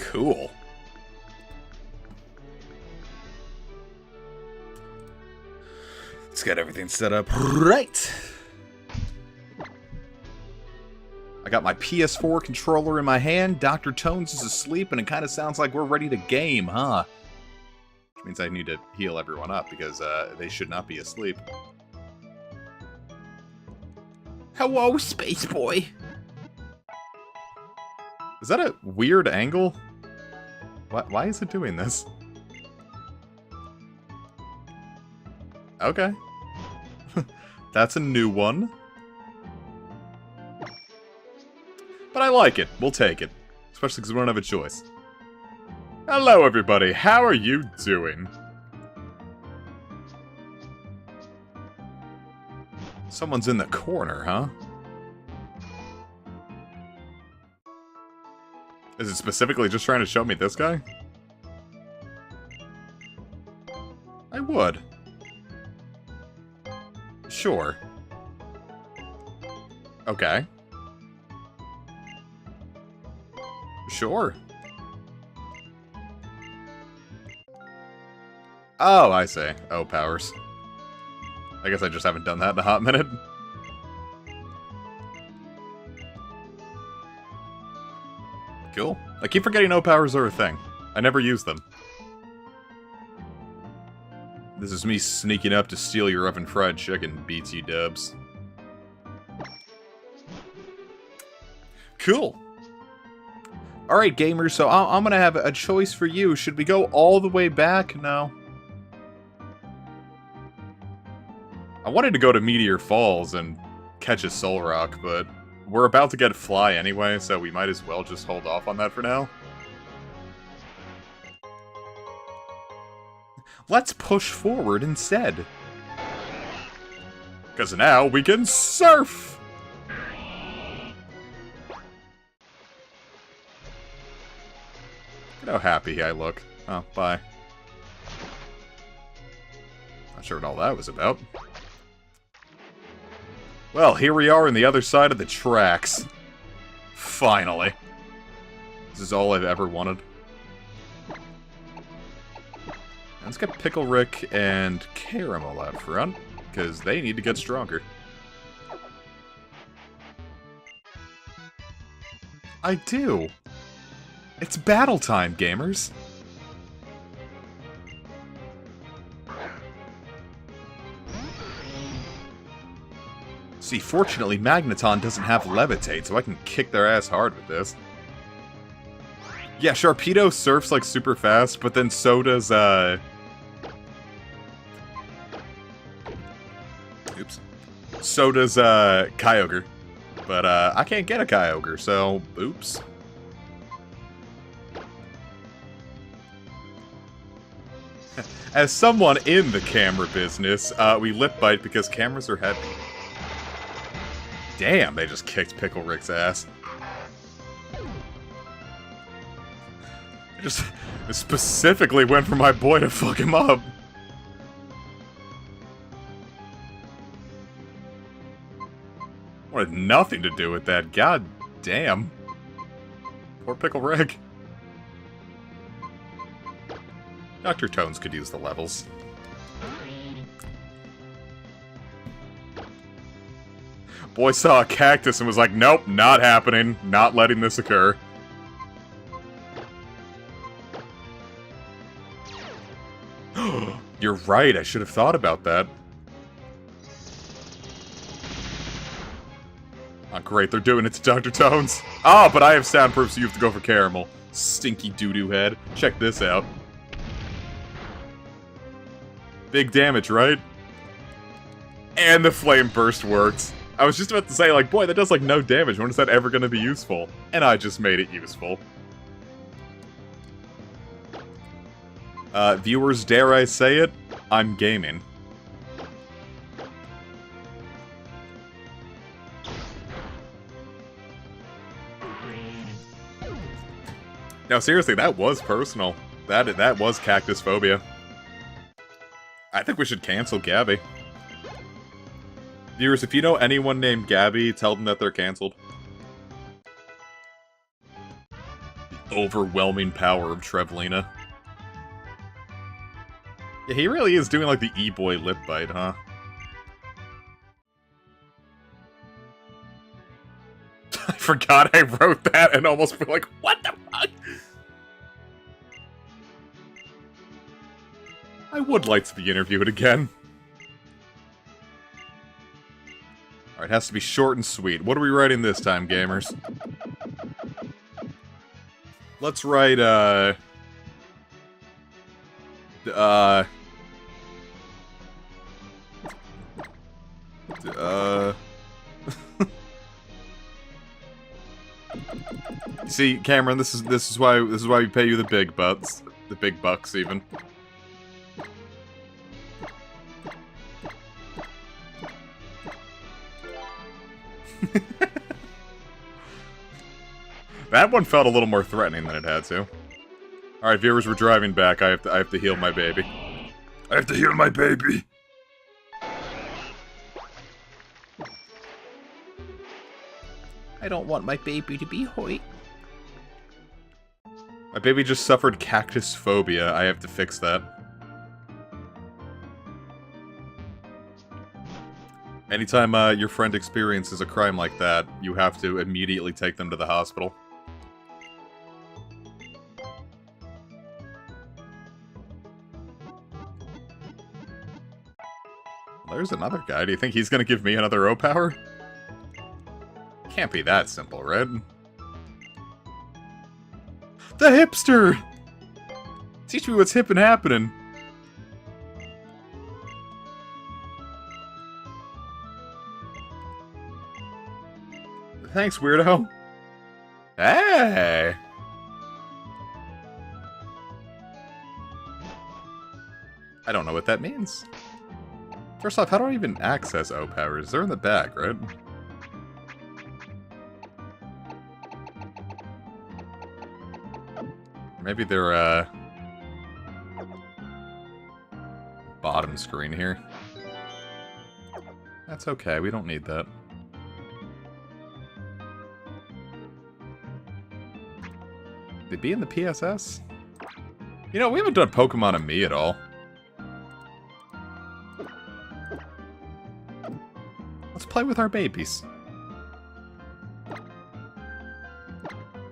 Cool. Let's get everything set up right. I got my PS4 controller in my hand, Dr. Tones is asleep, and it kind of sounds like we're ready to game, huh? Which means I need to heal everyone up, because they should not be asleep. Hello, Space Boy! Is that a weird angle? Why is it doing this? Okay. That's a new one. But I like it. We'll take it. Especially because we don't have a choice. Hello, everybody. How are you doing? Someone's in the corner, huh? Is it specifically just trying to show me this guy? I would. Sure. Okay. Sure. Oh, I see. Oh, powers. I guess I just haven't done that in a hot minute. Cool. I keep forgetting O powers are a thing. I never use them. This is me sneaking up to steal your oven fried chicken, BT dubs. Cool. Alright, gamers, so I'm gonna have a choice for you. Should we go all the way back? No. I wanted to go to Meteor Falls and catch a Soul Rock, but we're about to get Fly anyway, so we might as well just hold off on that for now. Let's push forward instead. Because now we can surf! Look how happy I look. Oh, bye. Not sure what all that was about. Well, here we are on the other side of the tracks. Finally. This is all I've ever wanted. Let's get Pickle Rick and Caramel out front, because they need to get stronger. I do. It's battle time, gamers. See, fortunately, Magneton doesn't have Levitate, so I can kick their ass hard with this. Yeah, Sharpedo surfs, like, super fast, but then so does, Oops. So does, Kyogre. But, I can't get a Kyogre, so, oops. As someone in the camera business, we lip bite because cameras are heavy. Damn, they just kicked Pickle Rick's ass. I just specifically went for my boy to fuck him up. Wanted nothing to do with that. God damn. Poor Pickle Rick. Dr. Tones could use the levels. Boy saw a cactus and was like, nope, not happening. Not letting this occur. You're right, I should have thought about that. Oh, great, they're doing it to Dr. Tones. Ah, but I have soundproof, so you have to go for Caramel. Stinky doo-doo head. Check this out. Big damage, right? And the Flame Burst worked. I was just about to say, like, boy, that does, like, no damage. When is that ever going to be useful? And I just made it useful. Viewers, dare I say it? I'm gaming. No, seriously, that was personal. That was cactus phobia. I think we should cancel Gabby. Viewers, if you know anyone named Gabby, tell them that they're canceled. overwhelming power of Trevelina. Yeah, he really is doing like the E-boy lip bite, huh? I forgot I wrote that and almost feel like, what the fuck? I would like to be interviewed again. Alright, it has to be short and sweet. What are we writing this time, gamers? Let's write, See, Cameron, this is why we pay you the big bucks, even. That one felt a little more threatening than it had to. Alright, viewers, we're driving back. I have to heal my baby. I have to heal my baby! I don't want my baby to be hoit. My baby just suffered cactus phobia. I have to fix that. Anytime your friend experiences a crime like that, you have to immediately take them to the hospital. There's another guy. Do you think he's gonna give me another O-Power? Can't be that simple, right? The hipster! Teach me what's hip and happening. Thanks, weirdo. Hey! I don't know what that means. First off, how do I even access O-Powers? They're in the back, right? Maybe they're, bottom screen here. That's okay, we don't need that. They be in the PSS? You know, we haven't done Pokemon and Me at all. Let's play with our babies.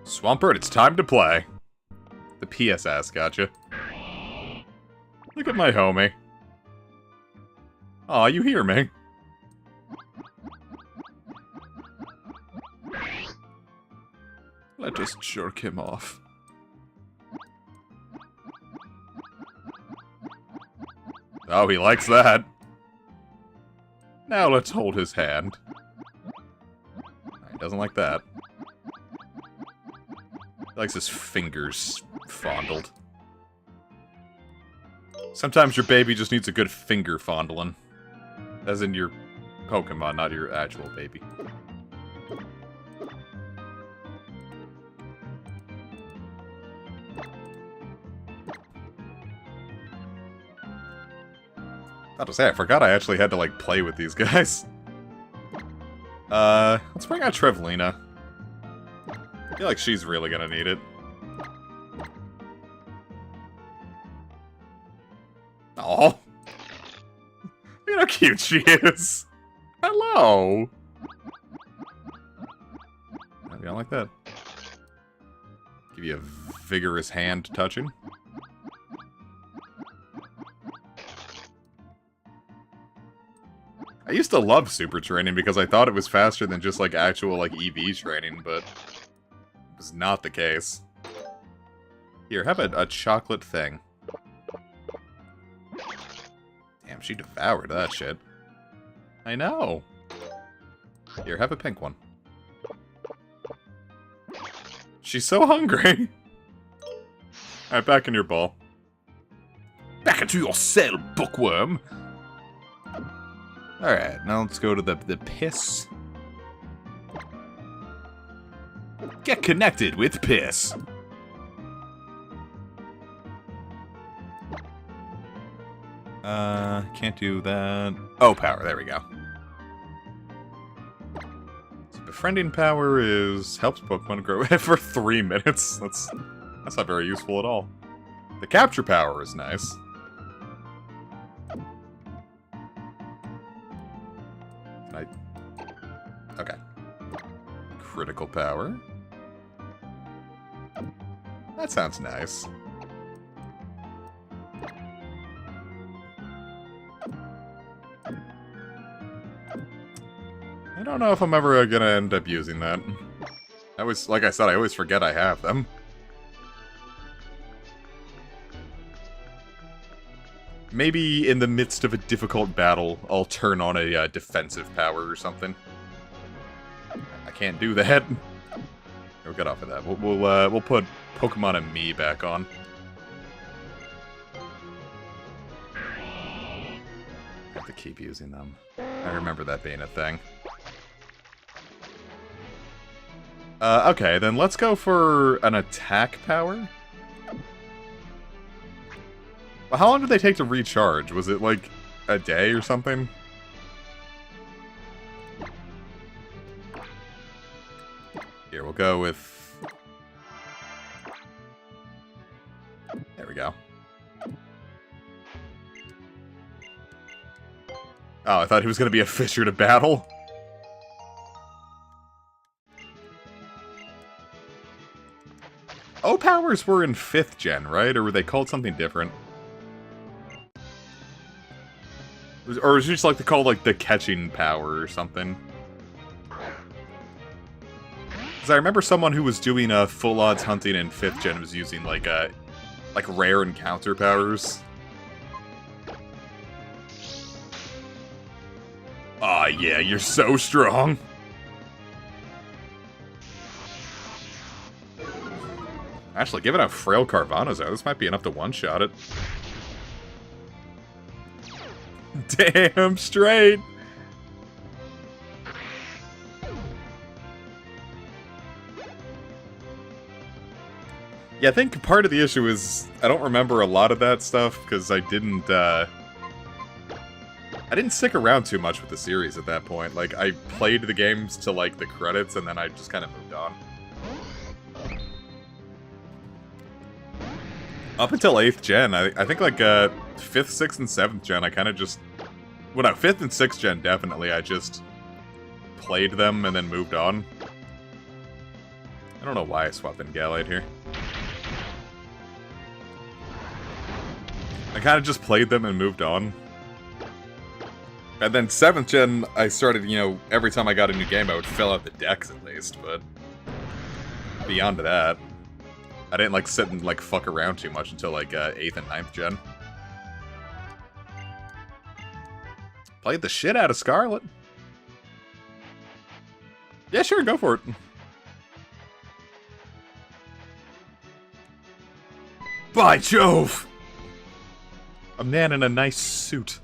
Swampert, it's time to play. The PSS, gotcha. Look at my homie. Aw, you hear me. Let us jerk him off. Oh, he likes that. Now let's hold his hand. He doesn't like that. He likes his fingers fondled. Sometimes your baby just needs a good finger fondling. As in your Pokemon, not your actual baby. I was about to say, I forgot I actually had to, like, play with these guys. Let's bring out Trevelina. I feel like she's really gonna need it. Aw. Look at how cute she is. Hello. You don't like that? Give you a vigorous hand touching. I used to love super training because I thought it was faster than just, like, actual, like, EV training, but it was not the case. Here, have a chocolate thing. Damn, she devoured that shit. I know. Here, have a pink one. She's so hungry. Alright, back in your ball. Back into your cell, bookworm! Alright, now let's go to the piss. Get connected with piss. Can't do that. Oh, power, there we go. So Befriending power is helps Pokemon grow for 3 minutes. That's not very useful at all. The capture power is nice. Okay. Critical power. That sounds nice. I don't know if I'm ever gonna end up using that. Like I said, I always forget I have them. Maybe in the midst of a difficult battle, I'll turn on a defensive power or something. I can't do that. We'll get off of that. We'll put Pokemon and me back on. I have to keep using them. I remember that being a thing. Okay, then let's go for an attack power. Well, how long did they take to recharge? Was it like a day or something? Here, we'll go with... There we go. Oh, I thought he was going to be a Fisher to battle. O-powers were in 5th gen, right? Or were they called something different? Or was it just like they called like the catching power or something? Because I remember someone who was doing full odds hunting in 5th gen was using like rare encounter powers. Aw, yeah, you're so strong. Actually, given how frail Carvana's are, this might be enough to one-shot it. Damn straight! Yeah, I think part of the issue is I don't remember a lot of that stuff, because I didn't stick around too much with the series at that point. Like, I played the games to, like, the credits, and then I just kind of moved on. Up until 8th gen, I think, like, 5th, 6th, and 7th gen, I kind of just... Well, no, 5th and 6th gen, definitely, I just played them and then moved on. I don't know why I swapped in Gallade here. I kind of just played them and moved on. And then 7th gen, I started, you know, every time I got a new game, I would fill out the decks at least, but... Beyond that... I didn't, like, sit and, like, fuck around too much until, like, 8th and 9th gen. Played the shit out of Scarlet. Yeah, sure, go for it. By Jove! A man in a nice suit.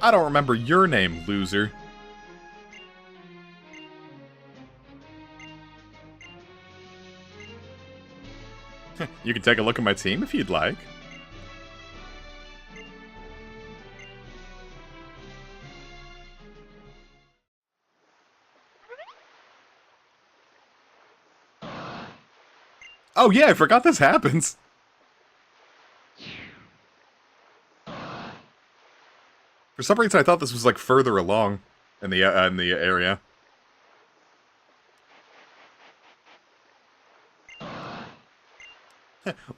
I don't remember your name, loser. You can take a look at my team if you'd like. Oh yeah, I forgot this happens. For some reason I thought this was like further along in the area.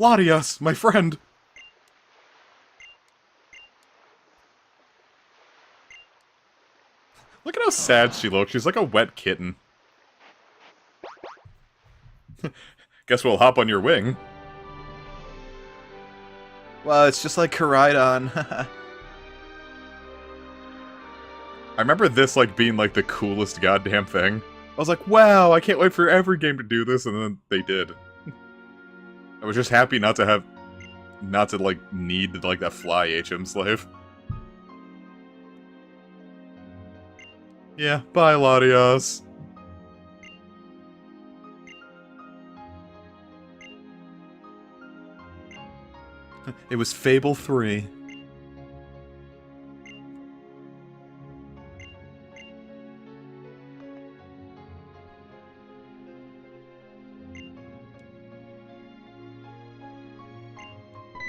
Latias, my friend! Look at how sad she looks. She's like a wet kitten. Guess we'll hop on your wing. Well, it's just like Koraidon. I remember this like being like the coolest goddamn thing. I was like, wow, I can't wait for every game to do this, and then they did. I was just happy not to like need like that fly HM slave. Yeah, bye Latias. It was Fable 3.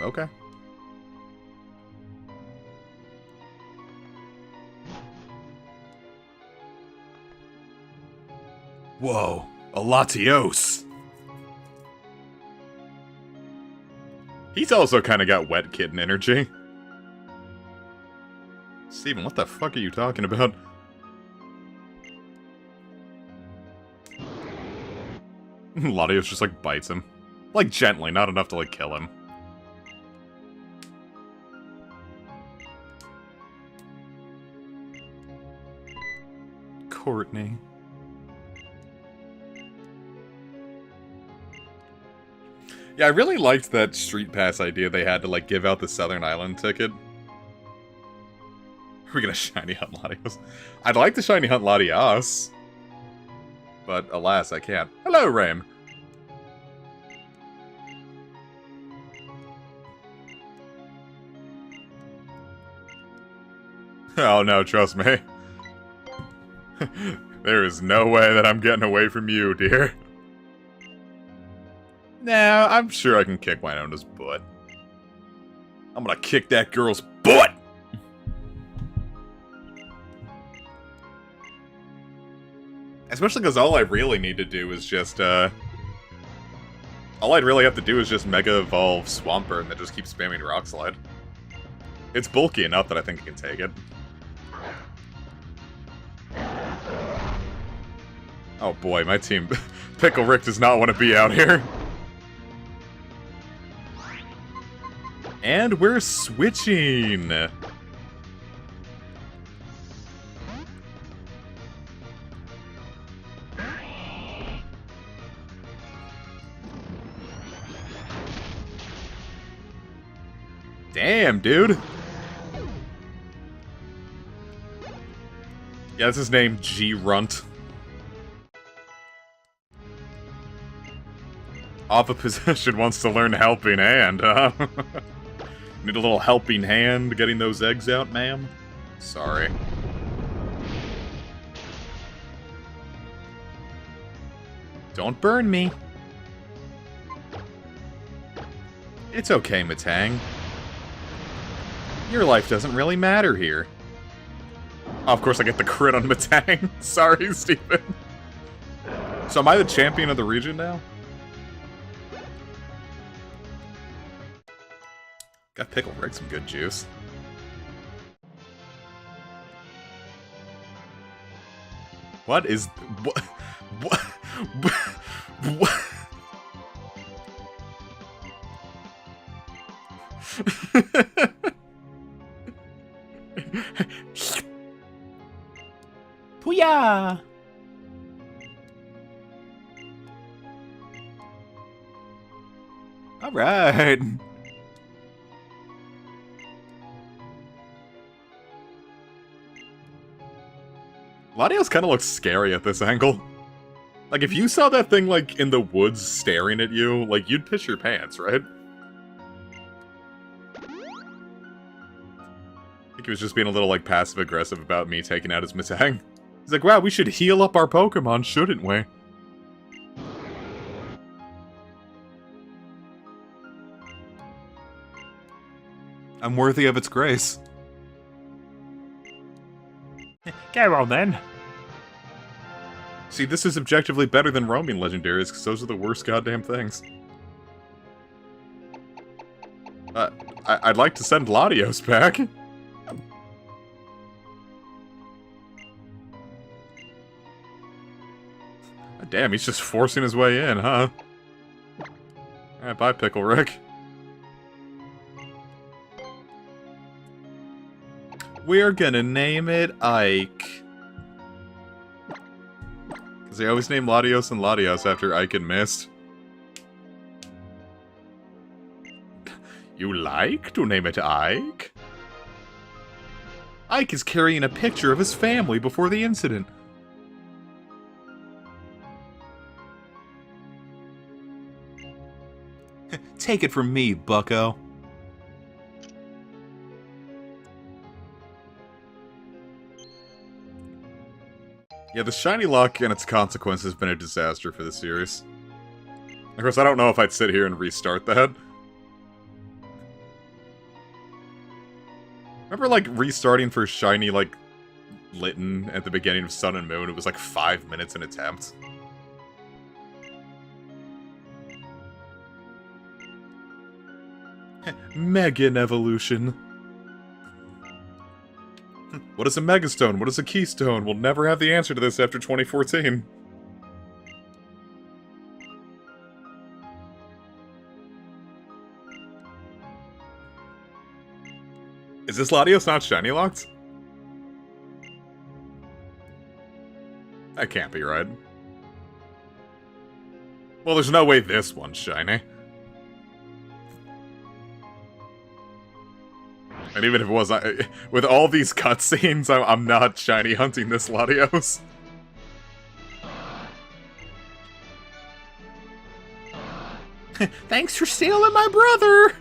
Okay. Whoa, a Latios. He's also kind of got wet kitten energy. Steven, what the fuck are you talking about? Latios just, like, bites him. Like, gently, not enough to, like, kill him. Courtney. Yeah, I really liked that Street Pass idea they had to, like, give out the Southern Island ticket. Are we gonna shiny hunt Latios? I'd like to shiny hunt Latios. But, alas, I can't. Hello, Ram! Oh no, trust me. There is no way that I'm getting away from you, dear. Nah, I'm sure I can kick Winona's butt. I'm gonna kick that girl's butt! Especially because all I really need to do is just, all I'd really have to do is just Mega Evolve Swampert and then just keep spamming Rock Slide. It's bulky enough that I think it can take it. Oh boy, my team... Pickle Rick does not want to be out here. And we're switching! Damn, dude! Yeah, that's his name, G-Runt. Off a position wants to learn Helping Hand, huh? Need a little helping hand getting those eggs out, ma'am? Sorry. Don't burn me. It's okay, Matang. Your life doesn't really matter here. Oh, of course I get the crit on Matang. Sorry, Steven. So am I the champion of the region now? Got Pickle Rick some good juice. What is... What? What? Pooyah! Alright. Latios kind of looks scary at this angle. Like, if you saw that thing, like, in the woods staring at you, like, you'd piss your pants, right? I think he was just being a little, like, passive-aggressive about me taking out his Matang. He's like, wow, we should heal up our Pokemon, shouldn't we? I'm worthy of its grace. Go on, then. See, this is objectively better than roaming legendaries, because those are the worst goddamn things. I'd like to send Latios back. Damn, he's just forcing his way in, huh? Alright, bye, Pickle Rick. We're gonna name it Ike. Because they always name Latios and Latios after Ike and Mist. You like to name it Ike? Ike is carrying a picture of his family before the incident. Take it from me, bucko. Yeah, the shiny luck and its consequence has been a disaster for the series. Of course, I don't know if I'd sit here and restart that. Remember, like, restarting for shiny, like, Litten at the beginning of Sun and Moon? It was like 5 minutes an attempt. Megan evolution. What is a Megastone? What is a Keystone? We'll never have the answer to this after 2014. Is this Latios not shiny locked? That can't be right. Well, there's no way this one's shiny. And even if it was, with all these cutscenes, I'm not shiny hunting this Latios. Thanks for stealing my brother!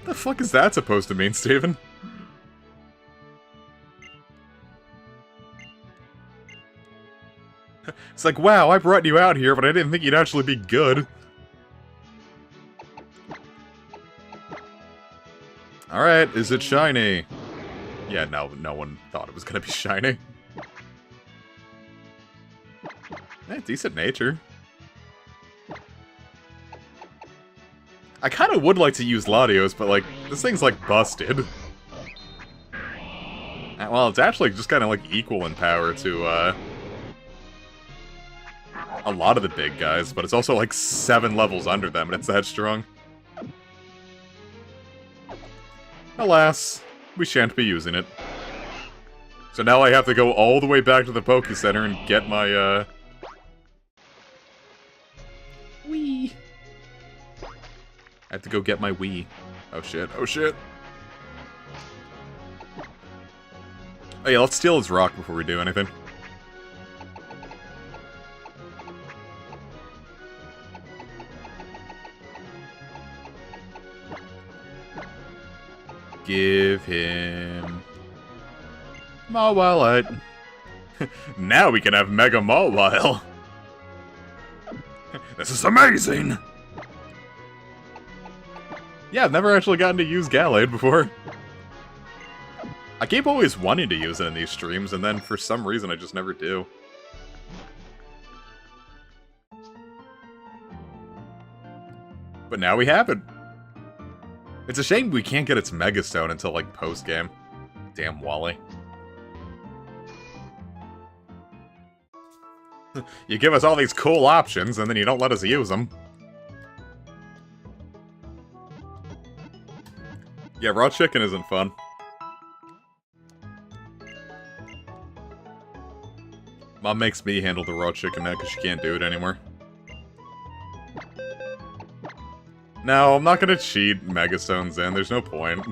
What the fuck is that supposed to mean, Steven? It's like, wow, I brought you out here, but I didn't think you'd actually be good. Alright, is it shiny? Yeah, no one thought it was gonna be shiny. Decent nature. I kinda would like to use Latios, but like, this thing's like busted. Well, it's actually just kinda like equal in power to, a lot of the big guys, but it's also like 7 levels under them, and it's that strong. Alas, we shan't be using it. So now I have to go all the way back to the Poke Center and get my, Wii. I have to go get my Wii. Oh shit, oh shit. Oh yeah, let's steal his rock before we do anything. Give him Mawile. Now we can have Mega Mawile. This is amazing! Yeah, I've never actually gotten to use Gallade before. I keep always wanting to use it in these streams, and then for some reason I just never do. But now we have it. It's a shame we can't get its Megastone until, like, post-game. Damn Wally. You give us all these cool options, and then you don't let us use them. Yeah, raw chicken isn't fun. Mom makes me handle the raw chicken now because she can't do it anymore. No, I'm not gonna cheat Megastones in, there's no point.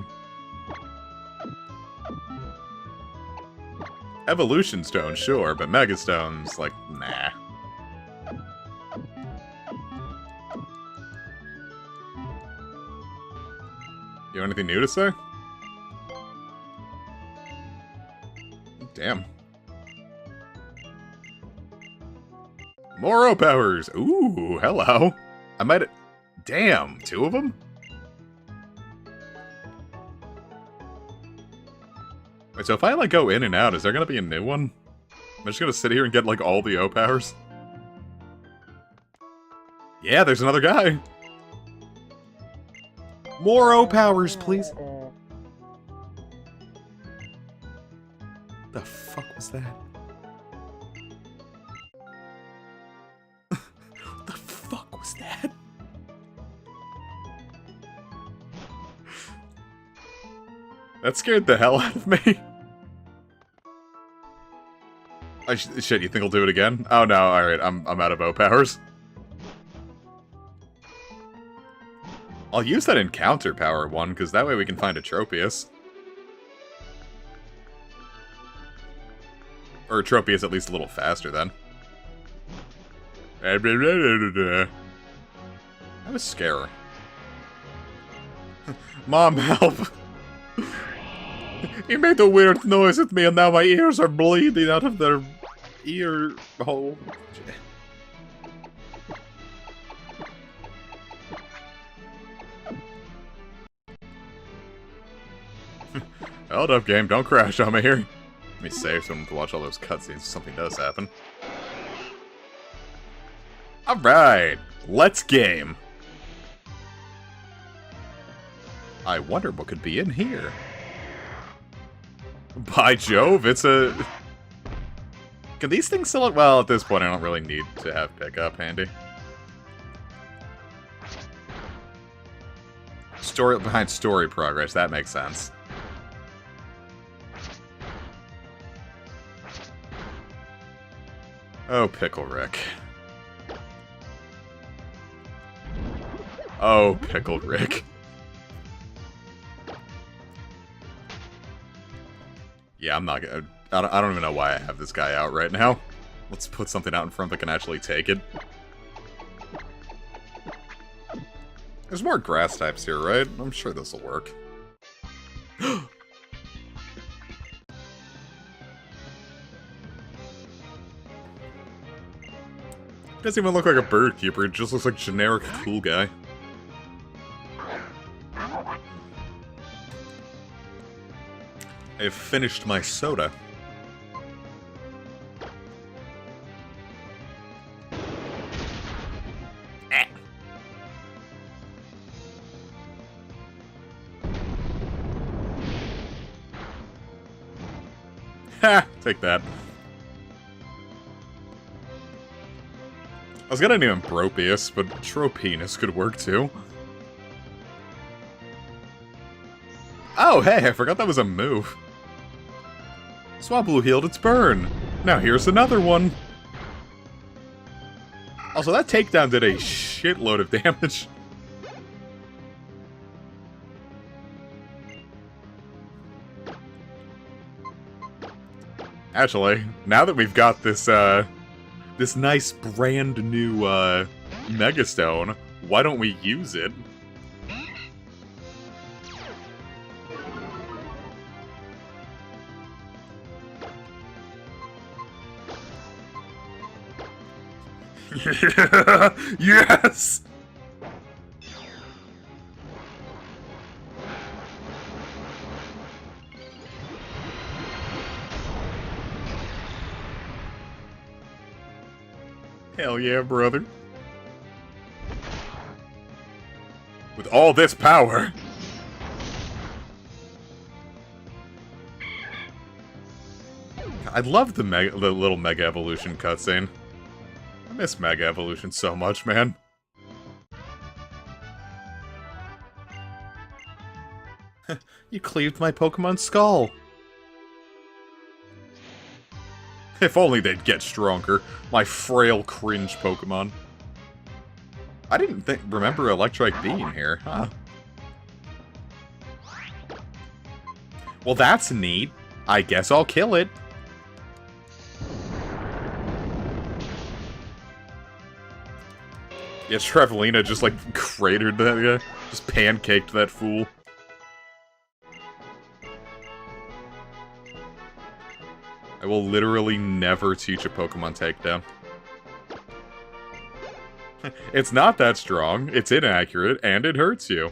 Evolution Stone, sure, but Megastones, like, nah. You have anything new to say? Damn. More O-Powers! Ooh, hello! I might have... Damn, 2 of them? Wait, so if I, like, go in and out, is there gonna be a new one? I'm just gonna sit here and get, like, all the O-Powers? Yeah, there's another guy! More O-Powers, please! The fuck was that? What the fuck was that? That scared the hell out of me. Shit, you think I'll do it again? Oh no, alright, I'm out of O-Powers. I'll use that encounter power one, because that way we can find a Tropius. Or Tropius at least a little faster then. That was scary. Mom, help! He made a weird noise at me and now my ears are bleeding out of their ear hole. Hold up, game. Don't crash on me here. Let me save so I don't have to watch all those cutscenes if something does happen. Alright, let's game. I wonder what could be in here. By Jove, it's a... Can these things still... Well, at this point, I don't really need to have pickup handy. Story behind story progress, that makes sense. Oh, Pickle Rick. Oh, Pickled Rick. Yeah, I'm not gonna... I don't even know why I have this guy out right now. Let's put something out in front that can actually take it. There's more grass types here, right? I'm sure this'll work. Doesn't even look like a bird keeper, it just looks like generic cool guy. I've finished my soda. Ha! Take that. I was gonna name him Tropius, but Tropius could work too. Oh, hey, I forgot that was a move. Swablu healed its burn. Now here's another one. Also, that takedown did a shitload of damage. Actually, now that we've got this, this nice brand new, Megastone, why don't we use it? Yes! Hell yeah, brother. With all this power. I love the little Mega Evolution cutscene. I miss Mega Evolution so much, man. You cleaved my Pokemon's skull. If only they'd get stronger. My frail, cringe Pokemon. I didn't remember Electrike being here, huh? Well, that's neat. I guess I'll kill it. Yeah, Trevelina just, like, cratered that guy. Just pancaked that fool. I will literally never teach a Pokemon takedown. It's not that strong, it's inaccurate, and it hurts you.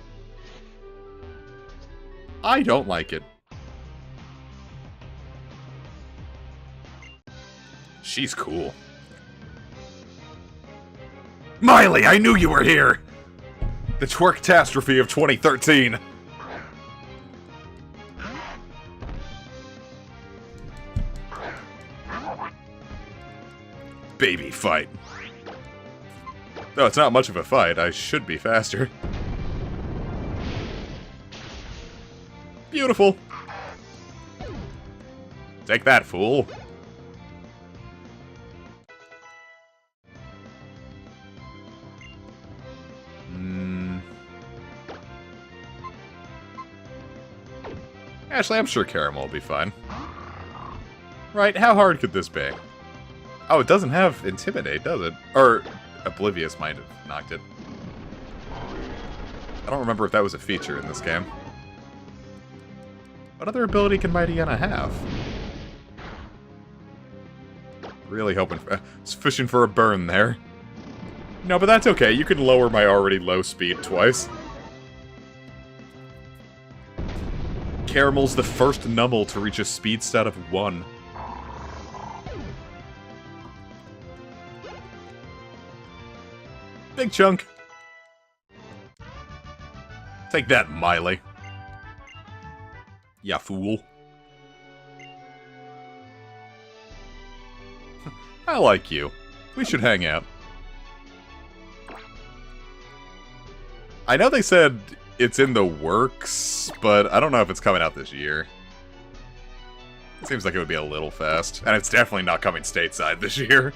I don't like it. She's cool. Miley, I knew you were here! The Twerkatastrophe of 2013. Baby fight. No, it's not much of a fight. I should be faster. Beautiful. Take that, fool. Actually, I'm sure Caramel will be fine. Right, how hard could this be? Oh, it doesn't have Intimidate, does it? Or Oblivious might have knocked it. I don't remember if that was a feature in this game. What other ability can Mightyena have? Really hoping for... fishing for a burn there. No, but that's okay. You can lower my already low speed twice. Caramel's the first Numble to reach a speed stat of 1. Big chunk. Take that, Miley. Ya fool. I like you. We should hang out. I know they said it's in the works, but I don't know if it's coming out this year. It seems like it would be a little fast. And it's definitely not coming stateside this year.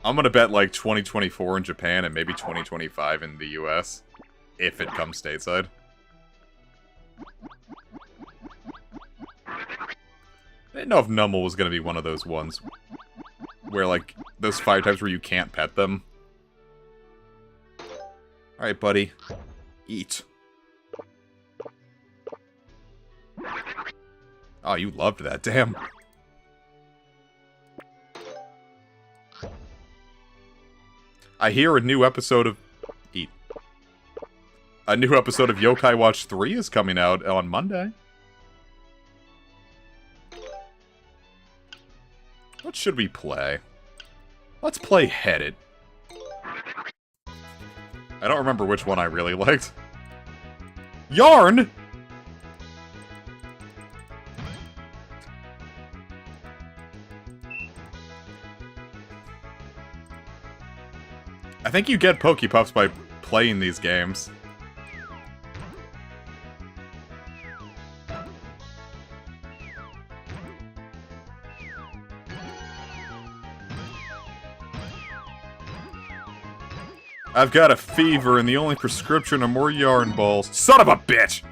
I'm gonna bet like 2024 in Japan and maybe 2025 in the US. If it comes stateside. I didn't know if Numble was gonna be one of those ones where, like, those 5 types where you can't pet them. Alright, buddy. Eat. Oh, you loved that, damn. I hear a new episode of... Eat. A new episode of Yokai Watch 3 is coming out on Monday. What should we play? Let's play Headed. I don't remember which one I really liked. Yarn?! I think you get Pokepuffs by playing these games. I've got a fever, and the only prescription are more yarn balls. Son of a bitch!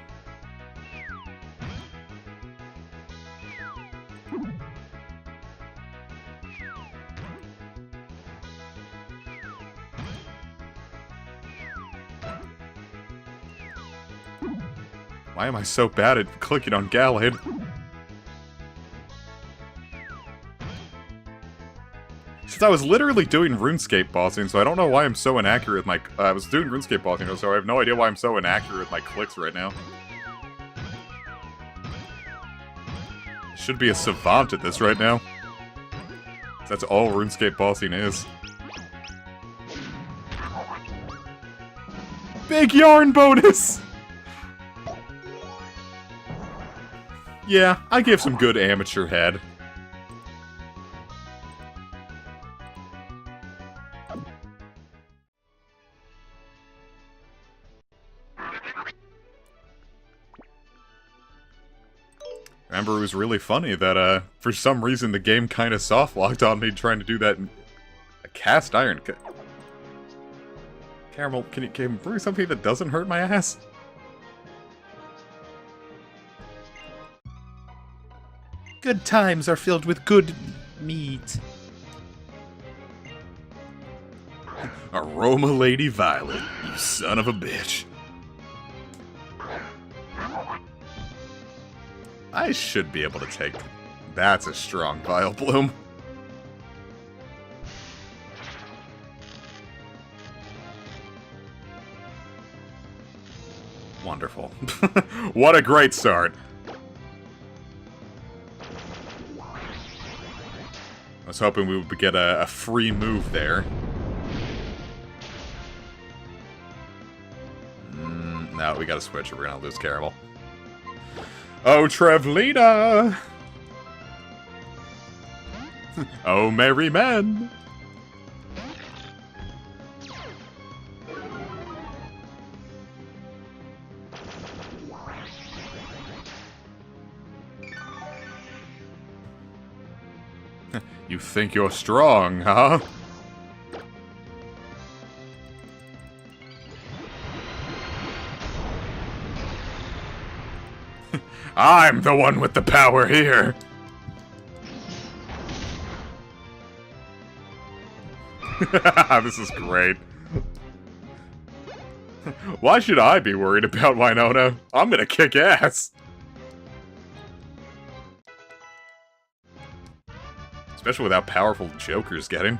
Why am I so bad at clicking on Galahad? Since I was literally doing RuneScape bossing, so I don't know why I'm so inaccurate with my... I was doing RuneScape bossing, so I have no idea why I'm so inaccurate with my clicks right now. Should be a savant at this right now. That's all RuneScape bossing is. Big yarn bonus! Yeah, I give some good amateur head. Remember, it was really funny that, for some reason the game kind of soft-locked on me trying to do that a cast iron. Caramel, can you bring something that doesn't hurt my ass? Good times are filled with good meat. Aroma Lady Violet, you son of a bitch. I should be able to take... That's a strong Vile Bloom. Wonderful. What a great start. I was hoping we would get a free move there. No, we gotta switch or we're gonna lose Caramel. Oh, Trevlina! Oh, merry men! You think you're strong, huh? I'm the one with the power here! This is great. Why should I be worried about Winona? I'm gonna kick ass! Especially with how powerful Joker's getting.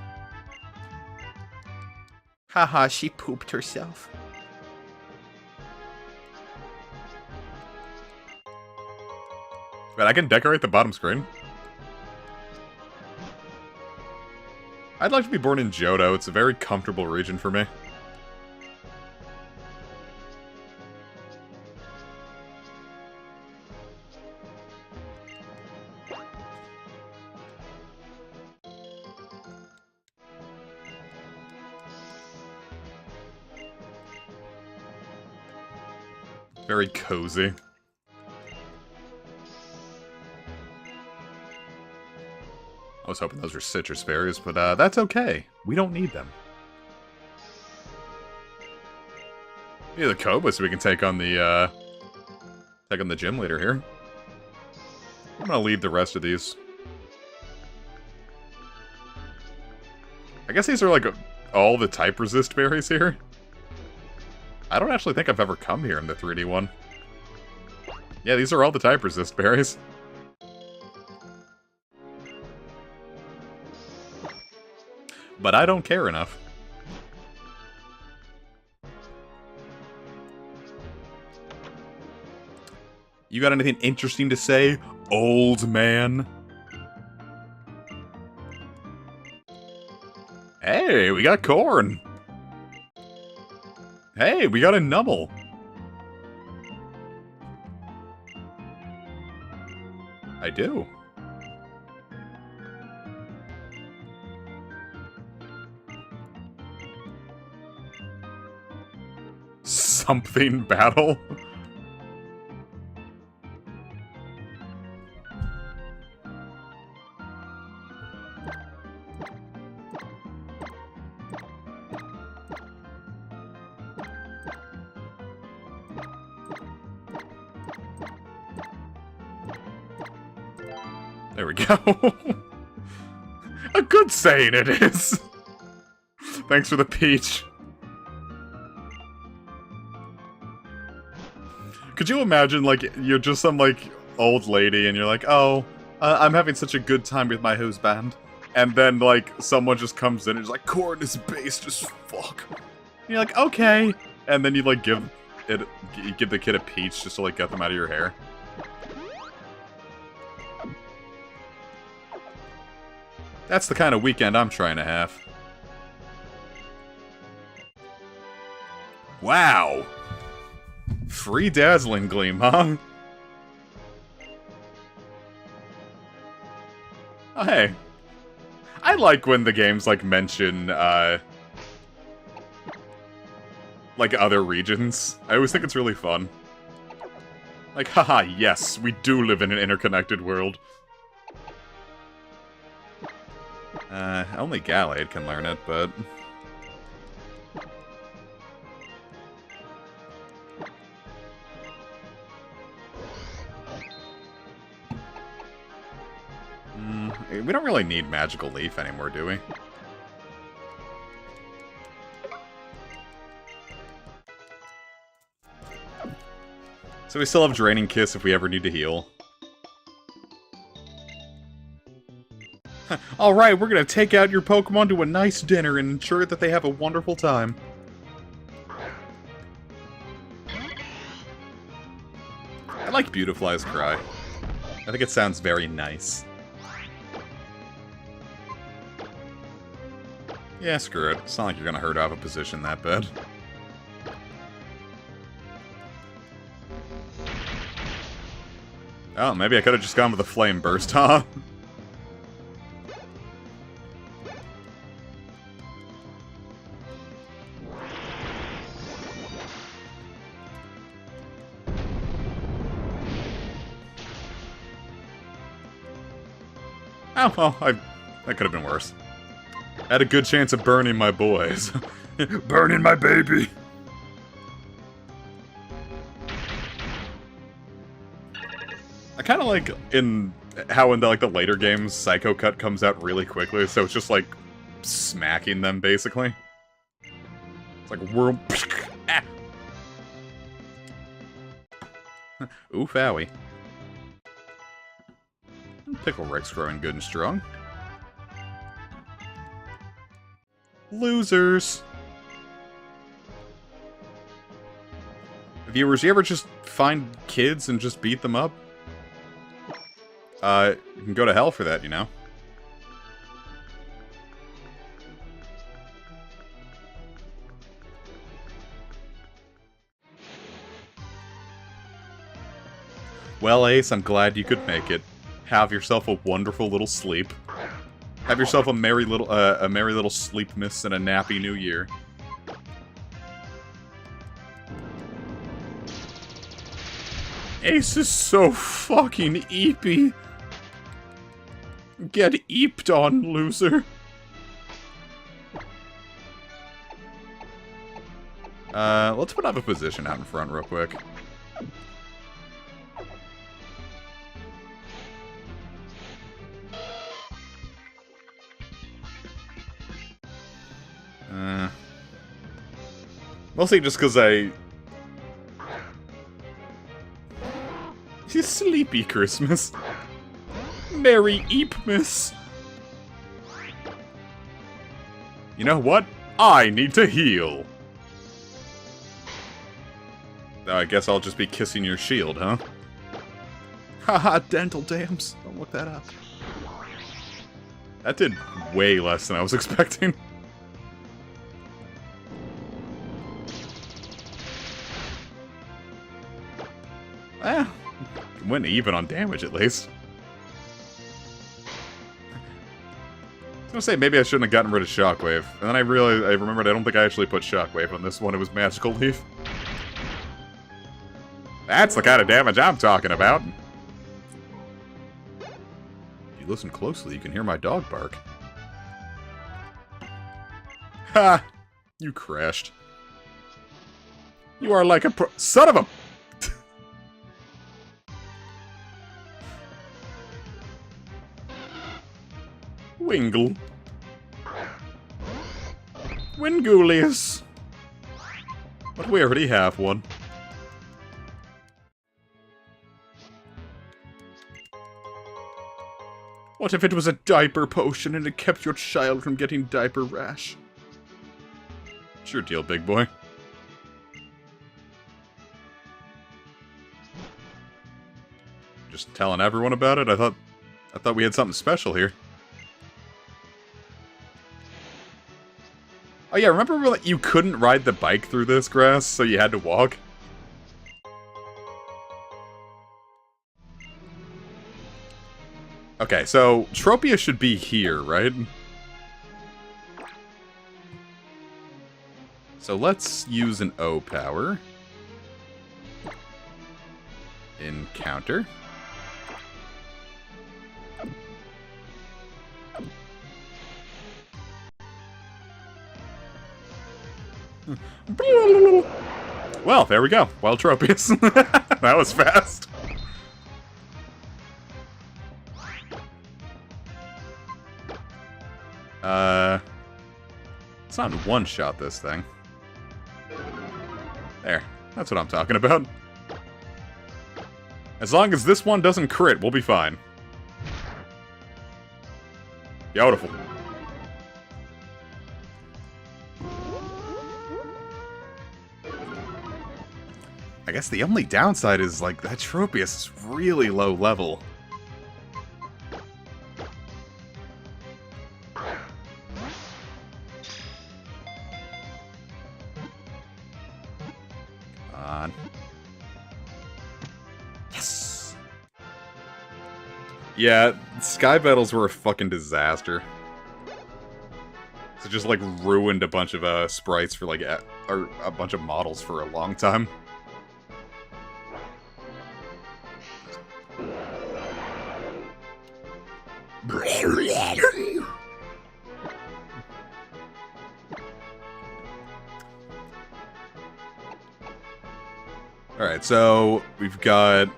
Haha, she pooped herself. But I can decorate the bottom screen. I'd like to be born in Johto. It's a very comfortable region for me. Very cozy. I was hoping those were citrus berries, but that's okay. We don't need them. Yeah, the Cobra, so we can take on the gym leader here. I'm gonna leave the rest of these. I guess these are like all the type resist berries here. I don't actually think I've ever come here in the 3D one. Yeah, these are all the type resist berries. But I don't care enough. You got anything interesting to say, old man? Hey, we got corn. Hey, we got a Numble. I do. Something battle? There we go. A good saying it is. Thanks for the peach. Could you imagine, like, you're just some, like, old lady and you're like, oh, I'm having such a good time with my husband. And then, like, someone just comes in and is like, corn is based as fuck. And you're like, okay. And then you, like, give the kid a peach just to, like, get them out of your hair. That's the kind of weekend I'm trying to have. Wow. Free Dazzling Gleam, huh? Oh, hey. I like when the games, like, mention, like, other regions. I always think it's really fun. Like, haha, yes, we do live in an interconnected world. Only Gallade can learn it, but... we don't really need Magical Leaf anymore, do we? So we still have Draining Kiss if we ever need to heal. Alright, we're gonna take out your Pokemon to a nice dinner and ensure that they have a wonderful time. I like Beautifly's cry. I think it sounds very nice. Yeah, screw it. It's not like you're gonna hurt out of a position that bad. Oh, maybe I could have just gone with a Flame Burst, huh? Oh, well, that could have been worse. I had a good chance of burning my boys. Burning my baby! I kind of like how in the later games, Psycho Cut comes out really quickly, so it's just like smacking them, basically. It's like, whirl... Ah. Oof, owie. Pickle Rick's growing good and strong. Losers. Viewers, you ever just find kids and just beat them up? You can go to hell for that, you know? Well, Ace, I'm glad you could make it. Have yourself a wonderful little sleep. Have yourself a merry little sleep miss and a nappy new year. Ace is so fucking eepy. Get eeped on, loser. Let's put up a position out in front real quick. Mostly just because Sleepy Christmas. Merry Eepmas. You know what? I need to heal. I guess I'll just be kissing your shield, huh? Haha, dental dams. Don't look that up. That did way less than I was expecting. Went even on damage, at least. I was gonna say, maybe I shouldn't have gotten rid of Shockwave. And then I remembered I don't think I actually put Shockwave on this one. It was Magical Leaf. That's the kind of damage I'm talking about. If you listen closely, you can hear my dog bark. Ha! You crashed. You are like a son of a... Wingle. Wingoolius. But we already have one. What if it was a diaper potion and it kept your child from getting diaper rash? Sure deal, big boy. Just telling everyone about it? I thought we had something special here. Oh yeah, remember you couldn't ride the bike through this grass, so you had to walk? Okay, so Tropius should be here, right? So let's use an O power. Encounter. Well, there we go. Wild Tropius. That was fast. Let's not one-shot this thing. There. That's what I'm talking about. As long as this one doesn't crit, we'll be fine. Beautiful. I guess the only downside is, like, that Tropius is really low level. Come on. Yes! Yeah, Sky Battles were a fucking disaster. So just, like, ruined a bunch of, sprites for, like, or a bunch of models for a long time. Alright, so we've got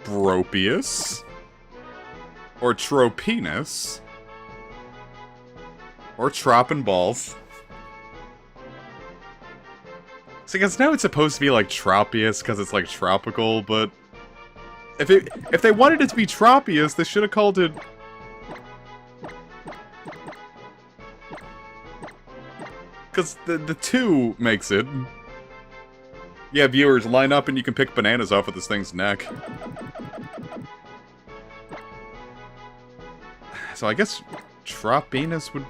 Tropius, or Tropenis, or Troppin' Balls. So I guess now it's supposed to be like Tropius because it's like tropical, but if they wanted it to be Tropius, they should have called it... Because the 2 makes it. Yeah, viewers, line up and you can pick bananas off of this thing's neck. So I guess Tropius would...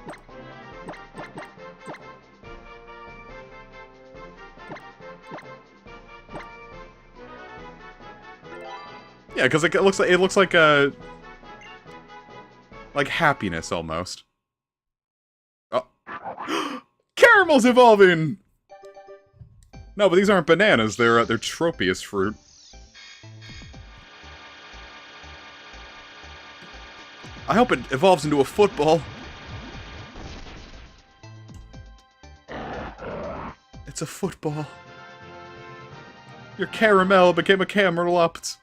Yeah, because it looks like a... Like happiness, almost. Oh. Caramel's evolving! No, but these aren't bananas, they're Tropius fruit. I hope it evolves into a football. It's a football. Your caramel became a camelopt.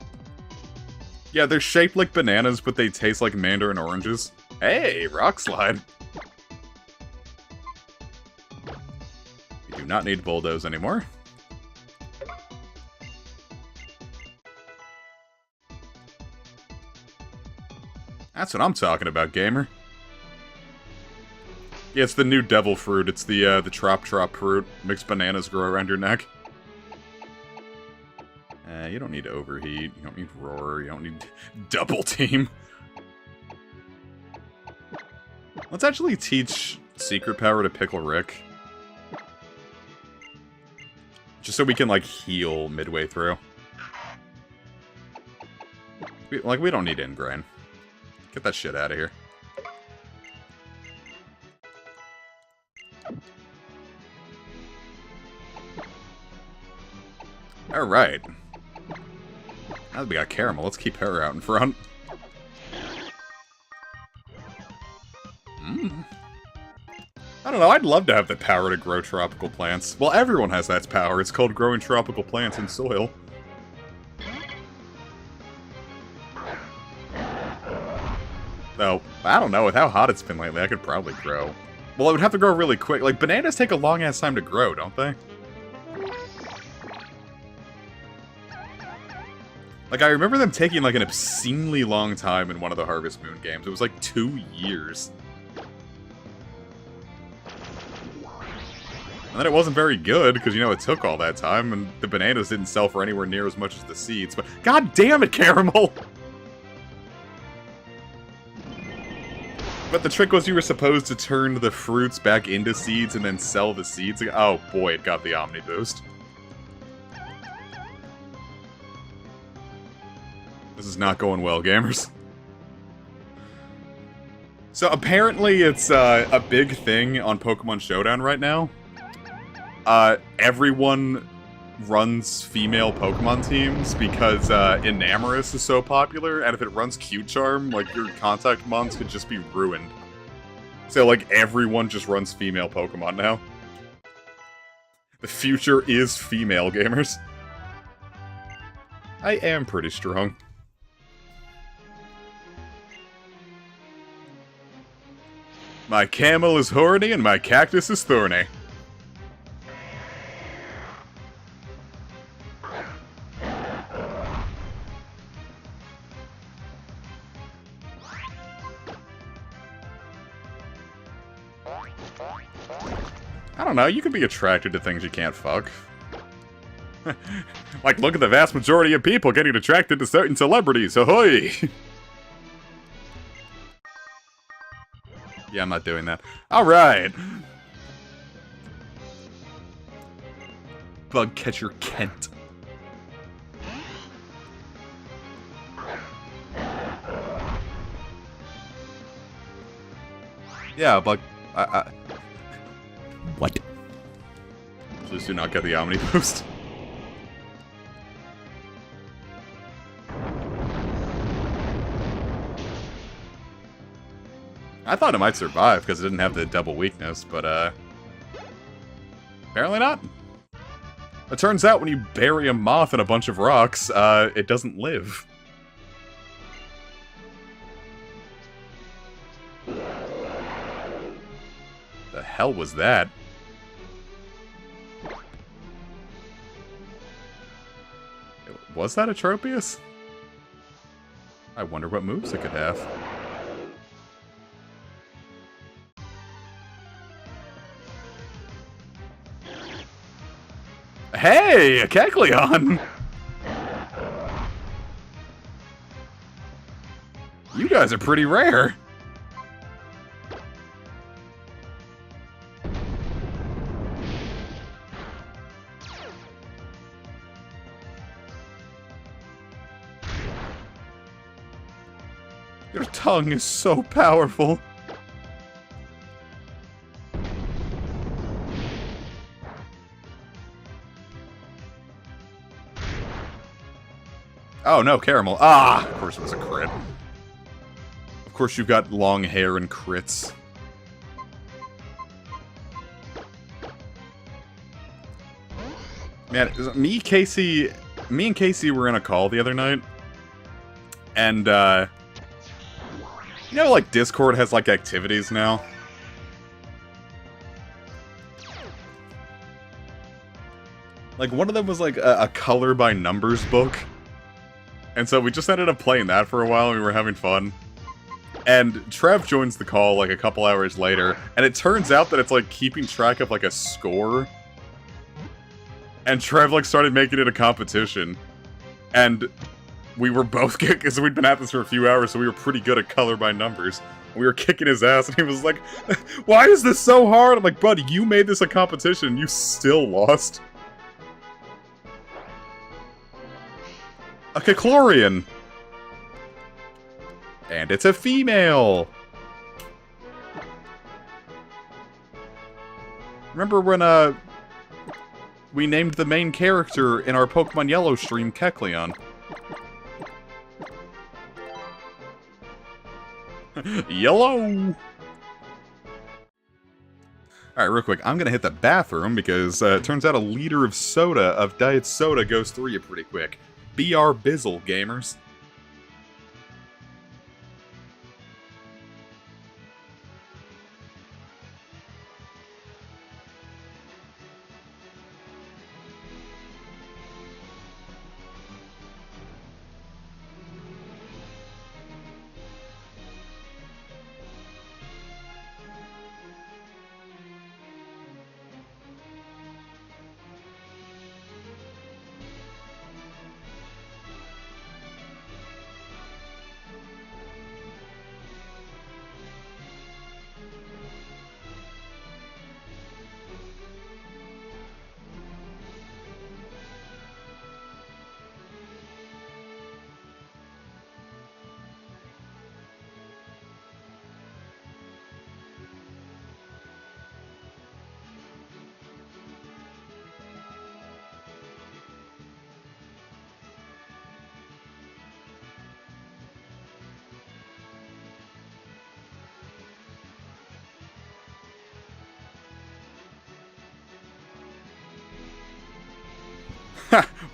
Yeah, they're shaped like bananas, but they taste like mandarin oranges. Hey, rock slide. We do not need bulldoze anymore. That's what I'm talking about, gamer. Yeah, it's the new devil fruit. It's the Trop fruit. Makes bananas grow around your neck. You don't need overheat. You don't need roar. You don't need double team. Let's actually teach secret power to Pickle Rick. Just so we can, like, heal midway through. We don't need ingrain. Get that shit out of here. Alright. Now that we got Caramel, let's keep her out in front. I don't know, I'd love to have the power to grow tropical plants. Well, everyone has that power. It's called growing tropical plants in soil. Though, I don't know, with how hot it's been lately, I could probably grow. Well, it would have to grow really quick. Like, bananas take a long-ass time to grow, don't they? Like, I remember them taking, like, an obscenely long time in one of the Harvest Moon games. It was, like, 2 years. And then it wasn't very good, because, you know, it took all that time, and the bananas didn't sell for anywhere near as much as the seeds. But, god damn it, Caramel! But the trick was you were supposed to turn the fruits back into seeds and then sell the seeds. Oh boy, it got the Omni Boost. This is not going well, gamers. So apparently it's a big thing on Pokemon Showdown right now. Everyone runs female Pokemon teams because Enamorus is so popular, and if it runs Q-Charm, like, your contact mons could just be ruined. So, like, everyone just runs female Pokemon now. The future is female, gamers. I am pretty strong. My camel is horny and my cactus is thorny. I don't know, you can be attracted to things you can't fuck. Like, look at the vast majority of people getting attracted to certain celebrities, ahoy! Yeah, I'm not doing that. Alright! Bug catcher Kent. Yeah, bug... What? Please do not get the Omni Boost. I thought it might survive because it didn't have the double weakness, but apparently not. It turns out when you bury a moth in a bunch of rocks, it doesn't live. The hell was that? Was that a Tropius? I wonder what moves it could have. Hey, a Kecleon! You guys are pretty rare. Your tongue is so powerful. Oh no, Caramel. Ah, of course it was a crit. Of course you've got long hair and crits. Man, me and Casey were in a call the other night. And, you know, like, Discord has, like, activities now? Like, one of them was, like, a color by numbers book. And so we just ended up playing that for a while, and we were having fun. And Trev joins the call, like, a couple hours later, and it turns out that it's, like, keeping track of, like, a score. And Trev, like, started making it a competition. And we were both kicking, because we'd been at this for a few hours, so we were pretty good at color by numbers. We were kicking his ass, and he was like, why is this so hard? I'm like, buddy, you made this a competition, and you still lost. A Cacturne. And it's a female! Remember when, we named the main character in our Pokemon Yellow stream Kecleon? Yellow! Alright, real quick, I'm gonna hit the bathroom because, it turns out a liter of soda, of diet soda, goes through you pretty quick. BR Bizzle, gamers.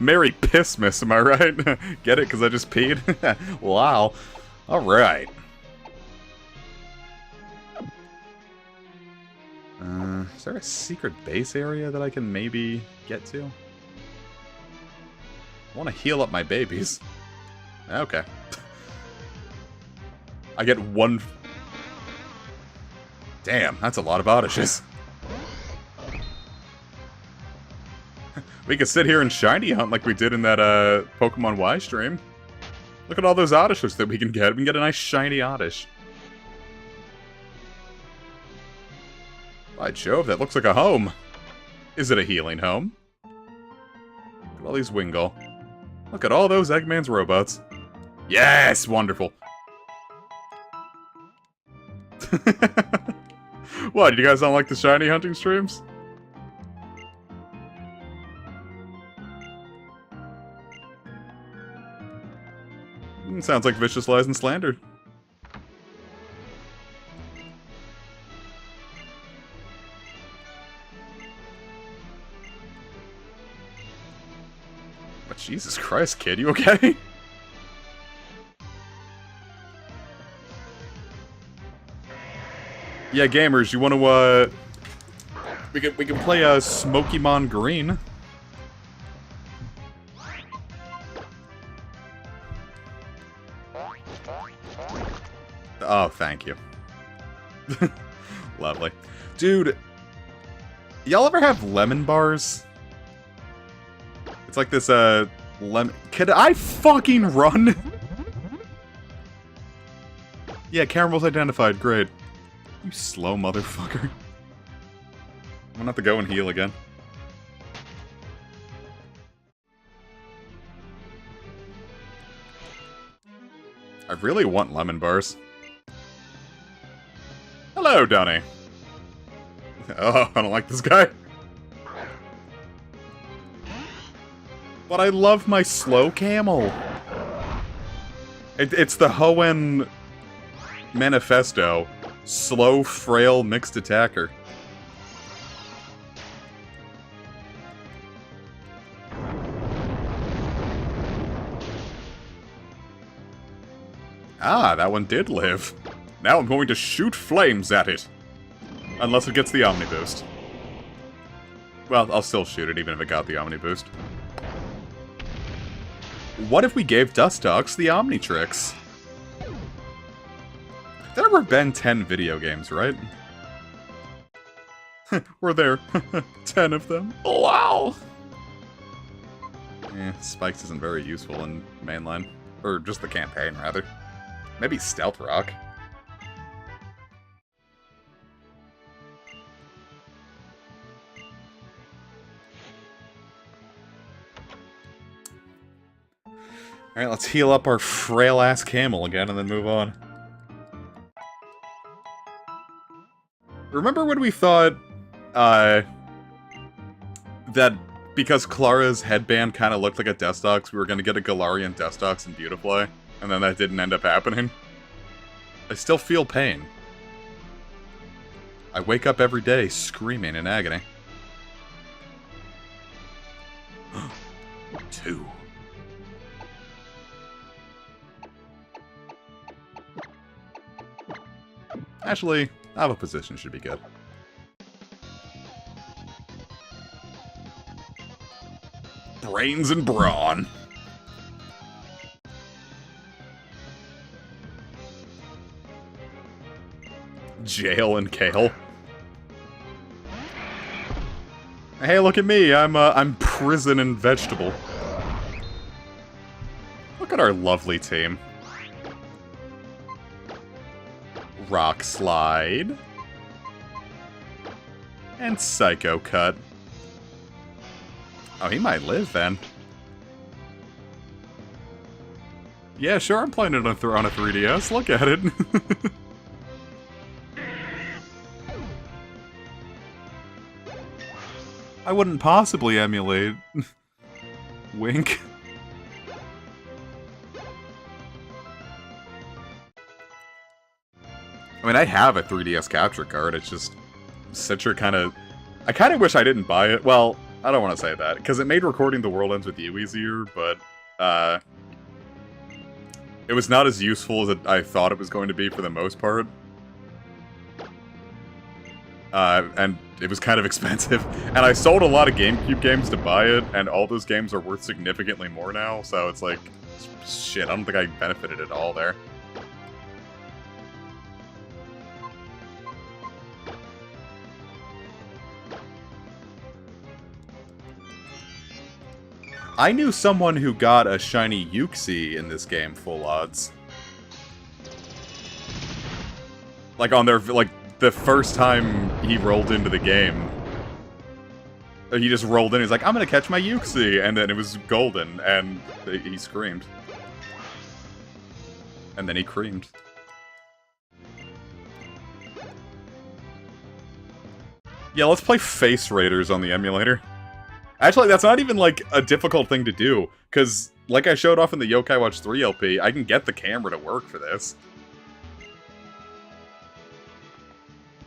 Merry Pissmas, am I right? Get it? Because I just peed? Wow. Alright. Is there a secret base area that I can maybe get to? I want to heal up my babies. Okay. I get one... Damn, that's a lot of Oddishes. We could sit here and shiny hunt like we did in that, Pokemon Y stream. Look at all those Oddishes that we can get. We can get a nice shiny Oddish. By Jove, that looks like a home. Is it a healing home? Look at all these Wingull. Look at all those Eggman's robots. Yes! Wonderful. What, you guys don't like the shiny hunting streams? Sounds like vicious lies and slander. But Jesus Christ, kid, you okay? Yeah, gamers, you want to, we can play, Smokymon Green. Oh, thank you. Lovely. Dude, y'all ever have lemon bars? It's like this, lemon... Can I fucking run? Yeah, Caramel's identified. Great. You slow motherfucker. I'm gonna have to go and heal again. I really want lemon bars. Hello, Donnie. Oh, I don't like this guy. But I love my slow camel. It's the Hoenn manifesto. Slow, frail, mixed attacker. Ah, that one did live. Now I'm going to shoot flames at it. Unless it gets the Omni Boost. Well, I'll still shoot it even if it got the Omni Boost. What if we gave Dustox the Omnitrix? There ever been 10 video games, right? We're there. 10 of them. Wow! Spikes isn't very useful in mainline. Or just the campaign, rather. Maybe Stealth Rock. Alright, let's heal up our frail-ass camel again and then move on. Remember when we thought, that because Clara's headband kind of looked like a Dustox, we were going to get a Galarian Dustox in Beautifly? And then that didn't end up happening? I still feel pain. I wake up every day screaming in agony. 2. Actually, I have a position, should be good. Brains and brawn. Jail and Kale. Hey, look at me. I'm prison and vegetable. Look at our lovely team. Rock Slide. And Psycho Cut. Oh, he might live then. Yeah, sure, I'm playing it on a 3DS. Look at it. I wouldn't possibly emulate. Wink. I mean, I have a 3DS capture card, it's just... Citra kind of... I kind of wish I didn't buy it. Well, I don't want to say that, because it made recording The World Ends With You easier, but... it was not as useful as I thought it was going to be for the most part. And it was kind of expensive. And I sold a lot of GameCube games to buy it, and all those games are worth significantly more now, so it's like... Shit, I don't think I benefited at all there. I knew someone who got a shiny Uxie in this game full odds. Like on their, like, the first time he rolled into the game. He just rolled in, he's like, I'm gonna catch my Uxie! And then it was golden, and he screamed. And then he creamed. Yeah, let's play Face Raiders on the emulator. Actually, that's not even, like, a difficult thing to do, because, like I showed off in the Yokai Watch 3 LP, I can get the camera to work for this.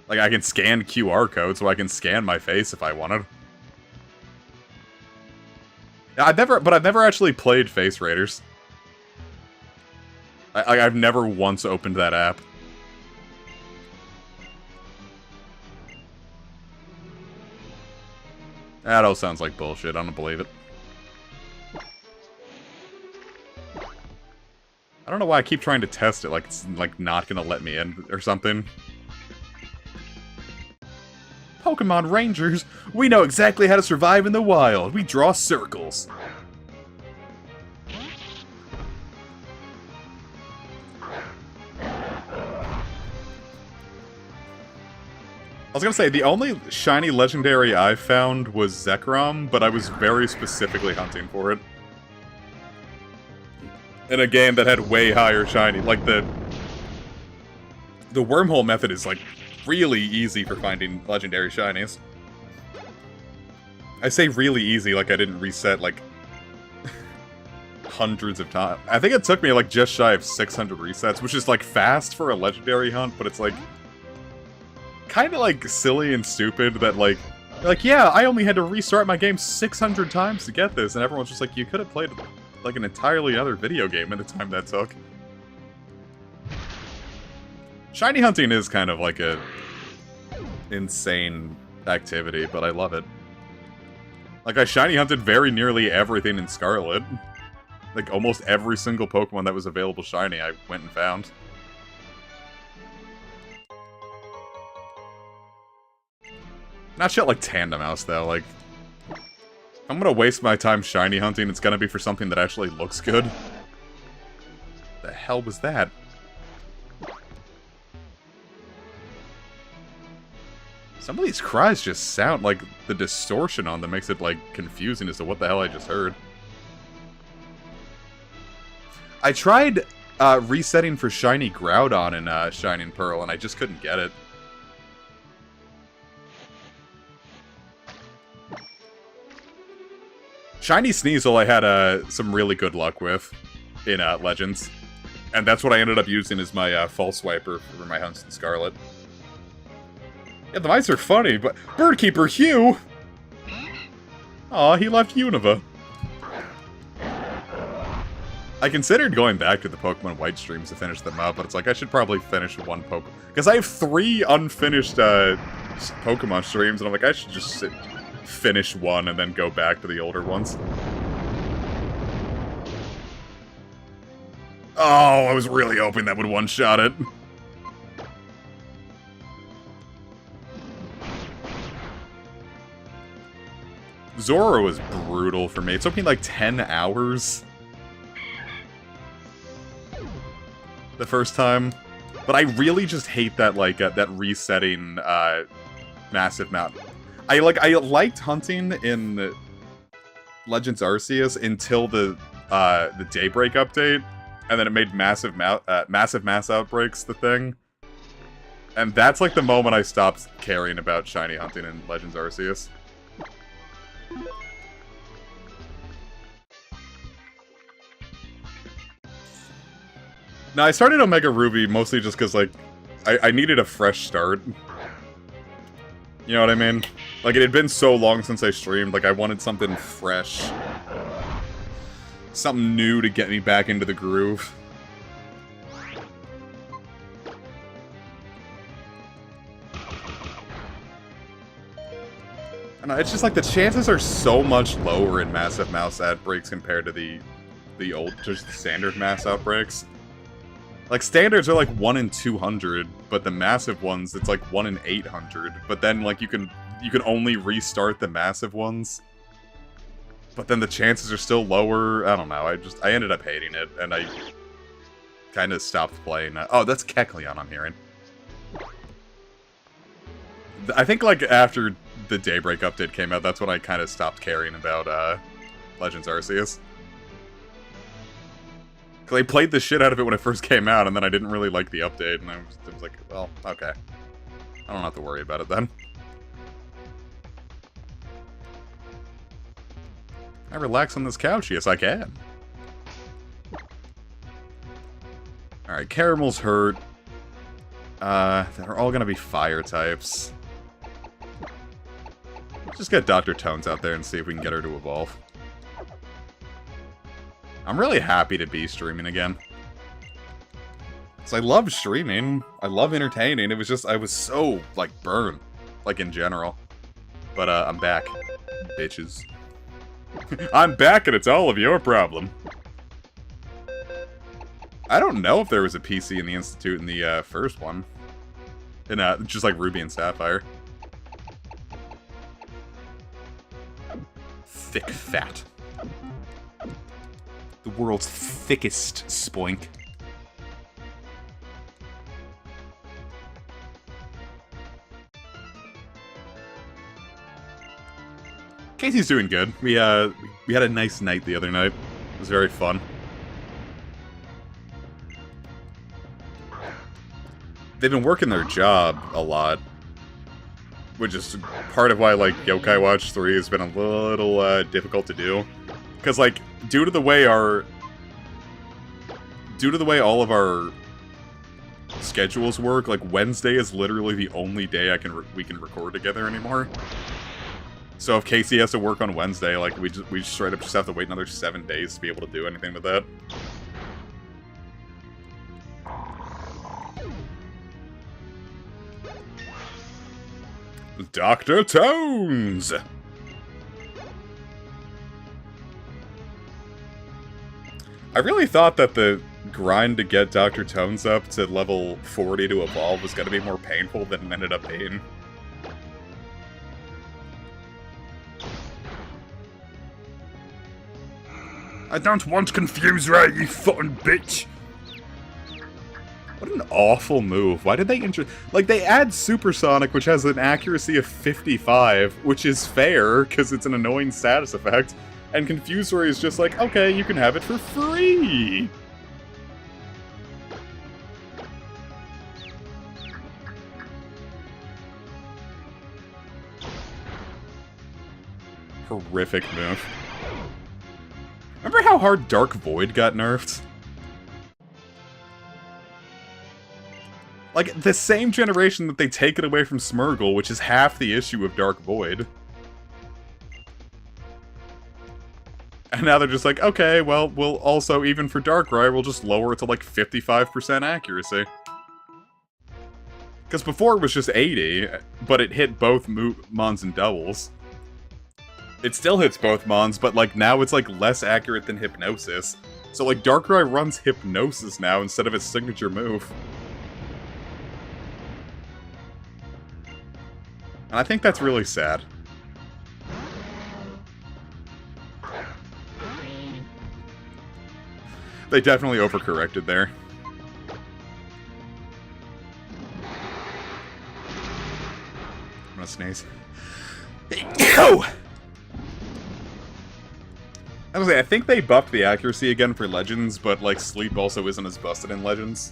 Like, I can scan QR codes, so I can scan my face if I wanted. I've never actually played Face Raiders. I've never once opened that app. That all sounds like bullshit. I don't believe it. I don't know why I keep trying to test it, like it's like not gonna let me in or something. Pokemon Rangers, we know exactly how to survive in the wild. We draw circles. I was gonna say, the only shiny legendary I found was Zekrom, but I was very specifically hunting for it. In a game that had way higher shiny, like the wormhole method is, like, really easy for finding legendary shinies. I say really easy, like I didn't reset, like, hundreds of times. I think it took me, like, just shy of 600 resets, which is, like, fast for a legendary hunt, but it's, like, kind of, like, silly and stupid that, like, yeah, I only had to restart my game 600 times to get this, and everyone's just like, you could have played, like, an entirely other video game in the time that took. Shiny hunting is kind of like a insane activity, but I love it. Like, I shiny hunted very nearly everything in Scarlet. Like, almost every single Pokemon that was available shiny, I went and found. Not shit like Tandemaus, though. Like, if I'm gonna waste my time shiny hunting, it's gonna be for something that actually looks good. The hell was that? Some of these cries just sound like the distortion on them makes it, like, confusing as to what the hell I just heard. I tried resetting for Shiny Groudon in Shining Pearl, and I just couldn't get it. Shiny Sneasel I had some really good luck with in Legends. And that's what I ended up using as my False Swiper for my hunts in Scarlet. Yeah, the mice are funny, but... Birdkeeper Hugh! Aw, he left Unova. I considered going back to the Pokemon White streams to finish them up, but it's like, I should probably finish one Pokemon... Because I have 3 unfinished Pokemon streams, and I'm like, I should just finish one and then go back to the older ones. Oh, I was really hoping that would one-shot it. Zora was brutal for me. It took me like 10 hours the first time. But I really just hate that, like, that resetting massive map. I liked hunting in Legends Arceus until the Daybreak update, and then it made massive mass outbreaks the thing. And that's like the moment I stopped caring about shiny hunting in Legends Arceus. Now, I started Omega Ruby mostly just because, like, I needed a fresh start. You know what I mean? Like, it had been so long since I streamed, like, I wanted something fresh. Something new to get me back into the groove. I don't know, it's just like the chances are so much lower in massive mass outbreaks compared to the old, just standard mass outbreaks. Like, standards are like 1 in 200, but the massive ones, it's like 1 in 800. But then, like, you can only restart the massive ones. But then the chances are still lower. I don't know, I ended up hating it, and I kind of stopped playing. Oh, that's Kecleon I'm hearing. I think, like, after the Daybreak update came out, that's when I kind of stopped caring about Legends Arceus. Because I played the shit out of it when it first came out, and then I didn't really like the update, and I was like, well, okay. I don't have to worry about it then. Can I relax on this couch? Yes, I can. Alright, Caramel's hurt. They're all gonna be fire types. Let's just get Dr. Tones out there and see if we can get her to evolve. I'm really happy to be streaming again. So I love streaming. I love entertaining. It was just, I was so, like, burned. Like, in general. But, I'm back. Bitches. I'm back and it's all of your problem. I don't know if there was a PC in the Institute in the, first one. In, just like Ruby and Sapphire. Thick fat. The world's thickest spoink. Casey's doing good. We had a nice night the other night. It was very fun. They've been working their job a lot, which is part of why, like, Yokai Watch 3 has been a little difficult to do. Because, like, due to the way all of our schedules work, like, Wednesday is literally the only day we can record together anymore. So if Casey has to work on Wednesday, like, we just straight up just have to wait another 7 days to be able to do anything with that. Dr. Tones! I really thought that the grind to get Dr. Tones up to level 40 to evolve was going to be more painful than it ended up being. I don't want to confuse Ray, you fucking bitch! What an awful move. Why did they like, they add Supersonic, which has an accuracy of 55, which is fair, because it's an annoying status effect, and Confuse Ray is just like, okay, you can have it for free! Horrific move. Remember how hard Dark Void got nerfed? Like, the same generation that they take it away from Smeargle, which is half the issue of Dark Void. And now they're just like, okay, well, we'll also, even for Darkrai, we'll just lower it to like 55% accuracy. Because before it was just 80, but it hit both Mons and doubles. It still hits both Mons, but like now it's like less accurate than Hypnosis. So like Darkrai runs Hypnosis now instead of its signature move. And I think that's really sad. They definitely overcorrected there. I'm gonna sneeze. Go! I was gonna say, I think they buffed the accuracy again for Legends, but like Sleep also isn't as busted in Legends.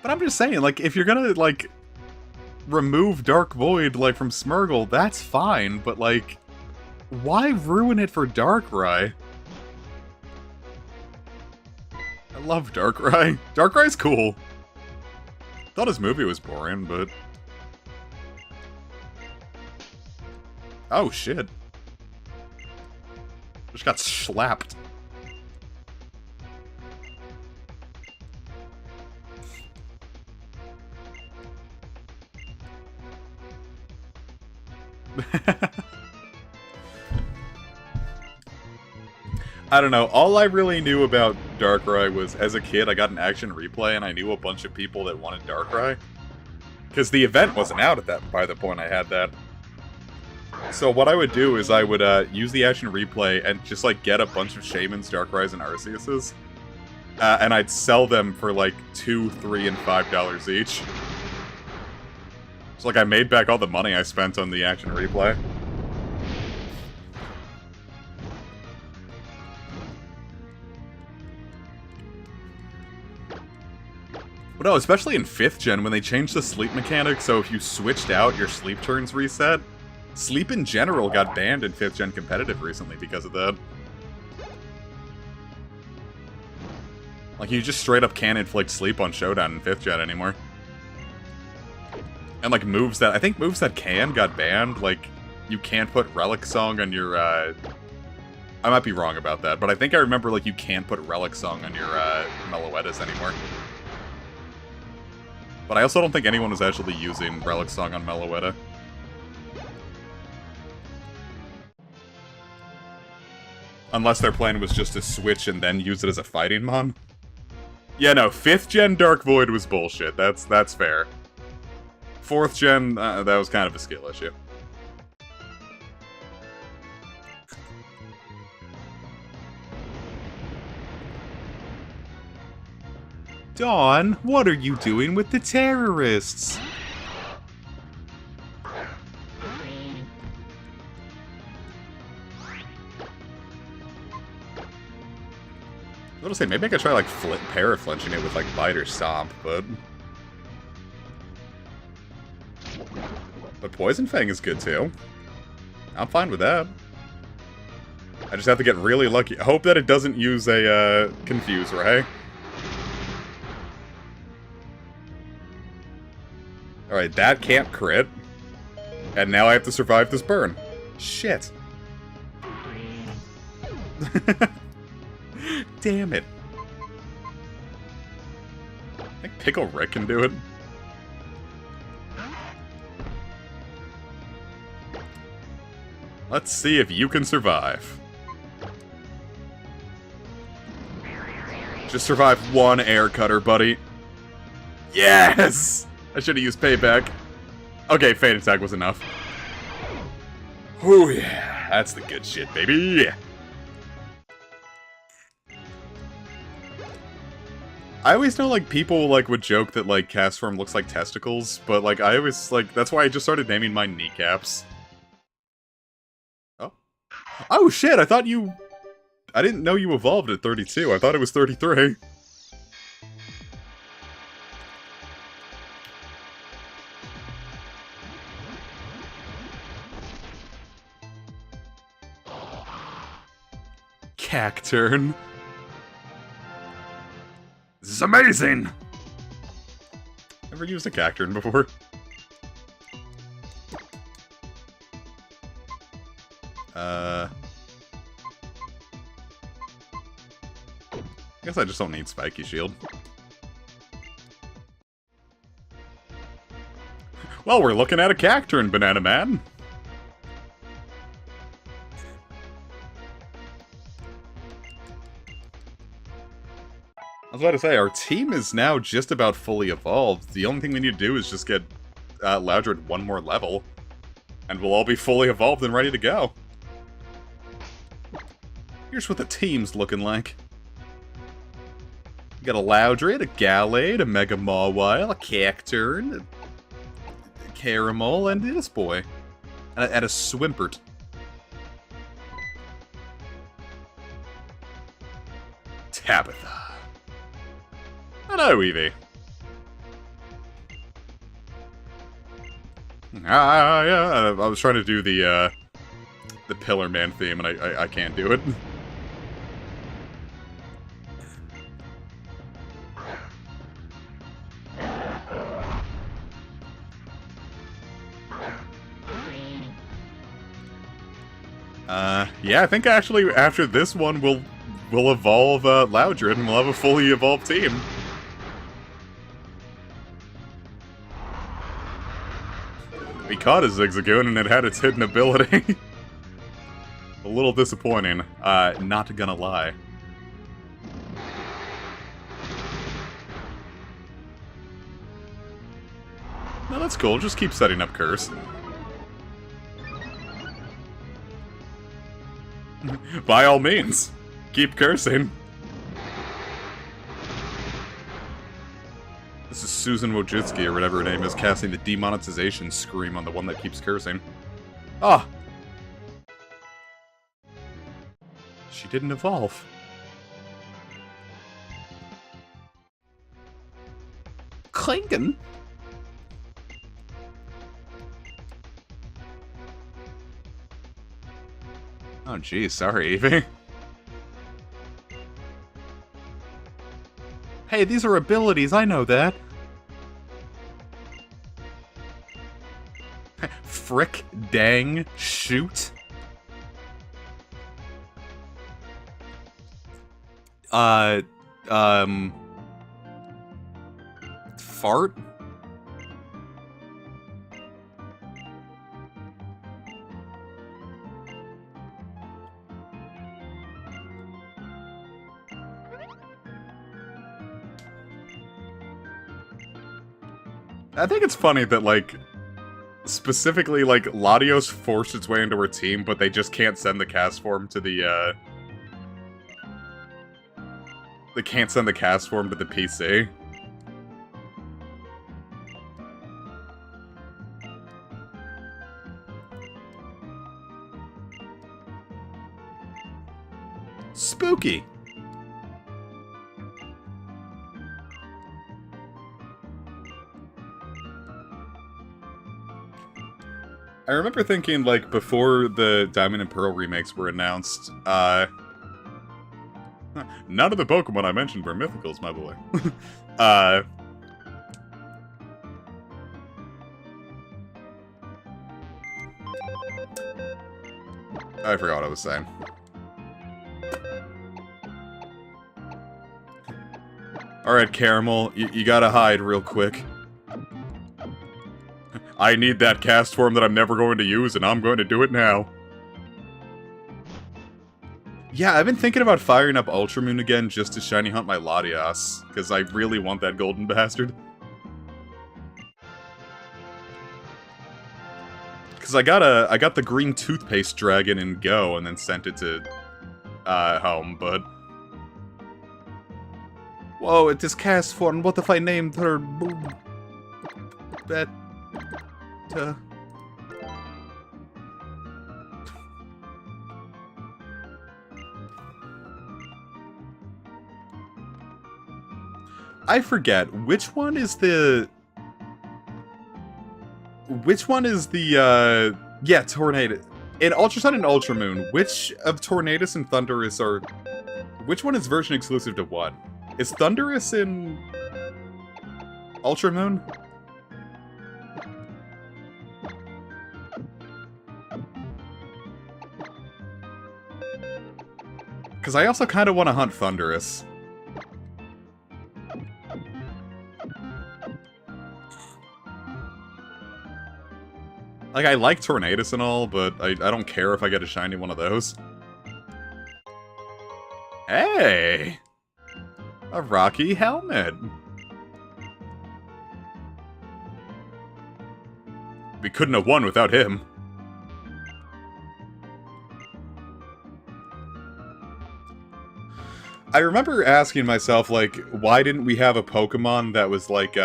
But I'm just saying, like, if you're gonna, like, remove Dark Void, like, from Smeargle, that's fine, but, like, why ruin it for Darkrai? I love Darkrai. Darkrai's cool. Thought his movie was boring, but... Oh, shit. Just got slapped. I don't know, all I really knew about Darkrai was, as a kid, I got an action replay and I knew a bunch of people that wanted Darkrai. Because the event wasn't out at that by the point I had that. So what I would do is I would use the action replay and just like get a bunch of Shamans, Darkrai's, and Arceuses. And I'd sell them for like $2, $3, and $5 each. So like I made back all the money I spent on the action replay. But no, especially in 5th gen, when they changed the sleep mechanic, so if you switched out, your sleep turns reset. Sleep in general got banned in 5th gen competitive recently because of that. Like, you just straight up can't inflict sleep on Showdown in 5th gen anymore. And like moves that, I think moves that can got banned, like, you can't put Relic Song on your, I might be wrong about that, but I think I remember, like, you can't put Relic Song on your, Meloetas anymore. But I also don't think anyone was actually using Relic Song on Meloetta. Unless their plan was just to switch and then use it as a fighting mon. Yeah, no, 5th gen Dark Void was bullshit, that's fair. 4th gen, that was kind of a skill issue. Dawn, what are you doing with the terrorists? I was gonna say, maybe I could try, like, para-flinching it with, like, Bite or Stomp, but... But Poison Fang is good, too. I'm fine with that. I just have to get really lucky. I hope that it doesn't use a, Confuse Ray. Alright, that can't crit. And now I have to survive this burn. Shit. Damn it. I think Pickle Rick can do it. Let's see if you can survive. Just survive one air cutter, buddy. Yes! I should have used payback. Okay, Fade Attack was enough. Oh yeah, that's the good shit, baby. I always know, like, people, like, would joke that, like, Cast Form looks like testicles, but, like, I always, like, that's why I just started naming mine kneecaps. Oh. Oh, shit, I thought you... I didn't know you evolved at 32, I thought it was 33. Cacturne. This is amazing! Never used a Cacturne before. I guess I just don't need Spiky Shield. Well, we're looking at a Cacturne, Banana Man. I was about to say, our team is now just about fully evolved. The only thing we need to do is just get Loudred one more level, and we'll all be fully evolved and ready to go. Here's what the team's looking like. We got a Loudred, a Gallade, a Mega Mawile, a Cacturne, a Caramel, and this boy. And a Swimpert. Tabitha. Hello, Eevee. Yeah, I was trying to do the Pillar Man theme, and I can't do it. Yeah, I think actually after this one we'll evolve Loudred, and we'll have a fully evolved team. We caught a Zigzagoon and it had its hidden ability. A little disappointing, not gonna lie. No, that's cool, just keep setting up Curse. By all means, keep cursing. This is Susan Wojcicki, or whatever her name is, casting the demonetization scream on the one that keeps cursing. Ah! She didn't evolve. Klingon? Oh geez, sorry, Eevee. Hey, these are abilities, I know that. Frick, dang, shoot. Fart? I think it's funny that, like, specifically, like, Latios forced its way into her team, but they just can't send the cast form to the, They can't send the cast form to the PC. Spooky. I remember thinking, like, before the Diamond and Pearl remakes were announced, none of the Pokemon I mentioned were mythicals, my boy. I forgot what I was saying. Alright, Caramel, you gotta hide real quick. I need that cast form that I'm never going to use, and I'm going to do it now. Yeah, I've been thinking about firing up Ultramoon again just to shiny hunt my Latias, because I really want that golden bastard. Because I got the green toothpaste dragon in Go, and then sent it to home, but... Whoa, it is cast form. What if I named her... I forget, which one is the... yeah, Tornado. In Ultra Sun and Ultramoon, which of Tornadus and Thundurus are... Which one is version exclusive to what? Is Thundurus in... Ultramoon? Because I also kind of want to hunt Thundurus. Like, I like Tornadus and all, but I don't care if I get a shiny one of those. Hey! A Rocky helmet! We couldn't have won without him. I remember asking myself, like, why didn't we have a Pokemon that was, like,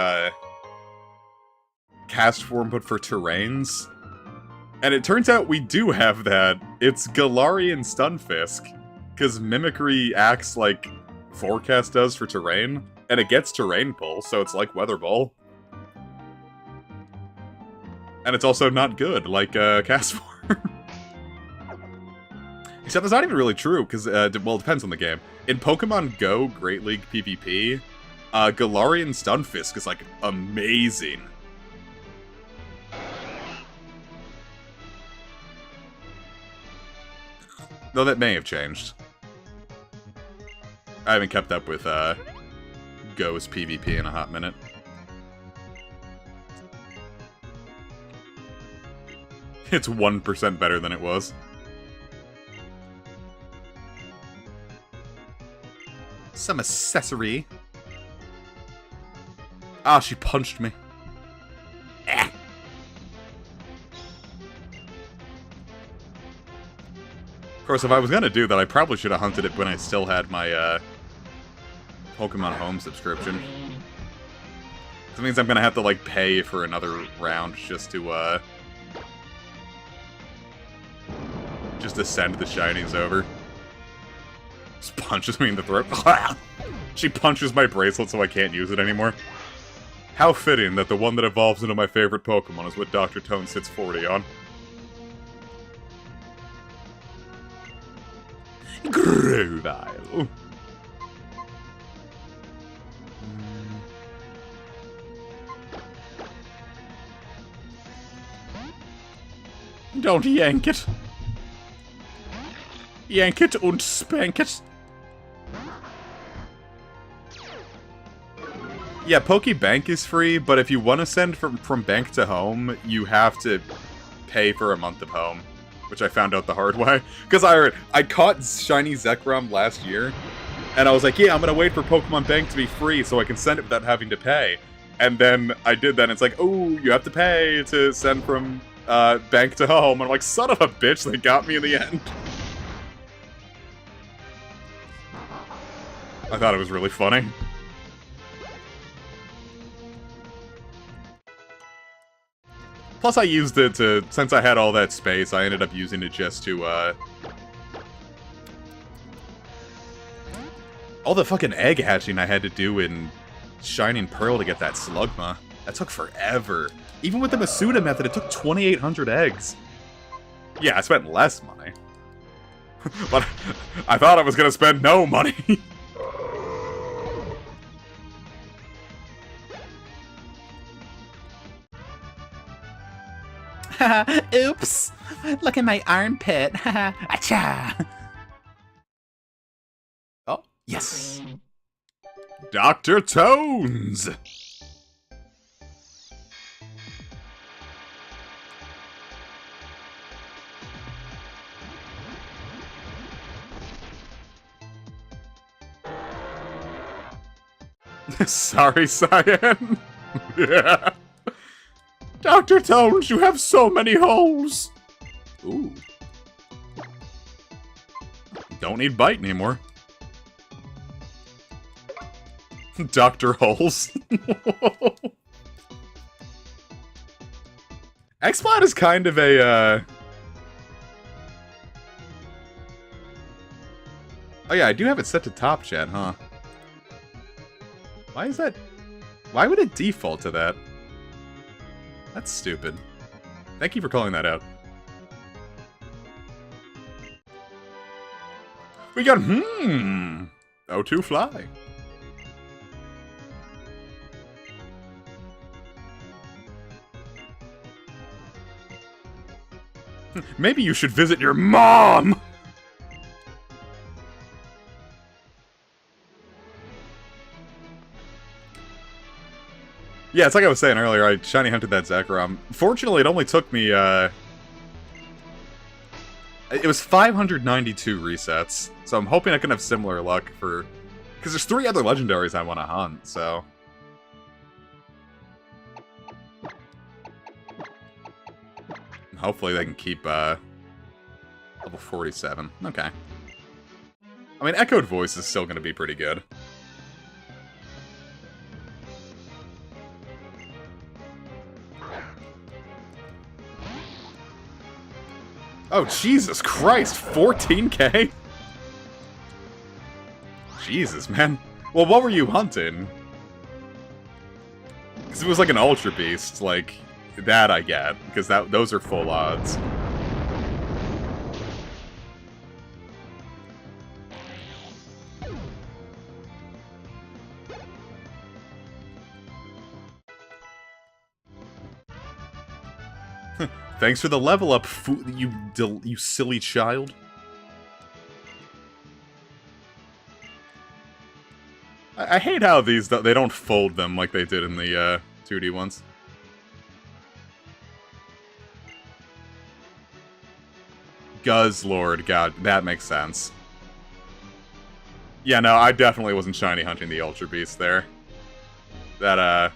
cast form but for terrains? And it turns out we do have that. It's Galarian Stunfisk. Because Mimicry acts like Forecast does for terrain, and it gets Terrain Pull, so it's like Weather Ball. And it's also not good, like Cast Form. Except it's not even really true, because, well, it depends on the game. In Pokemon Go Great League PvP, Galarian Stunfisk is, like, amazing. Though that may have changed. I haven't kept up with, Go's PvP in a hot minute. It's 1% better than it was. Some accessory. Ah, she punched me. Eh. Of course, if I was gonna do that, I probably should have hunted it when I still had my, Pokemon Home subscription. That means I'm gonna have to, like, pay for another round just to send the shinies over. Just punches me in the throat. She punches my bracelet so I can't use it anymore. How fitting that the one that evolves into my favorite Pokemon is what Dr. Tone sits 40 on. Grovile. Don't yank it. Yank it und spank it. Yeah, Pokebank is free, but if you want to send from bank to home, you have to pay for a month of home, which I found out the hard way. Because I caught Shiny Zekrom last year, and I was like, yeah, I'm going to wait for Pokemon Bank to be free so I can send it without having to pay. And then I did that, and it's like, oh, you have to pay to send from bank to home. And I'm like, son of a bitch, they got me in the end. I thought it was really funny. Plus I used it to, since I had all that space, I ended up using it just to, All the fucking egg hatching I had to do in Shining Pearl to get that Slugma. That took forever. Even with the Masuda method, it took 2,800 eggs. Yeah, I spent less money. But I thought I was gonna spend no money. Oops! Look at my armpit. Acha! Oh, yes. Dr. Tones! Sorry, Cyan. Yeah. Dr. Tones, you have so many holes! Ooh. Don't need bite anymore. Dr. Holes. X-Plot is kind of a, Oh yeah, I do have it set to top chat, huh? Why is that? Why would it default to that? That's stupid. Thank you for calling that out. We got O2 Fly. Maybe you should visit your mom! Yeah, it's like I was saying earlier, I shiny hunted that Zekrom. Fortunately, it only took me, it was 592 resets, so I'm hoping I can have similar luck for... Because there's 3 other legendaries I want to hunt, so... Hopefully they can keep, level 47. Okay. I mean, Echoed Voice is still going to be pretty good. Oh, Jesus Christ, 14k? Jesus, man. Well, what were you hunting? Because it was like an Ultra Beast, like, that I get, because those are full odds. Thanks for the level up, you silly child. I hate how these, they don't fold them like they did in the 2D ones. Guzzlord, God, that makes sense. Yeah, no, I definitely wasn't shiny hunting the Ultra Beast there. That,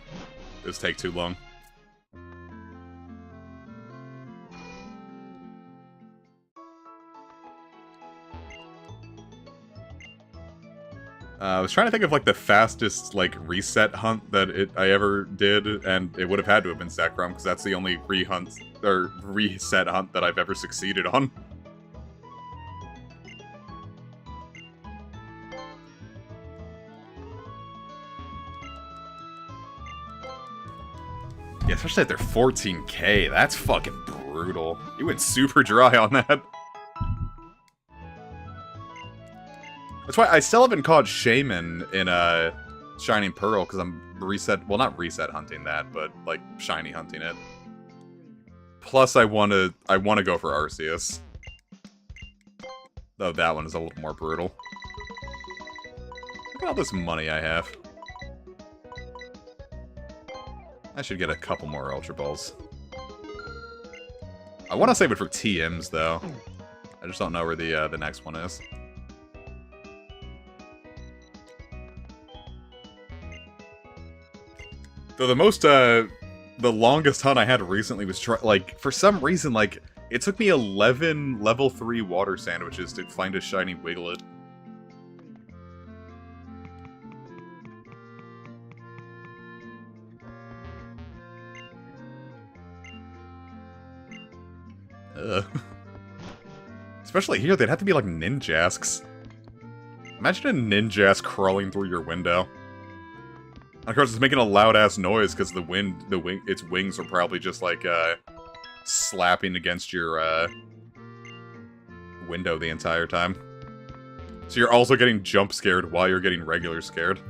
does take too long. I was trying to think of, like, the fastest, like, reset hunt that I ever did, and it would have had to have been Zekrom, because that's the only reset hunt that I've ever succeeded on. Yeah, especially at their 14k, that's fucking brutal. You went super dry on that. That's why I still haven't caught Shaman in Shining Pearl, because I'm well, not reset hunting that, but like shiny hunting it. Plus, I want to go for Arceus. Though that one is a little more brutal. Look at all this money I have. I should get a couple more Ultra Balls. I want to save it for TMs, though. I just don't know where the next one is. Though the longest hunt I had recently was, like, for some reason, like, it took me 11 level 3 water sandwiches to find a shiny Wiglet. Ugh. Especially here, they'd have to be like Ninjasks. Imagine a ninja-ass crawling through your window. And of course, it's making a loud-ass noise because its wings are probably just, like, slapping against your, window the entire time. So you're also getting jump scared while you're getting regular scared.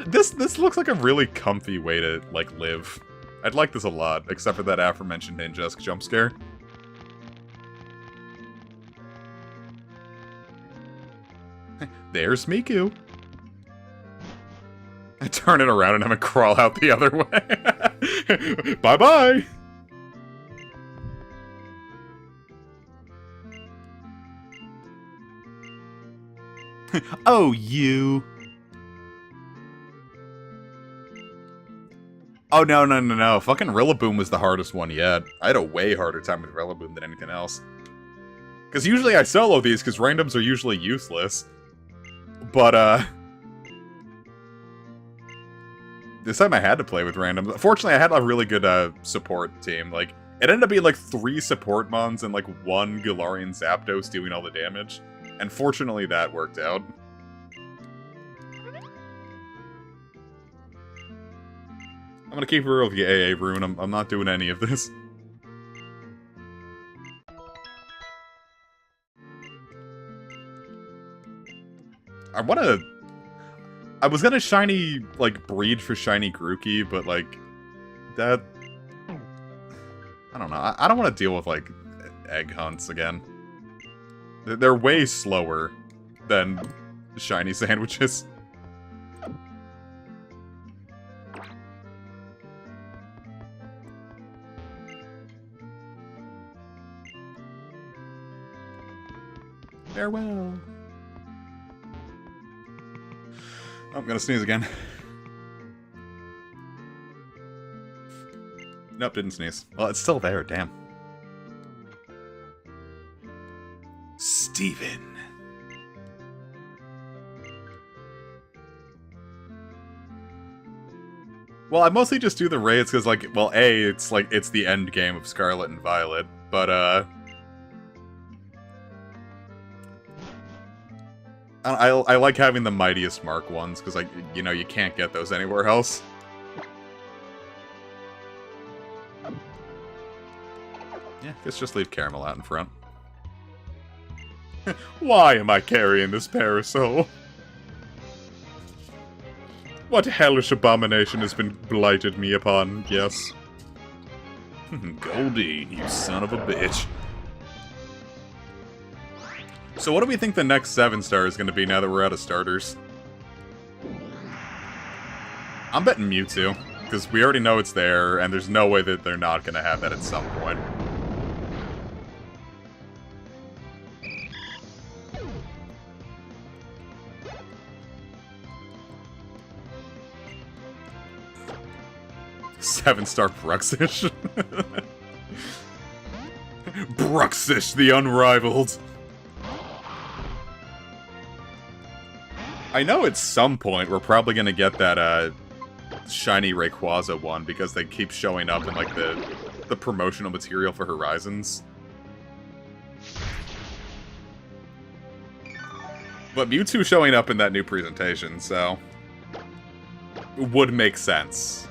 This looks like a really comfy way to, like, live. I'd like this a lot, except for that aforementioned ninja-esque jump scare. There's Miku. I turn it around and have it crawl out the other way. Bye-bye! Oh, you. Oh, no. Fucking Rillaboom was the hardest one yet. I had a way harder time with Rillaboom than anything else. Because usually I solo these, because randoms are usually useless. But, this time I had to play with randoms. Fortunately, I had a really good, support team. Like, it ended up being, like, 3 support mons and, like, 1 Galarian Zapdos doing all the damage. And fortunately, that worked out. I'm gonna keep it real with you, AA Rune. I'm not doing any of this. I was gonna shiny, like, breed for shiny Grookey, but, like, that... I don't know. I don't want to deal with, like, egg hunts again. They're way slower than shiny sandwiches. Farewell. Oh, I'm gonna sneeze again. Nope, didn't sneeze. Well, it's still there, damn. Steven. Well, I mostly just do the raids because, like, well, A, it's the end game of Scarlet and Violet, but, I like having the mightiest mark ones, because, like, you know, you can't get those anywhere else. Yeah, let's just leave Caramel out in front. Why am I carrying this parasol? What hellish abomination has been blighted me upon, yes? Goldie, you son of a bitch. So what do we think the next 7-star is going to be now that we're out of starters? I'm betting Mewtwo, because we already know it's there, and there's no way that they're not going to have that at some point. Seven-star Bruxish. Bruxish, the unrivaled. I know at some point we're probably gonna get that shiny Rayquaza one because they keep showing up in like the promotional material for Horizons. But Mewtwo showing up in that new presentation, so it would make sense.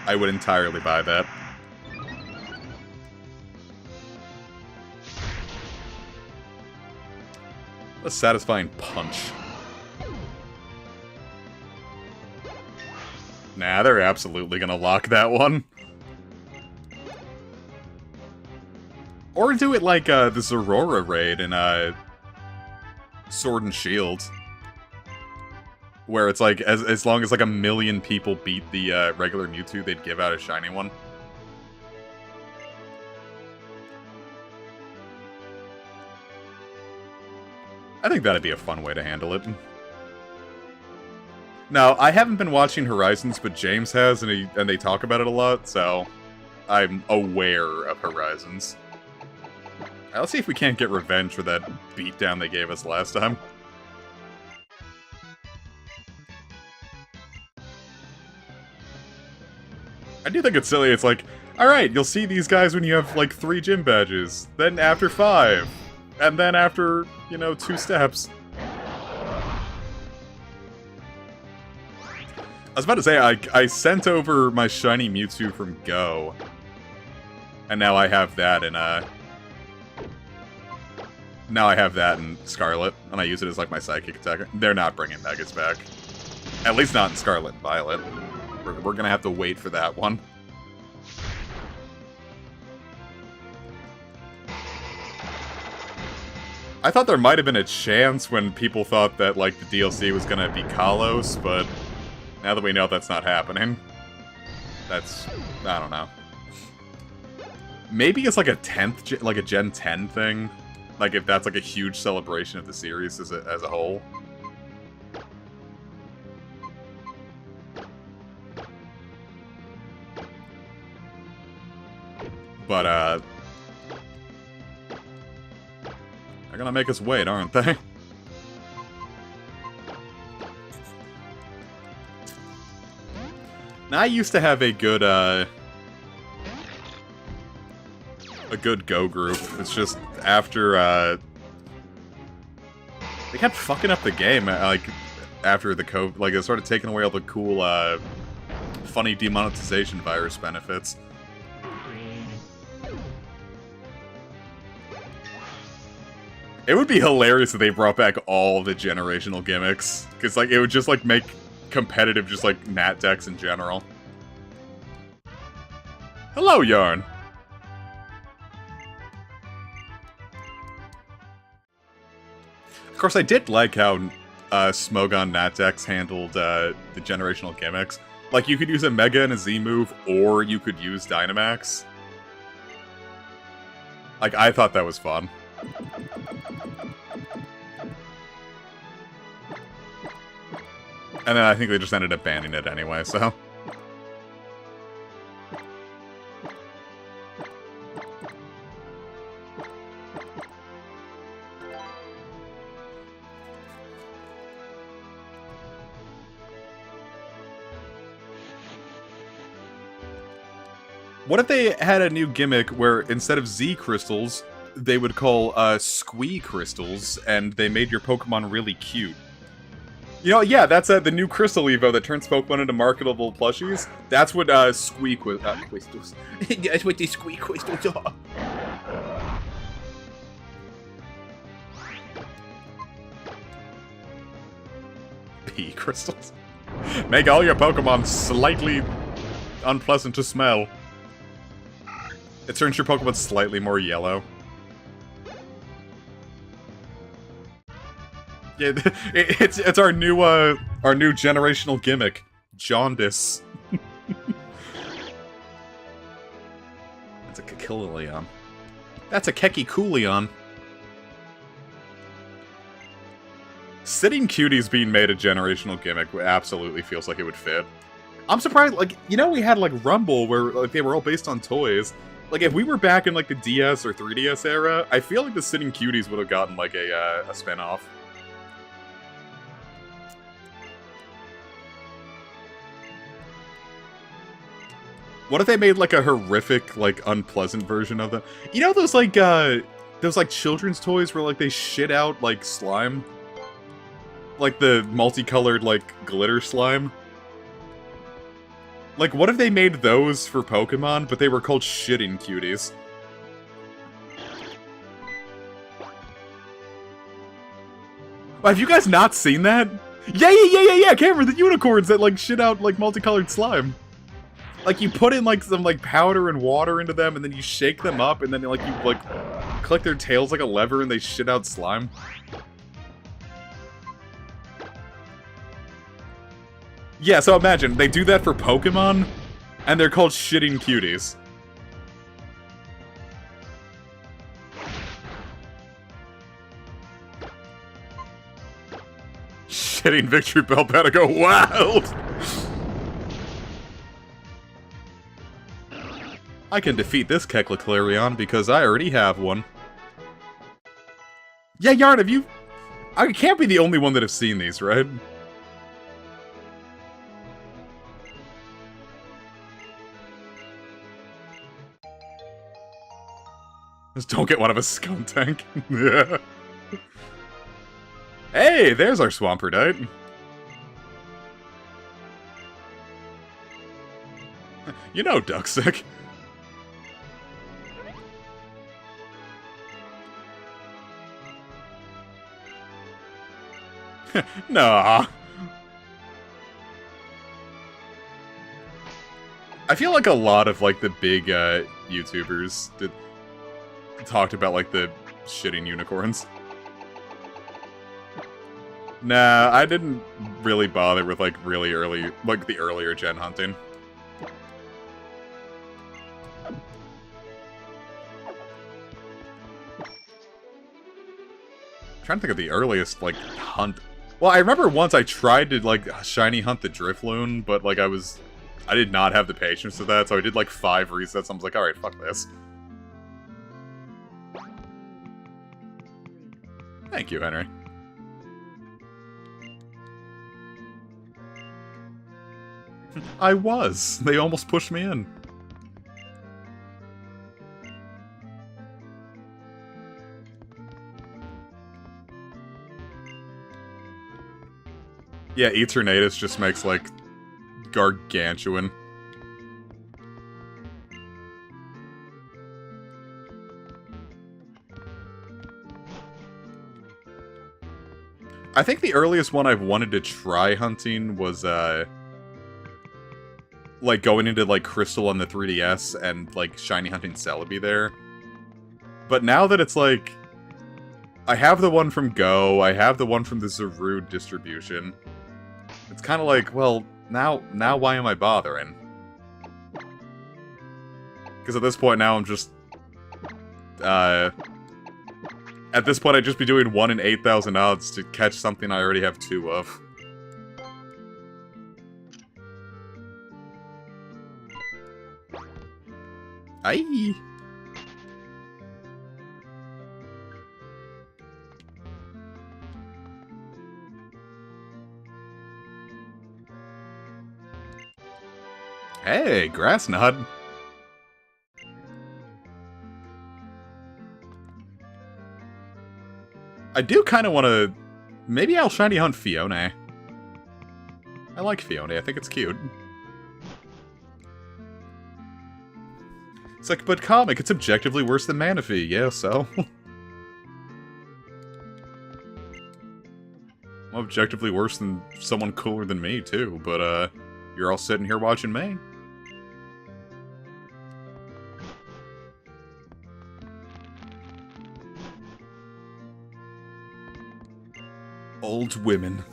I would entirely buy that. A satisfying punch. Nah, they're absolutely gonna lock that one. Or do it like the Zorora raid in Sword and Shield. Where it's like, as long as like 1 million people beat the regular Mewtwo, they'd give out a shiny one. I think that'd be a fun way to handle it. Now, I haven't been watching Horizons, but James has, and they talk about it a lot, so I'm aware of Horizons. Let's see if we can't get revenge for that beatdown they gave us last time. I do think it's silly. It's like, alright, you'll see these guys when you have, like, 3 gym badges. Then after 5, And then after, you know, 2 steps... I was about to say, I sent over my shiny Mewtwo from Go. And now I have that in, now I have that in Scarlet, and I use it as, like, my Psychic attacker. They're not bringing Megas back. At least not in Scarlet and Violet. We're gonna have to wait for that one. I thought there might have been a chance when people thought that, like, the DLC was gonna be Kalos, but now that we know that's not happening, that's... I don't know. Maybe it's like a 10th, like a Gen 10 thing. Like, if that's like a huge celebration of the series as a whole. But, they're gonna make us wait, aren't they? Now, I used to have a good Go group. It's just after, they kept fucking up the game, like, after the COVID, like, it started taking away all the cool, funny demonetization virus benefits. It would be hilarious if they brought back all the generational gimmicks, because, like, it would just, like, make competitive just, like, Nat decks in general. Hello, Yarn! Of course, I did like how Smogon Nat decks handled the generational gimmicks. Like, you could use a Mega and a Z move, or you could use Dynamax. Like, I thought that was fun. And then I think they just ended up banning it anyway, so... What if they had a new gimmick where instead of Z crystals, they would call Squee crystals, and they made your Pokemon really cute? You know, yeah, that's the new Crystal Evo that turns Pokemon into marketable plushies. That's what Squee crystals. That's what the Squee crystals are. P crystals. Make all your Pokemon slightly unpleasant to smell. It turns your Pokemon slightly more yellow. Yeah, it's our new generational gimmick, Jaundice. That's a Kekilion. That's a Kekikulion. Sitting Cuties being made a generational gimmick absolutely feels like it would fit. I'm surprised, like, you know, we had, like, Rumble, where, like, they were all based on toys. Like, if we were back in, like, the DS or 3DS era, I feel like the Sitting Cuties would have gotten, like, a spin-off. What if they made, like, a horrific, like, unpleasant version of them? You know those, like, children's toys where, like, they shit out, like, slime? Like, the multicolored, like, glitter slime? Like, what if they made those for Pokemon, but they were called Shitting Cuties? Have you guys not seen that? Yeah, Cameron, the unicorns that, like, shit out, like, multicolored slime. Like, you put in, like, some, like, powder and water into them, and then you shake them up, and then, like, you, like, click their tails like a lever, and they shit out slime. Yeah, so imagine, they do that for Pokemon, and they're called Shitting Cuties. Shitting Victory Bell better go wild! I can defeat this Kecliclarion because I already have one. Yeah, Yarn, have you... I can't be the only one that have seen these, right? Just don't get one of a scum tank. Yeah. Hey, there's our Swamperdite. You know, Ducksick. Nah. I feel like a lot of, like, the big, YouTubers talked about, like, the shitting unicorns. Nah, I didn't really bother with, like, really early, like, the earlier gen hunting. I'm trying to think of the earliest, like, hunt. Well, I remember once I tried to, like, shiny hunt the Drifloon, but, like, I did not have the patience for that, so I did, like, 5 resets, and I was like, alright, fuck this. Thank you, Henry. I was. They almost pushed me in. Yeah, Eternatus just makes, like, gargantuan. I think the earliest one I've wanted to try hunting was, like, going into, like, Crystal on the 3DS and, like, shiny hunting Celebi there. But now that it's, like, I have the one from Go, I have the one from the Zarude distribution, it's kind of like, well, now why am I bothering? Because at this point now I'm just, at this point I'd just be doing 1 in 8,000 odds to catch something I already have 2 of. Aye. Hey, Grass Nut. I do kind of want to... Maybe I'll shiny hunt Fiona. I like Fiona, I think it's cute. It's like, but comic, it's objectively worse than Manaphy. Yeah, so... I'm objectively worse than someone cooler than me, too, but, you're all sitting here watching me. Old women.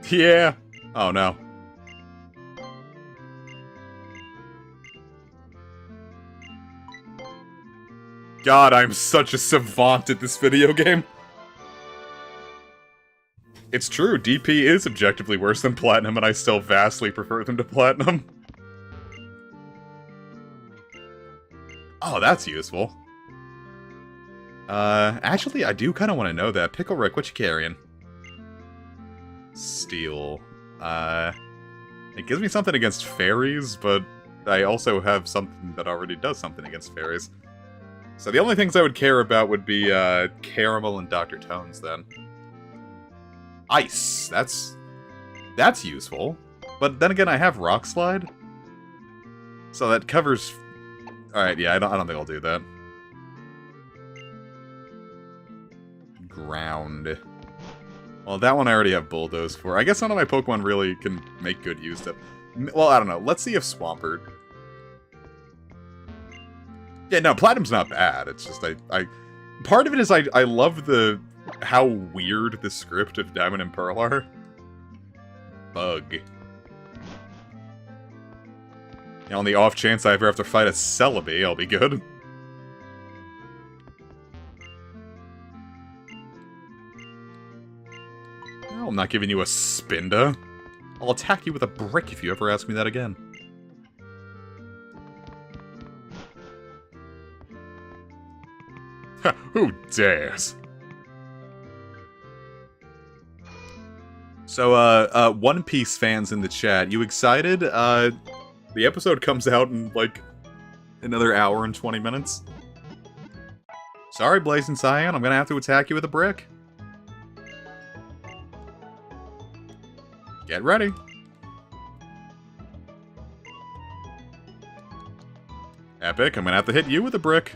Yeah. Oh, no. God, I'm such a savant at this video game. It's true, DP is objectively worse than Platinum, and I still vastly prefer them to Platinum. Oh, that's useful. Actually, I do kind of want to know that. Pickle Rick, what you carrying? Steel. It gives me something against fairies, but I also have something that already does something against fairies. So the only things I would care about would be, Caramel and Dr. Tones, then. Ice! That's useful. But then again, I have Rock Slide. So that covers... Alright, yeah, I don't think I'll do that. Ground. Well, that one I already have Bulldoze for. I guess none of my Pokemon really can make good use of... Well, I don't know. Let's see if Swampert... Yeah, no, Platinum's not bad. It's just, I part of it is I love how weird the script of Diamond and Pearl are. Bug. You know, on the off chance I ever have to fight a Celebi, I'll be good. No, I'm not giving you a Spinda. I'll attack you with a brick if you ever ask me that again. Who dares? So, One Piece fans in the chat, you excited? The episode comes out in, like, another hour and 20 minutes. Sorry, Blazing Cyan, I'm gonna have to attack you with a brick. Get ready. Epic, I'm gonna have to hit you with a brick.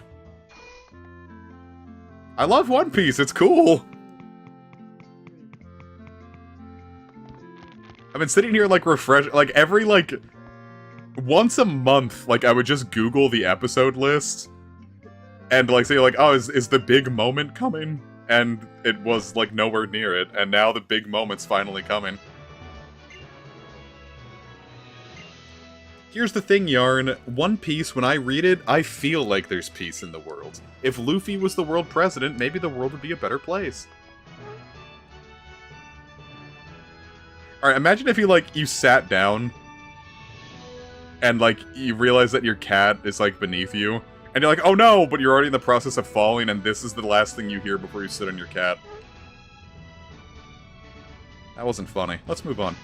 I love One Piece, it's cool! I've been sitting here, like, like, every, like, once a month, like, I would just Google the episode list, and, like, say, like, oh, is the big moment coming? And it was, like, nowhere near it, and now the big moment's finally coming. Here's the thing, Yarn. One Piece, when I read it, I feel like there's peace in the world. If Luffy was the world president, maybe the world would be a better place. Alright, imagine if you, like, you sat down, and, like, you realize that your cat is, like, beneath you, and you're like, oh no, but you're already in the process of falling, and this is the last thing you hear before you sit on your cat. That wasn't funny. Let's move on.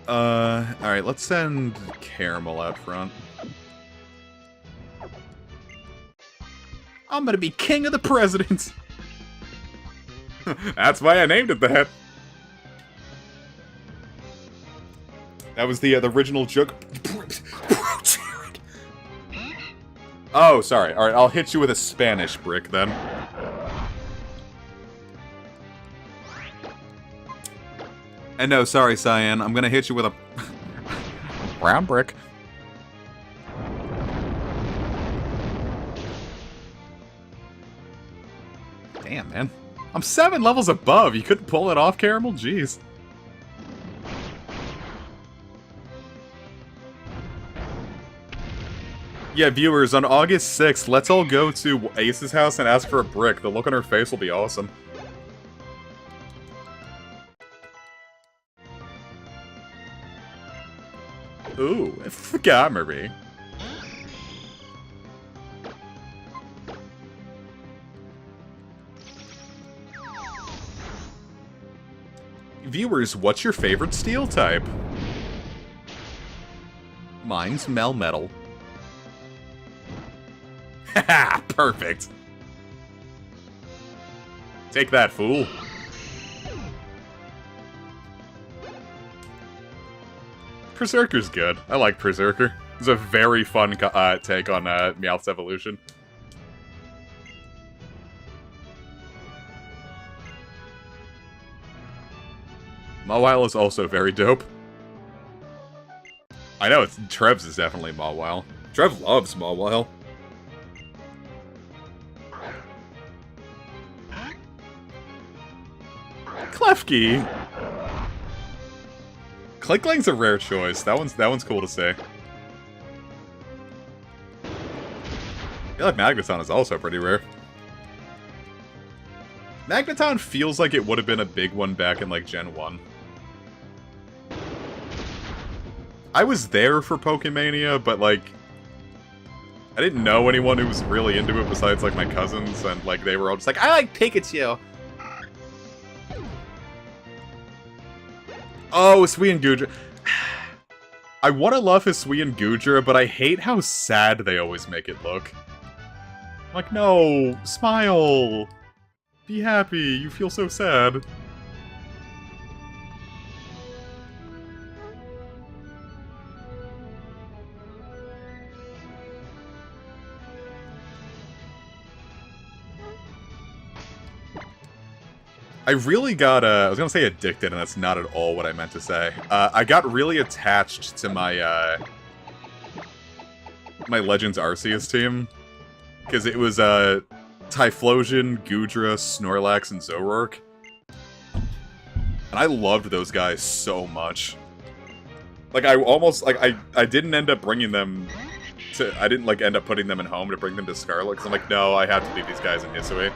Alright, let's send Caramel out front. I'm gonna be king of the presidents! That's why I named it that! That was the original joke. Oh, sorry. Alright, I'll hit you with a Spanish brick, then. And no, sorry, Cyan. I'm gonna hit you with a... brown brick. Damn, man. I'm 7 levels above. You couldn't pull it off, Caramel? Jeez. Yeah, viewers, on August 6th, let's all go to Ace's house and ask for a brick. The look on her face will be awesome. Ooh, Montgomery. Viewers, what's your favorite steel type? Mine's Melmetal. Haha, perfect. Take that, fool. Berserker's good. I like Berserker. It's a very fun take on Meowth's evolution. Mawile is also very dope. I know, Trev's is definitely Mawile. Trev loves Mawile. Klefki! Clickling's a rare choice. That one's cool to say. I feel like Magneton is also pretty rare. Magneton feels like it would have been a big one back in, like, Gen 1. I was there for Pokemania, but, like, I didn't know anyone who was really into it besides, like, my cousins, and, like, they were all just like, I like Pikachu! Oh, Hisui and Goodra. I want to love Hisui and Goodra, but I hate how sad they always make it look. Like, no, smile! Be happy, you feel so sad. I really got, I was gonna say addicted, and that's not at all what I meant to say. I got really attached to my, my Legends Arceus team. Because it was, Typhlosion, Goodra, Snorlax, and Zoroark. And I loved those guys so much. Like, I almost, like, I didn't end up bringing them to, I didn't, like, end up putting them in home to bring them to Scarlet, because I'm like, no, I have to leave these guys in Hisui.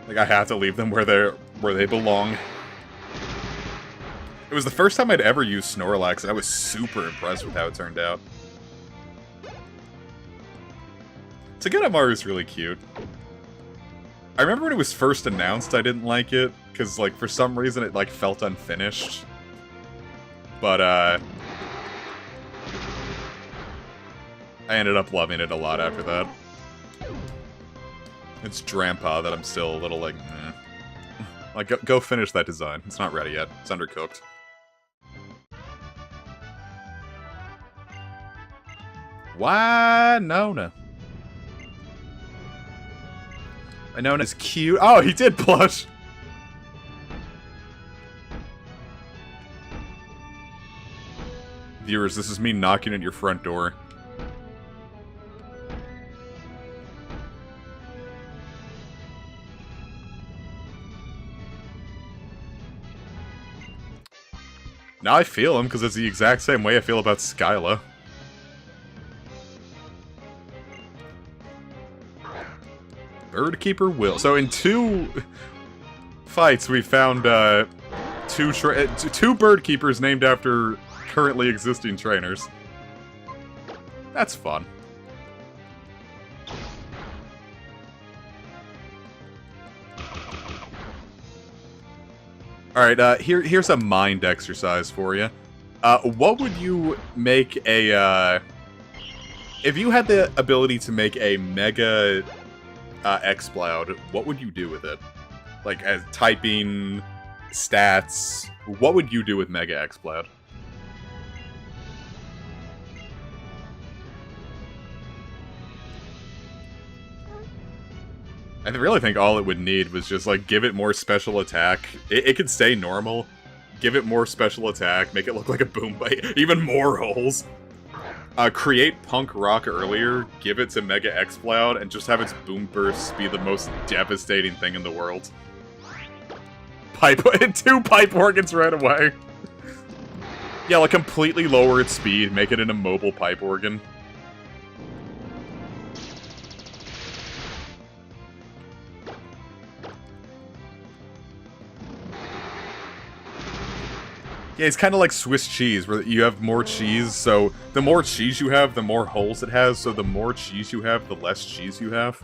Like, I have to leave them where they belong. It was the first time I'd ever used Snorlax, and I was super impressed with how it turned out. Togedemaru is really cute. I remember when it was first announced, I didn't like it, because, like, for some reason it, like, felt unfinished. But, I ended up loving it a lot after that. It's Drampa that I'm still a little, like, meh. Like, go finish that design. It's not ready yet. It's undercooked. Why? No. Winona's cute. Oh, he did blush! Viewers, this is me knocking at your front door. Now I feel him, because it's the exact same way I feel about Skyla. Birdkeeper Will. So in 2 fights, we found two birdkeepers named after currently existing trainers. That's fun. Alright, here's a mind exercise for you. What would you make a, if you had the ability to make a Mega Exploud, what would you do with it? Like, as typing, stats, what would you do with Mega Exploud? I really think all it would need was just, like, give it more special attack. It could stay normal. Give it more special attack, make it look like a boom bite, even more holes. Create Punk Rock earlier, give it to Mega Exploud, and just have its boom bursts be the most devastating thing in the world. 2 pipe organs right away. Yeah, like, completely lower its speed, make it an immobile pipe organ. Yeah, it's kind of like Swiss cheese, where you have more cheese, so the more cheese you have, the more holes it has, so the more cheese you have, the less cheese you have.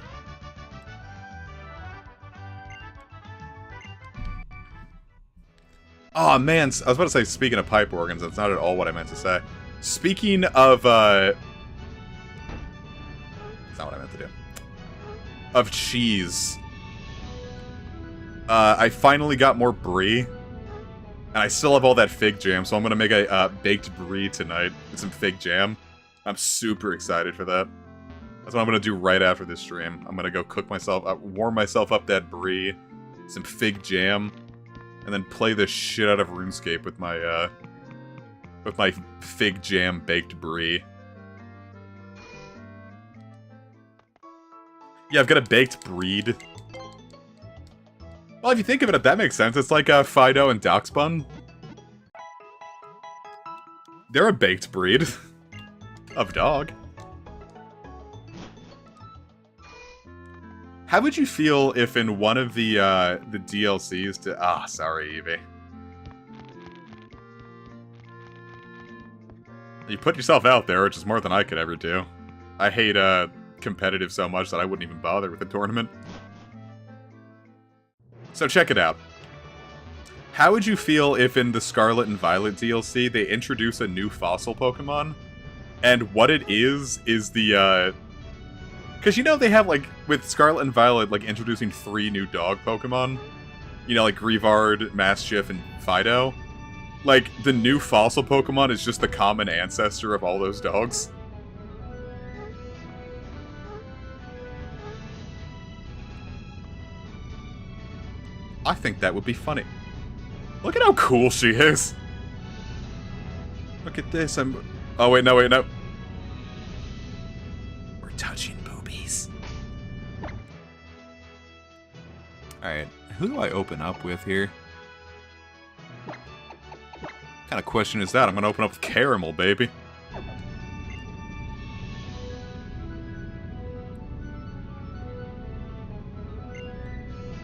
Oh man, I was about to say, speaking of pipe organs, that's not at all what I meant to say. Speaking of, that's not what I meant to do. Of cheese. I finally got more brie. And I still have all that fig jam, so I'm gonna make a baked brie tonight with some fig jam. I'm super excited for that. That's what I'm gonna do right after this stream. I'm gonna go cook myself, warm myself up that brie, some fig jam, and then play the shit out of RuneScape with my fig jam baked brie. Yeah, I've got a baked breed. Well, if you think of it, that makes sense. It's like Fido and Doxbun. They're a baked breed of dog. How would you feel if in one of the DLCs to... sorry, Evie. You put yourself out there, which is more than I could ever do. I hate competitive so much that I wouldn't even bother with the tournament. So check it out. How would you feel if in the Scarlet and Violet DLC they introduce a new fossil Pokemon? And what it is the, because you know they have, like, with Scarlet and Violet, like, introducing 3 new dog Pokemon? You know, like Grievard, Mastiff, and Fido? Like, the new fossil Pokemon is just the common ancestor of all those dogs. I think that would be funny. Look at how cool she is. Look at this, oh wait, no. We're touching boobies. Alright, who do I open up with here? What kind of question is that? I'm gonna open up with Caramel, baby.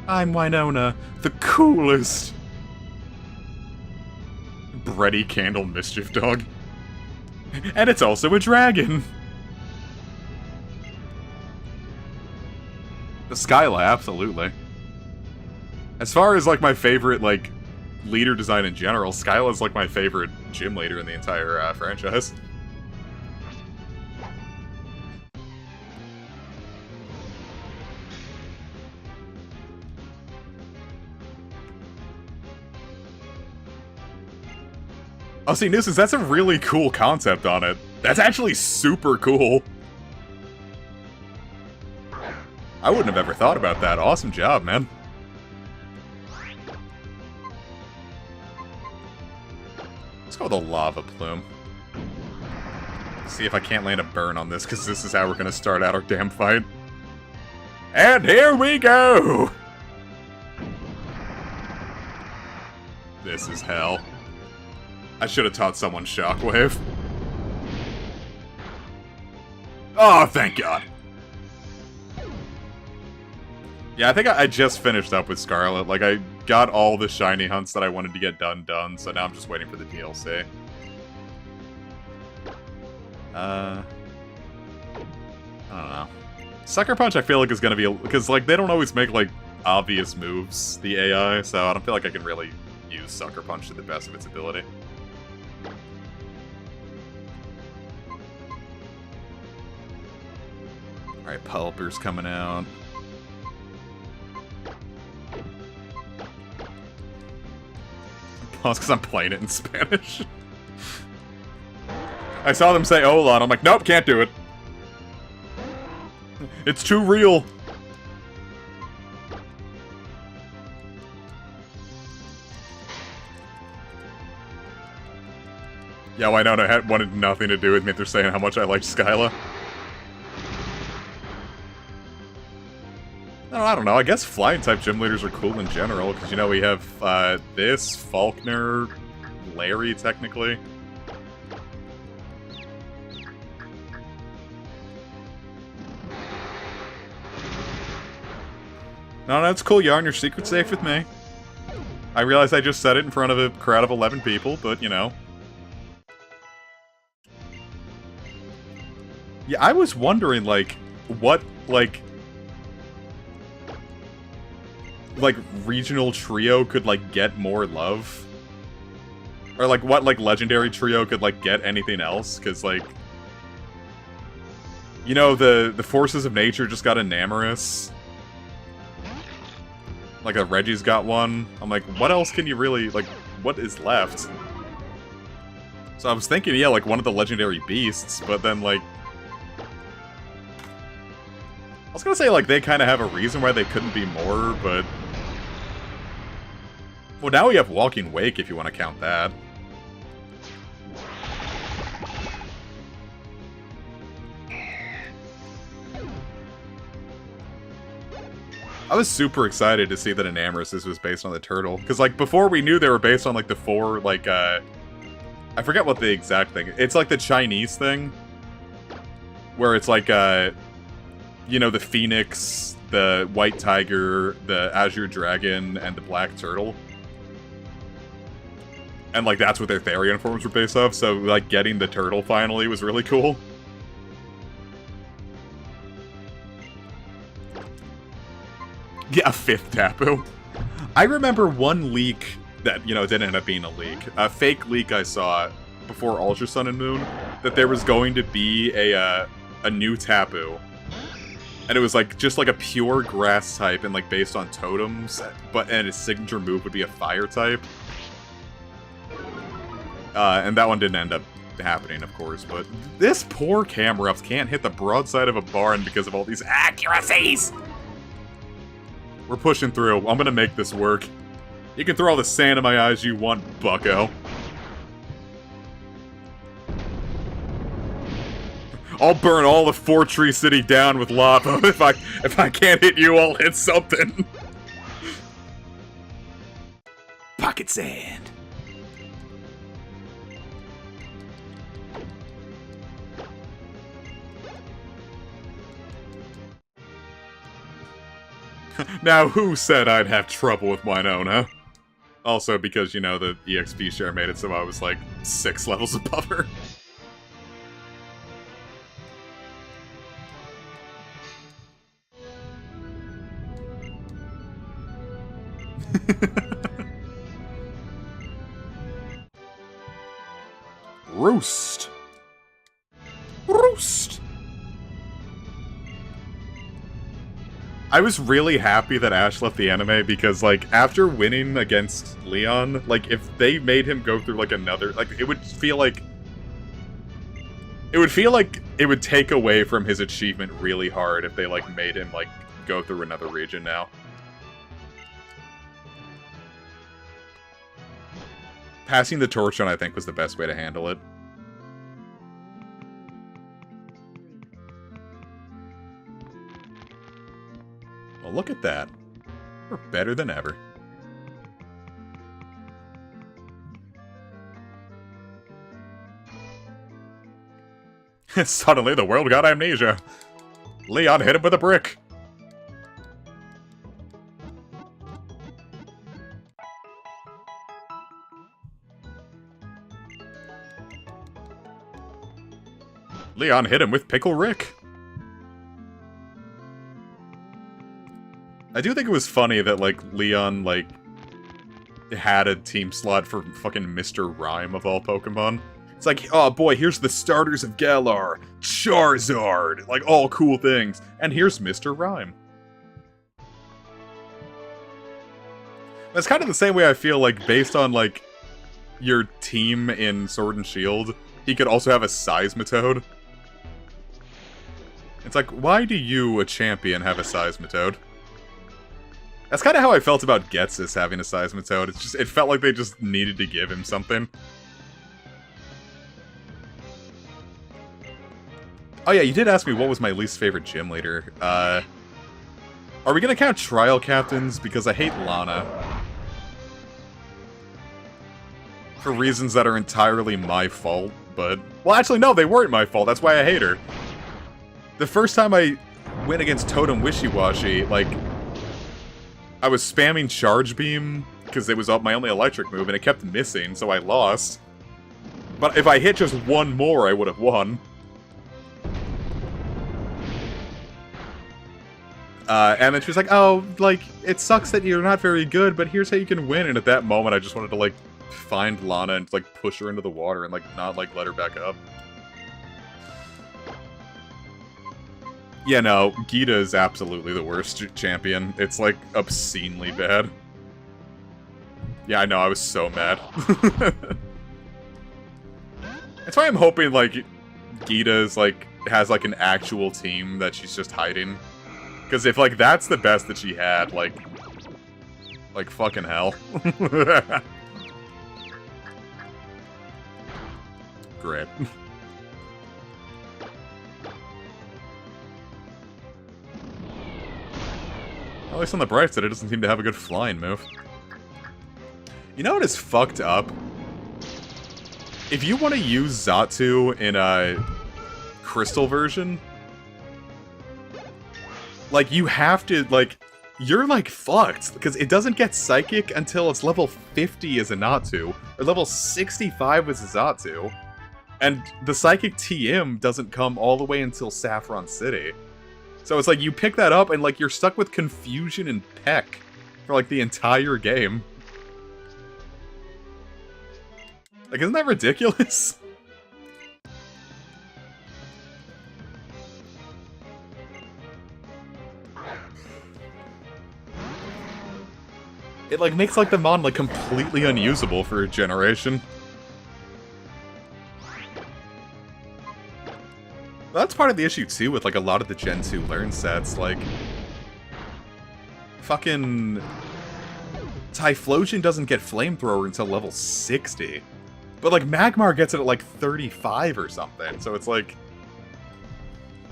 I'm Winona, the coolest. Bready Candle Mischief Dog. And it's also a dragon. The Skyla, absolutely. As far as, like, my favorite, like, leader design in general, Skyla's, like, my favorite gym leader in the entire franchise. Oh, see, Nuisance, that's a really cool concept on it. That's actually super cool. I wouldn't have ever thought about that. Awesome job, man. Let's go with a lava plume. See if I can't land a burn on this, because this is how we're going to start out our damn fight. And here we go! This is hell. I should have taught someone Shockwave. Oh, thank God. Yeah, I think I just finished up with Scarlet. Like, I got all the shiny hunts that I wanted to get done, so now I'm just waiting for the DLC. I don't know. Sucker Punch, I feel like, is gonna be... Because, like, they don't always make, like, obvious moves, the AI, so I don't feel like I can really use Sucker Punch to the best of its ability. Alright, Pulper's coming out. Pause, because I'm playing it in Spanish. I saw them say hola, and I'm like, nope, can't do it. It's too real. Yeah, well, I know, it wanted nothing to do with me. They're saying how much I liked Skyla. No, I don't know. I guess flying-type gym leaders are cool in general, because, you know, we have, this, Faulkner, Larry, technically. No, it's cool, Yarn. Your secret's safe with me. I realize I just said it in front of a crowd of 11 people, but, you know. Yeah, I was wondering, like, what, like, regional trio could, like, get more love. Or, like, what, like, legendary trio could, like, get anything else, because, like... You know, the Forces of Nature just got Enamorous. Like, a Reggie's got one. I'm like, what else can you really, like, what is left? So I was thinking, yeah, like, one of the legendary beasts, but then, like... I was gonna say, like, they kind of have a reason why they couldn't be more, but... Well, now we have Walking Wake, if you want to count that. I was super excited to see that Enamorous was based on the turtle. Because, like, before we knew they were based on, like, the 4, like, I forget what the exact thing... It's, like, the Chinese thing. Where it's, like, you know, the Phoenix, the White Tiger, the Azure Dragon, and the Black Turtle. And, like, that's what their Therian forms were based off, so, like, getting the turtle finally was really cool. Yeah, a 5th Tapu. I remember one leak that, you know, didn't end up being a leak. A fake leak I saw before Ultra Sun and Moon, that there was going to be a new Tapu. And it was, like, just, like, a pure grass type and, like, based on totems, and its signature move would be a fire type. And that one didn't end up happening, of course, but this poor Camerupt can't hit the broadside of a barn because of all these accuracies! We're pushing through. I'm gonna make this work. You can throw all the sand in my eyes you want, bucko. I'll burn all the Fortree City down with lava. If I can't hit you, I'll hit something. Pocket sand. Now, who said I'd have trouble with mine own, huh? Also, because, you know, the EXP share made it so I was, like, 6 levels above her. Roost. Roost. I was really happy that Ash left the anime because, like, after winning against Leon, like, if they made him go through, like, another, like, it would feel like it would take away from his achievement really hard if they, like, made him, like, go through another region now. Passing the torch on, I think, was the best way to handle it. Well, look at that. We're better than ever. Suddenly, the world got amnesia. Leon hit him with a brick. Leon hit him with Pickle Rick. I do think it was funny that, like, Leon, like, had a team slot for fucking Mr. Rhyme of all Pokemon. It's like, oh boy, here's the starters of Galar, Charizard, like, all cool things. And here's Mr. Rhyme. That's kind of the same way I feel, like, based on, like, your team in Sword and Shield, he could also have a Seismitoad. It's like, why do you, a champion, have a Seismitoad? That's kind of how I felt about Getsus having a Seismitoad. It's just, it felt like they just needed to give him something. Oh yeah, you did ask me what was my least favorite gym leader. Are we gonna count trial captains? Because I hate Lana. For reasons that are entirely my fault, but... Well, actually, no, they weren't my fault. That's why I hate her. The first time I went against Totem Wishy-Washy, like... I was spamming Charge Beam, because it was my only electric move, and it kept missing, so I lost. But if I hit just one more, I would have won. And then she was like, oh, like, it sucks that you're not very good, but here's how you can win. And at that moment, I just wanted to, like, find Lana and, like, push her into the water and, like, not, like, let her back up. Yeah, no, Gita is absolutely the worst champion. It's, like, obscenely bad. Yeah, I know, I was so mad. That's why I'm hoping, like, Gita's, like, has, like, an actual team that she's just hiding. Because if, like, that's the best that she had, like, fucking hell. Great. At least on the bright side, it doesn't seem to have a good flying move. You know what is fucked up? If you want to use Xatu in a crystal version, like, you have to, like, you're, like, fucked, because it doesn't get Psychic until it's level 50 as a Natu, or level 65 as a Xatu, and the Psychic TM doesn't come all the way until Saffron City. So it's like, you pick that up, and, like, you're stuck with Confusion and Peck for, like, the entire game. Like, isn't that ridiculous? It, like, makes, like, the Mon, like, completely unusable for a generation. That's part of the issue, too, with, like, a lot of the Gen 2 learn sets, like... Fucking... Typhlosion doesn't get Flamethrower until level 60. But, like, Magmar gets it at, like, 35 or something, so it's like...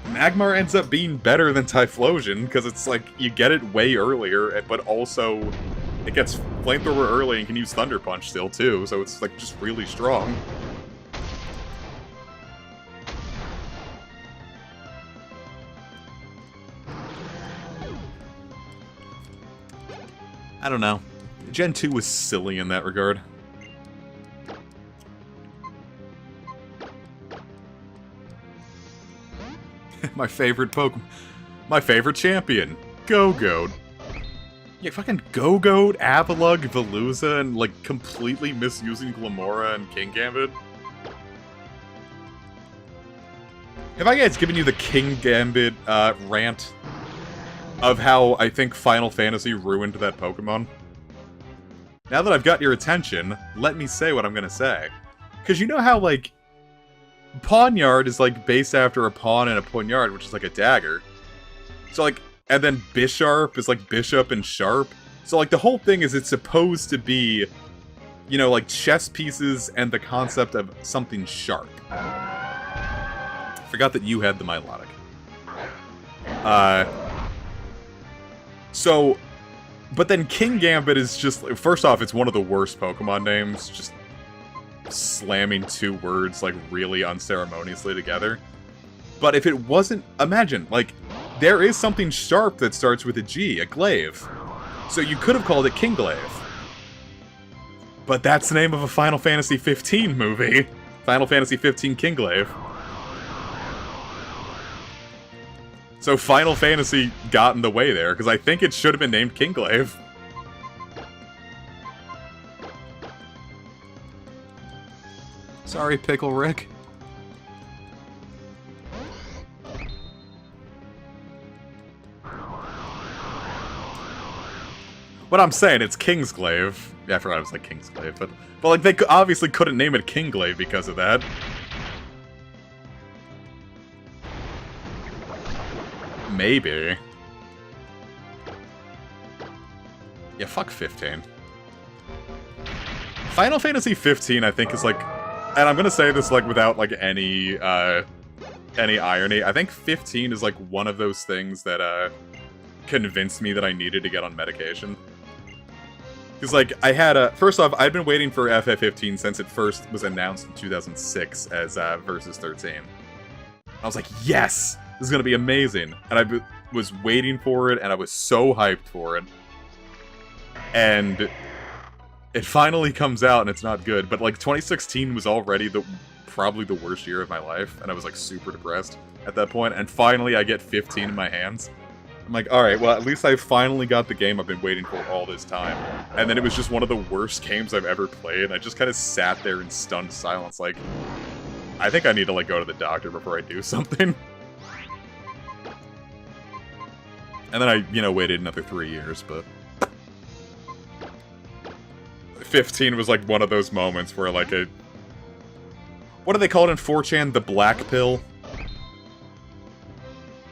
Magmar ends up being better than Typhlosion, because it's like, you get it way earlier, but also... It gets Flamethrower early and can use Thunder Punch still, too, so it's, like, just really strong. I don't know. Gen 2 was silly in that regard. My favorite Pokemon. My favorite champion. Go-Goat. Yeah, fucking Go-Goat, Avalugg, Veluza, and, like, completely misusing Glamora and King Gambit. Have I guys given you the King Gambit rant of how I think Final Fantasy ruined that Pokemon? Now that I've got your attention, let me say what I'm gonna say. Because you know how, like, Pawniard is, like, based after a pawn and a poignard, which is, like, a dagger. So, like, and then Bisharp is, like, Bishop and Sharp. So, like, the whole thing is it's supposed to be, you know, like, chess pieces and the concept of something sharp. Forgot that you had the Milotic. So, but then King Gambit is just, first off, it's one of the worst Pokemon names, just slamming two words, like, really unceremoniously together. But if it wasn't, imagine, like, there is something sharp that starts with a G, a glaive. So you could have called it Kinglaive. But that's the name of a Final Fantasy 15 movie. Final Fantasy 15 Kinglaive. So Final Fantasy got in the way there, because I think it should have been named Kinglaive. Sorry, Pickle Rick. What I'm saying, it's Kingsglaive. Yeah, I forgot it was like Kingsglaive, but like they obviously couldn't name it Kinglaive because of that. Maybe. Yeah, fuck 15. Final Fantasy 15, I think, is like, and I'm gonna say this like without like any irony. I think 15 is like one of those things that convinced me that I needed to get on medication. Because, like, I had a... First off, I'd been waiting for FF15 since it first was announced in 2006 as Versus 13. I was like, yes! This is gonna be amazing! And I was waiting for it, and I was so hyped for it. And it finally comes out, and it's not good. But, like, 2016 was already probably the worst year of my life, and I was, like, super depressed at that point. And finally, I get 15 in my hands. I'm like, alright, well, at least I finally got the game I've been waiting for all this time. And then it was just one of the worst games I've ever played, and I just kind of sat there in stunned silence, like, I think I need to, like, go to the doctor before I do something. And then I, you know, waited another 3 years, but... 15 was, like, one of those moments where, like, a... What do they call it in 4chan? The black pill?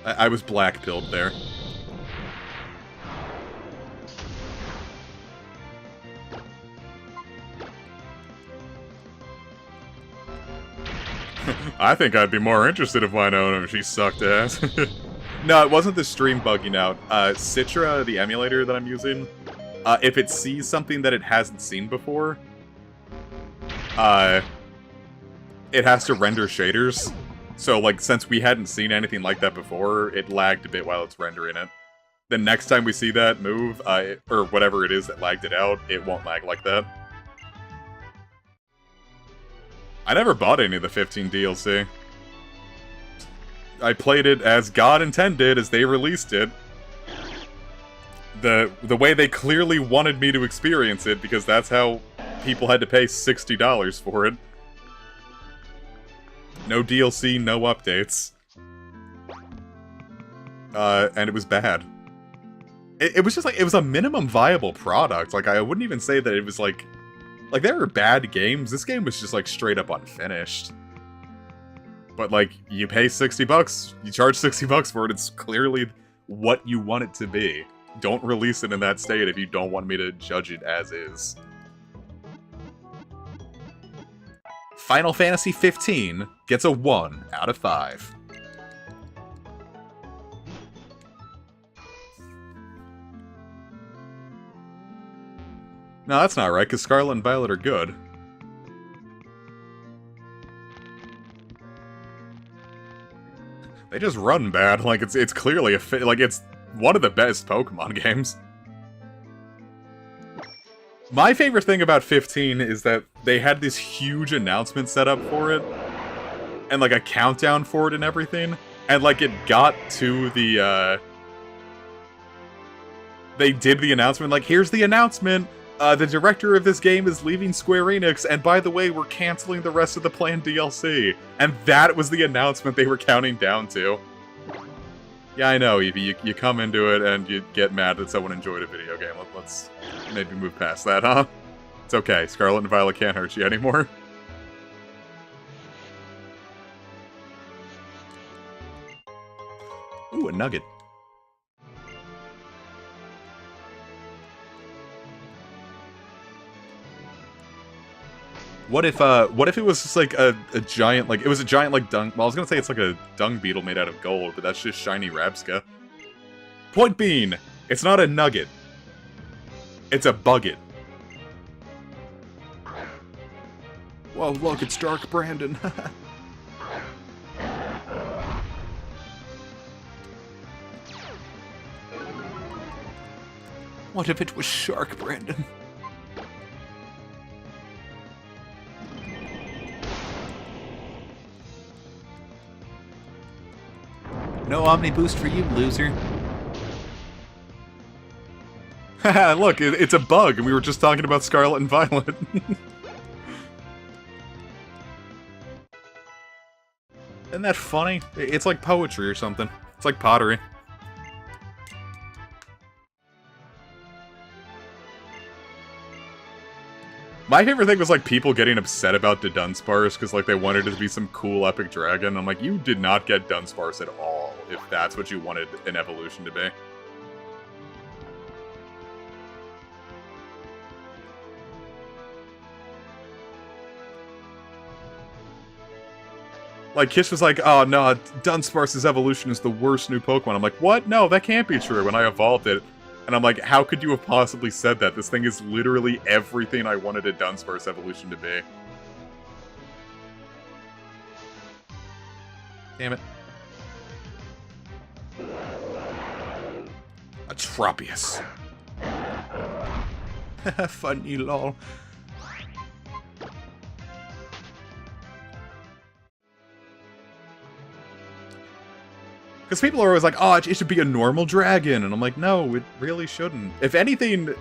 I was black-pilled there. I think I'd be more interested if I known if she sucked ass. No, it wasn't the stream bugging out. Citra, the emulator that I'm using, if it sees something that it hasn't seen before, it has to render shaders. So, like, since we hadn't seen anything like that before, it lagged a bit while it's rendering it. The next time we see that move, or whatever it is that lagged it out, it won't lag like that. I never bought any of the 15 DLC. I played it as God intended, as they released it. The way they clearly wanted me to experience it, because that's how people had to pay $60 for it. No DLC, no updates. And it was bad. It was just like, it was a minimum viable product. Like, I wouldn't even say that it was like there were bad games. This game was just like straight up unfinished. But like, you pay $60, you charge $60 for it, it's clearly what you want it to be. Don't release it in that state if you don't want me to judge it as is. Final Fantasy 15 gets a 1 out of 5. No, that's not right, because Scarlet and Violet are good. They just run bad. Like, it's clearly like, it's one of the best Pokemon games. My favorite thing about 15 is that they had this huge announcement set up for it, and like a countdown for it and everything, and like it got to the they did the announcement, like, here's the announcement! The director of this game is leaving Square Enix, and by the way, we're canceling the rest of the planned DLC. And that was the announcement they were counting down to. Yeah, I know, Evie, you come into it and you get mad that someone enjoyed a video game. Let's maybe move past that, huh? It's okay, Scarlet and Violet can't hurt you anymore. Ooh, a nugget. What if it was just like a giant, like, it was a giant, like, dung... Well, I was gonna say it's like a dung beetle made out of gold, but that's just shiny Rabska. Point being, it's not a nugget. It's a bucket. Whoa, look, it's Dark Brandon. What if it was Shark Brandon? No Omni Boost for you, loser. Haha, look, it's a bug, and we were just talking about Scarlet and Violet. Isn't that funny? It's like poetry or something. It's like pottery. My favorite thing was, like, people getting upset about the Dunsparce, because, like, they wanted it to be some cool epic dragon. I'm like, you did not get Dunsparce at all, if that's what you wanted an evolution to be. Like, Kish was like, oh no, Dunsparce's evolution is the worst new Pokemon. I'm like, what? No, that can't be true. When I evolved it, and I'm like, how could you have possibly said that? This thing is literally everything I wanted a Dunsparce evolution to be. Damn it. A Tropius. Funny lol. Because people are always like, oh, it should be a normal dragon. And I'm like, no, it really shouldn't. If anything,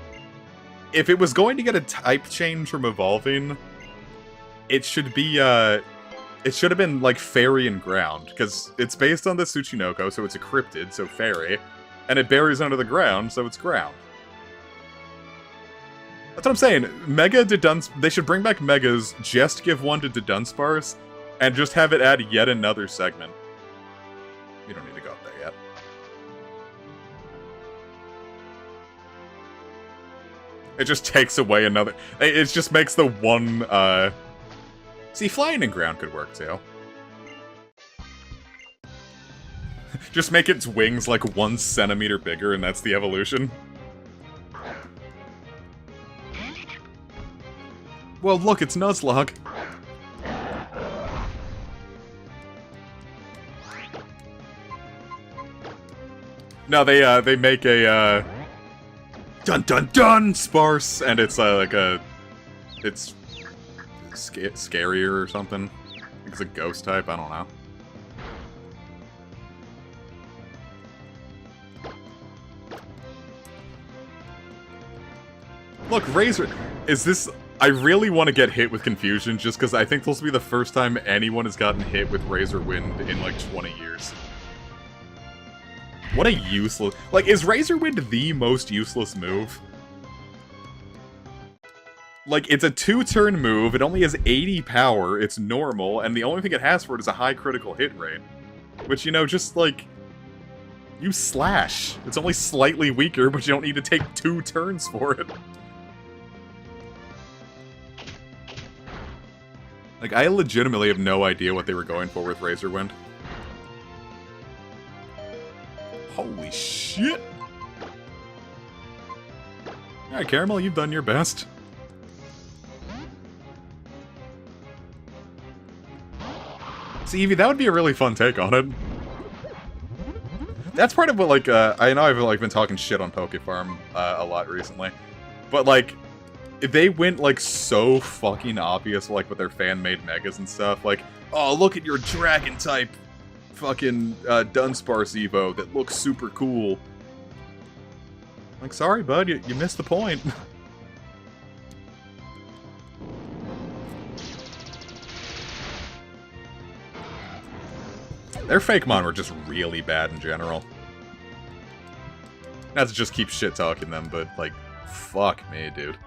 if it was going to get a type change from evolving, it should be, it should have been, like, fairy and ground. Because it's based on the Tsuchinoko, so it's a cryptid, so fairy. And it buries under the ground, so it's ground. That's what I'm saying. They should bring back Megas, just give one to Dunsparce, and just have it add yet another segment. You don't need to go up there yet. It just takes away another... It just makes the one, See, flying in ground could work, too. Just make its wings, like, 1 centimeter bigger, and that's the evolution. Well, look, it's Nuzlocke. No, they make a, dun sparse, and it's, like a, it's scarier or something. I think it's a ghost type, I don't know. Look, Razor, is this, I really want to get hit with Confusion, just because I think this will be the first time anyone has gotten hit with Razor Wind in, like, 20 years. What a useless... Like, is Razor Wind the most useless move? Like, it's a 2-turn move, it only has 80 power, it's normal, and the only thing it has for it is a high critical hit rate. Which, you know, just, like... Use Slash. It's only slightly weaker, but you don't need to take 2 turns for it. Like, I legitimately have no idea what they were going for with Razor Wind. Holy shit! Alright, Caramel, you've done your best. See, Eevee, that would be a really fun take on it. That's part of what, like, I know I've, like, been talking shit on Pokefarm a lot recently. But, like, they went, like, so fucking obvious, like, with their fan-made megas and stuff. Like, oh, look at your Dragon-type fucking Dunsparce Evo that looks super cool. Like, sorry, bud, you missed the point. Their fake mon were just really bad in general. Not to just keep shit-talking them, but, like, fuck me, dude.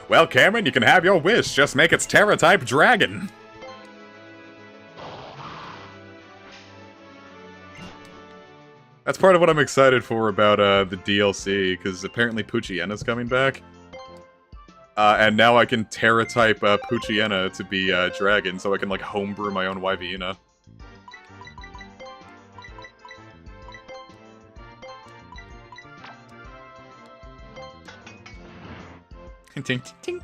Well, Cameron, you can have your wish. Just make its Terra-type dragon. That's part of what I'm excited for about the DLC, because apparently Poochyena coming back. And now I can Terra-type Poochyena to be dragon, so I can, like, homebrew my own Yviena. Ting, ting, ting.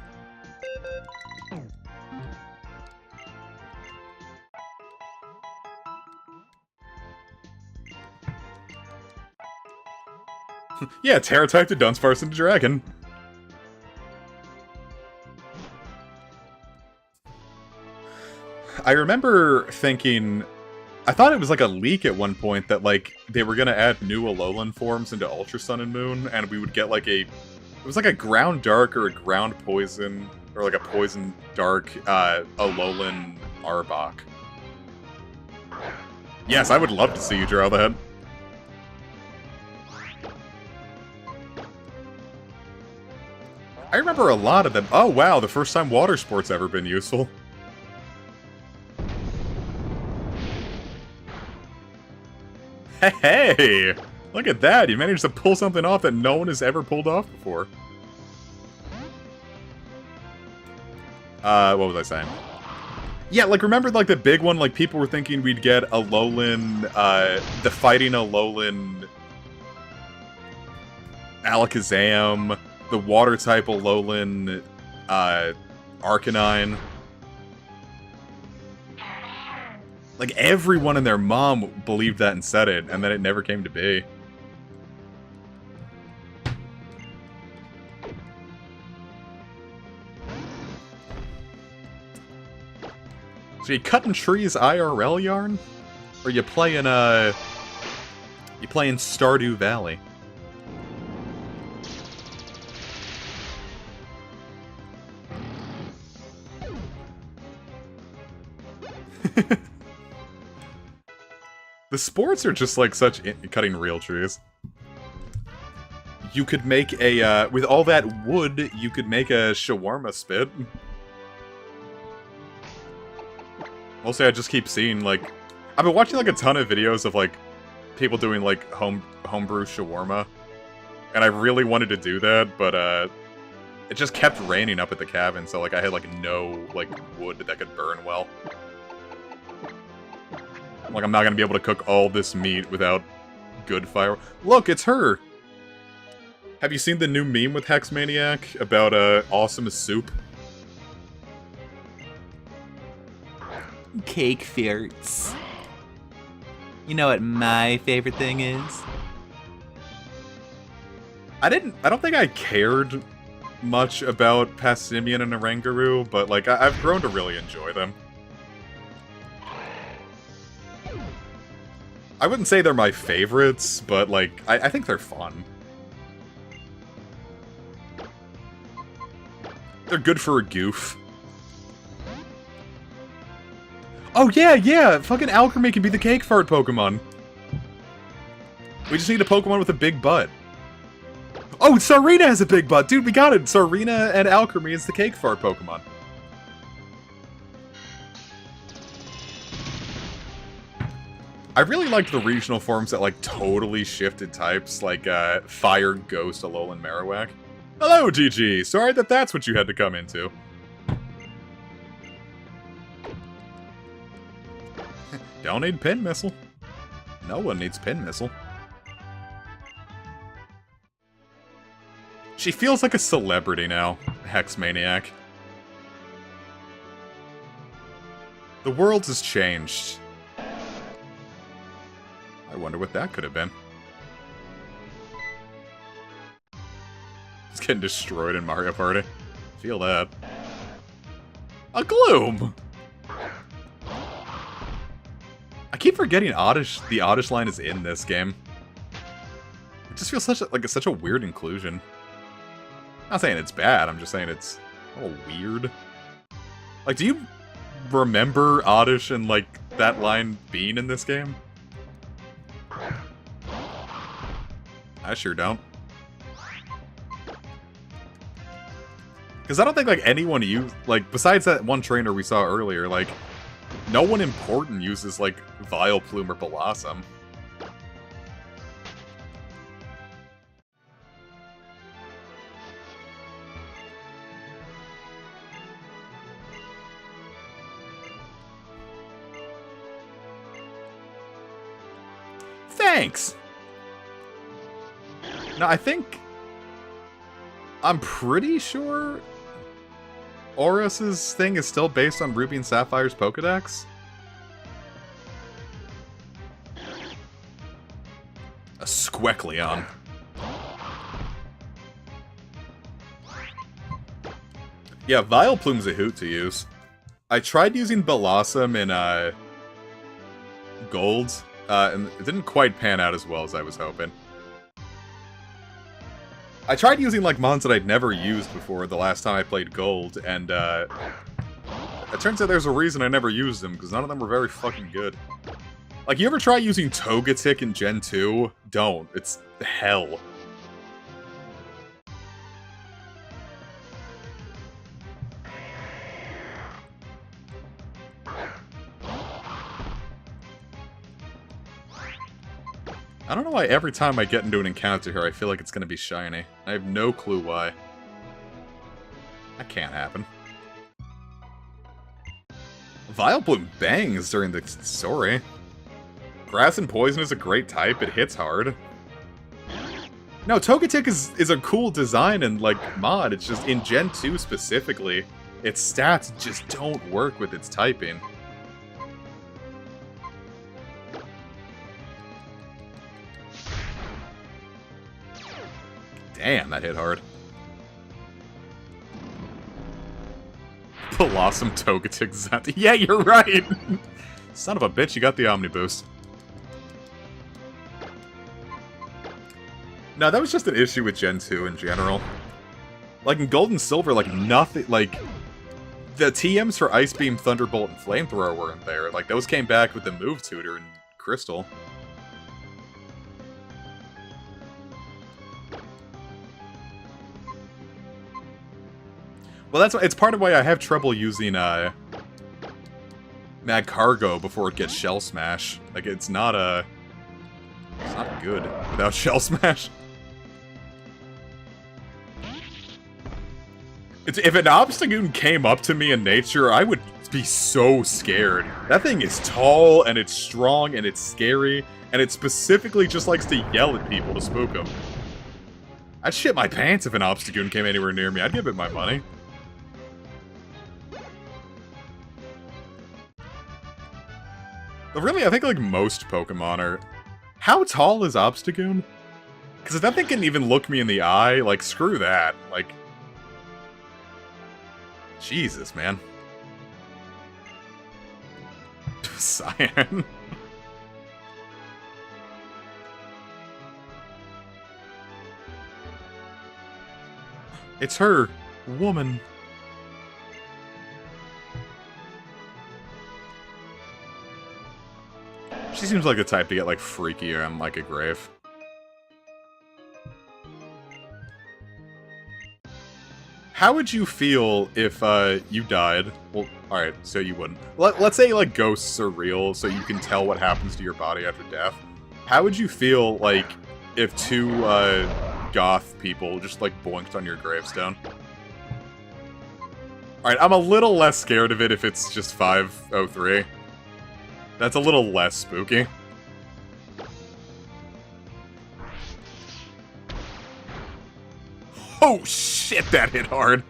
Yeah, Terra-type to Dunsparce into dragon. I remember thinking... I thought it was like a leak at one point that, like, they were gonna add new Alolan forms into Ultra Sun and Moon, and we would get, like, a... It was like a Ground Dark or a Ground Poison, or like a Poison Dark Alolan Arbok. Yes, I would love to see you draw that. I remember a lot of them. Oh wow, the first time water sport's ever been useful. Hey! Look at that, you managed to pull something off that no one has ever pulled off before. What was I saying? Yeah, like, remember, like, the big one, like, people were thinking we'd get Alolan, the fighting Alolan Alakazam, the water-type Alolan, Arcanine. Like, everyone and their mom believed that and said it, and then it never came to be. So you cutting trees IRL, Yarn? Or you playing, you playing Stardew Valley? The sports are just like such cutting real trees. You could make a, with all that wood, you could make a shawarma spit. Mostly I just keep seeing, like... I've been watching, like, a ton of videos of, like, people doing, like, homebrew shawarma. And I really wanted to do that, but, it just kept raining up at the cabin, so, like, I had, like, no, like, wood that could burn well. Like, I'm not gonna be able to cook all this meat without good fire. Look, it's her! Have you seen the new meme with Hex Maniac about, awesome soup? Cake ferrets. You know what my favorite thing is? I don't think I cared much about Passimian and Oranguru, but, like, I've grown to really enjoy them. I wouldn't say they're my favorites, but, like, I think they're fun. They're good for a goof. Oh, yeah! Fucking Alchemy can be the cake fart Pokemon. We just need a Pokemon with a big butt. Oh, Sarina has a big butt! Dude, we got it! Sarina and Alchemy is the cake fart Pokemon. I really liked the regional forms that, like, totally shifted types, like, Fire, Ghost, Alolan Marowak. Hello, GG! Sorry that that's what you had to come into. Don't need Pin Missile. No one needs Pin Missile. She feels like a celebrity now, Hex Maniac. The world has changed. I wonder what that could have been. It's getting destroyed in Mario Party. Feel that. A Gloom! I keep forgetting the Oddish line is in this game. It just feels such a weird inclusion. I'm not saying it's bad, I'm just saying it's a little weird. Like, do you remember Oddish and, like, that line being in this game? I sure don't. Because I don't think, like, anyone used, like, besides that one trainer we saw earlier, like, no one important uses, like, Vileplume or Blossom. Thanks! No, I'm pretty sure Aurus's thing is still based on Ruby and Sapphire's Pokedex. A Squeckleon. Yeah, Vileplume's a hoot to use. I tried using Blossom in, Gold, and it didn't quite pan out as well as I was hoping. I tried using, like, mons that I'd never used before the last time I played Gold, and, it turns out there's a reason I never used them, because none of them were very fucking good. Like, you ever try using Togetic in Gen 2? Don't. It's hell. I don't know why every time I get into an encounter here, I feel like it's gonna be shiny. I have no clue why. That can't happen. Vileplume bangs during the story. Grass and Poison is a great type, it hits hard. No, Togetic is a cool design and, like, mod, it's just, in Gen 2 specifically, its stats just don't work with its typing. Damn, that hit hard. Blossom Togetic Zant. Yeah, you're right! Son of a bitch, you got the Omni Boost. No, that was just an issue with Gen 2 in general. Like, in Gold and Silver, like, nothing, like... The TMs for Ice Beam, Thunderbolt, and Flamethrower weren't there. Like, those came back with the Move Tutor and Crystal. Well, it's part of why I have trouble using, Magcargo before it gets Shell Smash. Like, it's not good without Shell Smash. If an Obstagoon came up to me in nature, I would be so scared. That thing is tall, and it's strong, and it's scary, and it specifically just likes to yell at people to spook them. I'd shit my pants if an Obstagoon came anywhere near me. I'd give it my money. But really, I think, like, most Pokemon are... How tall is Obstagoon? Because if that thing can even look me in the eye, like, screw that. Like... Jesus, man. Cyan. It's her. Woman. She seems like the type to get, like, freakier on, like, a grave. How would you feel if, you died? Well, alright, so you wouldn't. Let's say, like, ghosts are real, so you can tell what happens to your body after death. How would you feel, like, if two, goth people just, like, boinked on your gravestone? Alright, I'm a little less scared of it if it's just 503. That's a little less spooky. Oh shit, that hit hard.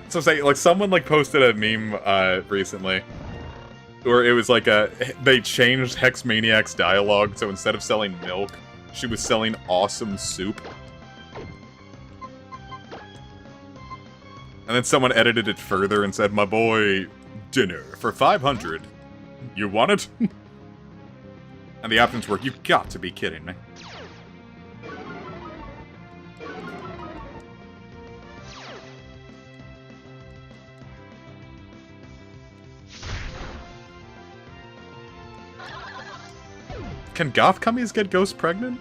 So say, like, someone, like, posted a meme, recently, where it was like they changed Hex Maniac's dialogue, so instead of selling milk, she was selling awesome soup. And then someone edited it further and said, my boy, dinner for 500. You want it? And the options were, you've got to be kidding me. Can goth cummies get ghost pregnant?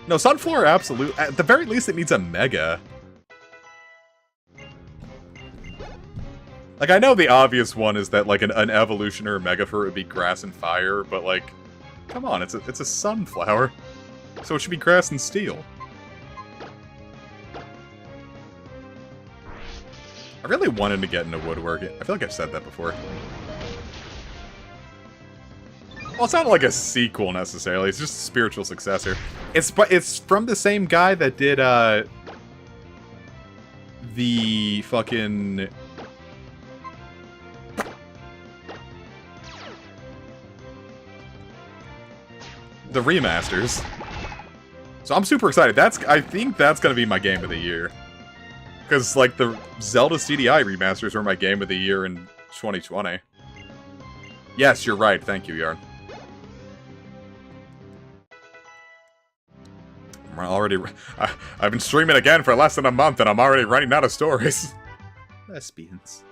No, Sunflower absolute. At the very least, it needs a mega. Like, I know the obvious one is that, like, an evolution or a mega for it would be grass and fire, but, like, come on, it's a sunflower. So it should be grass and steel. I really wanted to get into woodworking. I feel like I've said that before. Well, it's not like a sequel, necessarily. It's just a spiritual successor. It's from the same guy that did, the fucking... the remasters. So I'm super excited. I think that's gonna be my game of the year. Because, like, the Zelda CDI remasters were my game of the year in 2020. Yes, you're right. Thank you, Yarn. I've been streaming again for less than a month, and I'm already running out of stories. Lesbians.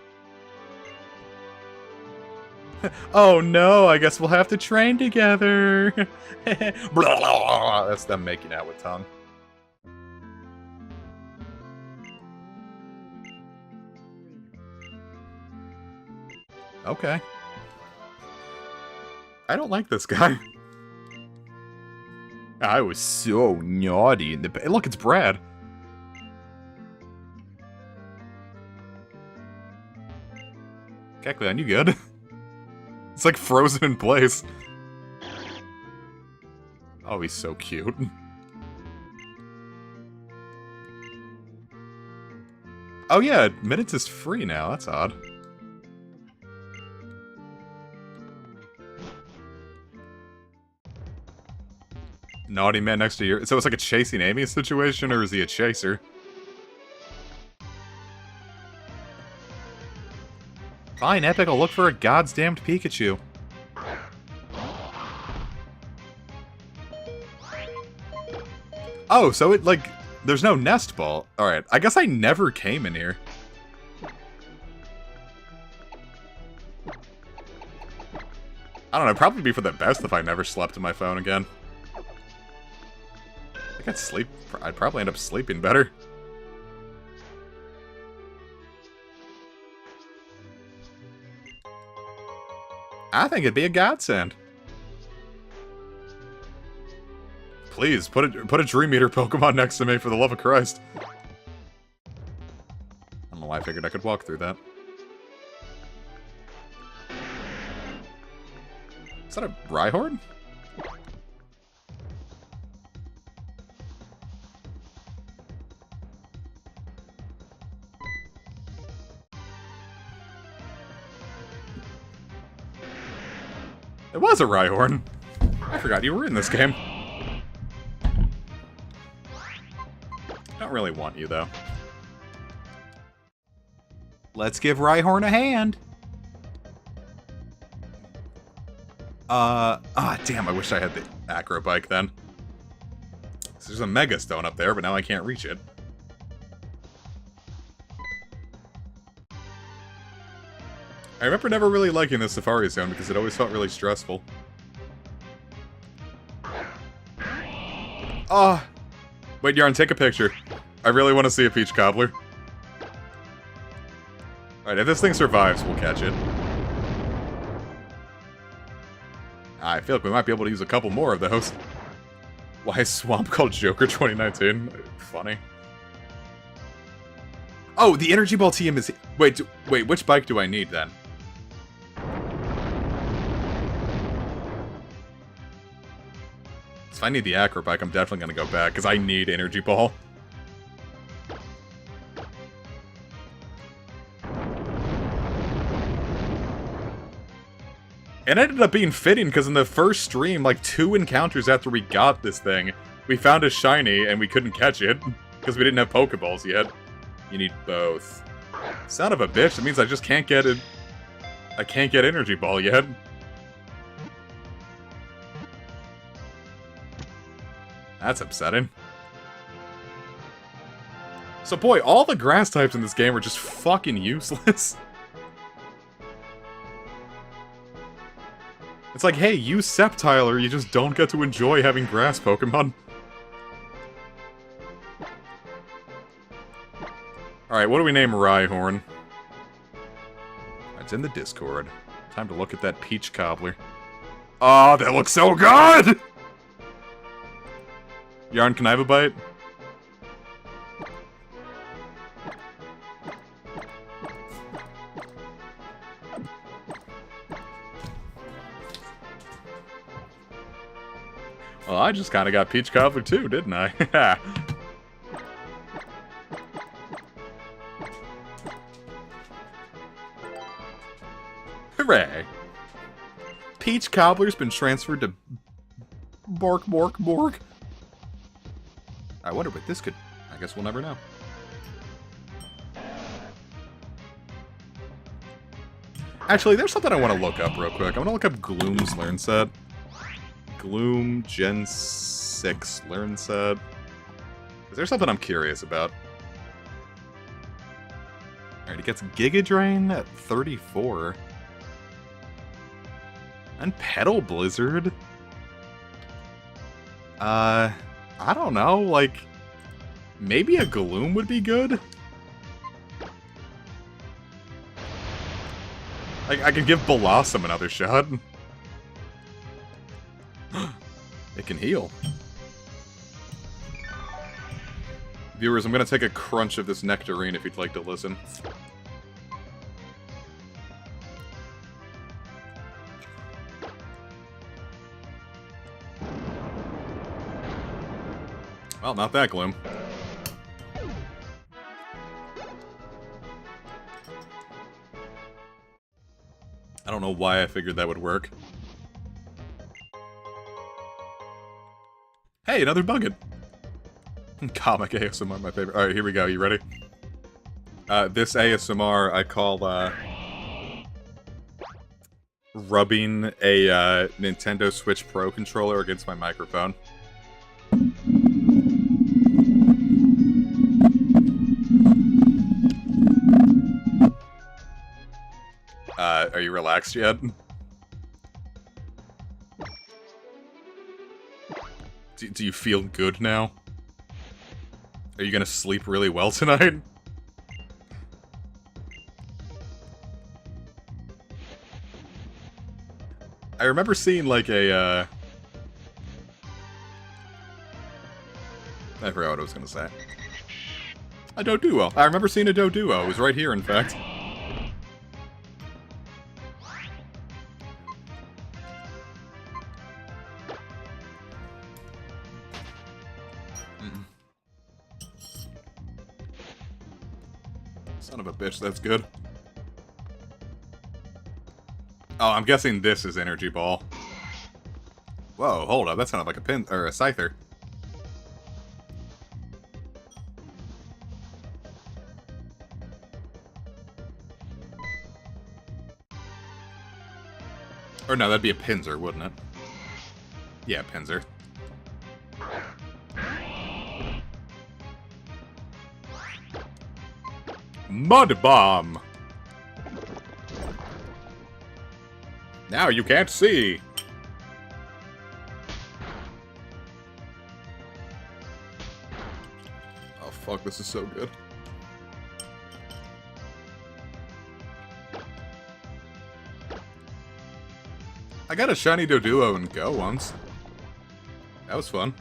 Oh no, I guess we'll have to train together. Blah, blah, blah. That's them making out with tongue. Okay. I don't like this guy. I was so naughty in the... Look, it's Brad. Kekleon, you good? It's like frozen in place. Oh, he's so cute. Oh yeah, minutes is free now. That's odd. Naughty man next to you. So it's like a chasing Amy situation, or is he a chaser? Fine, Epic, I'll look for a goddamned Pikachu. Oh, so it, like, there's no nest ball. Alright, I guess I never came in here. I don't know, probably be for the best if I never slept in my phone again. I think I'd sleep. I'd probably end up sleeping better. I think it'd be a godsend. Please, put a Dream Eater Pokemon next to me, for the love of Christ. I don't know why I figured I could walk through that. Is that a Rhyhorn? It was a Rhyhorn. I forgot you were in this game. Don't really want you, though. Let's give Rhyhorn a hand. Damn, I wish I had the Acro Bike then. So there's a Mega Stone up there, but now I can't reach it. I remember never really liking the Safari Zone because it always felt really stressful. Ah! Wait, Yarn, take a picture. I really want to see a Peach Cobbler. Alright, if this thing survives, we'll catch it. I feel like we might be able to use a couple more of those. Why is Swamp called Joker 2019? Funny. Oh, the Energy Ball TM is... Wait, which bike do I need, then? If I need the Acro Bike, I'm definitely gonna go back, because I need Energy Ball. It ended up being fitting, because in the first stream, like 2 encounters after we got this thing, we found a shiny, and we couldn't catch it, because we didn't have Pokeballs yet. You need both. Son of a bitch, that means I just can't get it. I can't get Energy Ball yet. That's upsetting. So boy, all the grass types in this game are just fucking useless. It's like, hey, use Sceptile or you just don't get to enjoy having grass Pokemon. Alright, what do we name Rhyhorn? It's in the Discord. Time to look at that Peach Cobbler. Oh, that looks so good! Yarn, can I have a bite? Well, I just kind of got Peach Cobbler too, didn't I? Hooray! Peach Cobbler's been transferred to Bork. I wonder what this could... I guess we'll never know. Actually, there's something I want to look up real quick. I want to look up Gloom's Learn Set. Gloom Gen 6 Learn Set. Is there something I'm curious about? Alright, he gets Giga Drain at 34. And Petal Blizzard? I don't know, like... Maybe a Gloom would be good? Like, I could give Blossom another shot. It can heal. Viewers, I'm gonna take a crunch of this nectarine if you'd like to listen. Well, not that Gloom. I don't know why I figured that would work. Hey, another Bucket! Comic ASMR, my favorite. Alright, here we go. You ready? This ASMR I call, rubbing a, Nintendo Switch Pro controller against my microphone. Are you relaxed yet? Do you feel good now? Are you gonna sleep really well tonight? I remember seeing like a, I forgot what I was gonna say. A Doduo. I remember seeing a Doduo. It was right here, in fact. Son of a bitch, that's good. Oh, I'm guessing this is Energy Ball. Whoa, hold up, that sounded like a pin or a Scyther. Or no, that'd be a Pinsir, wouldn't it? Yeah, Pinsir. Mud Bomb! Now you can't see! Oh fuck, this is so good. I got a shiny Doduo in Go once. That was fun.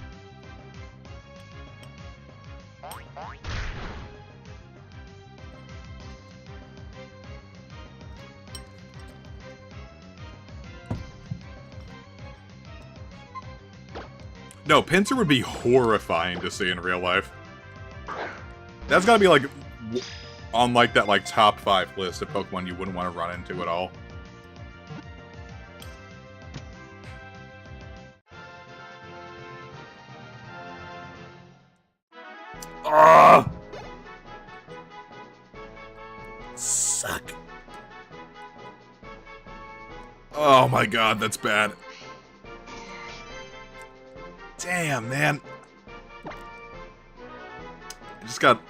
No, Pinsir would be horrifying to see in real life. That's gotta be like on like that like top 5 list of Pokemon you wouldn't want to run into at all. Ugh! suck. Oh my god, that's bad. Damn, man. I just got...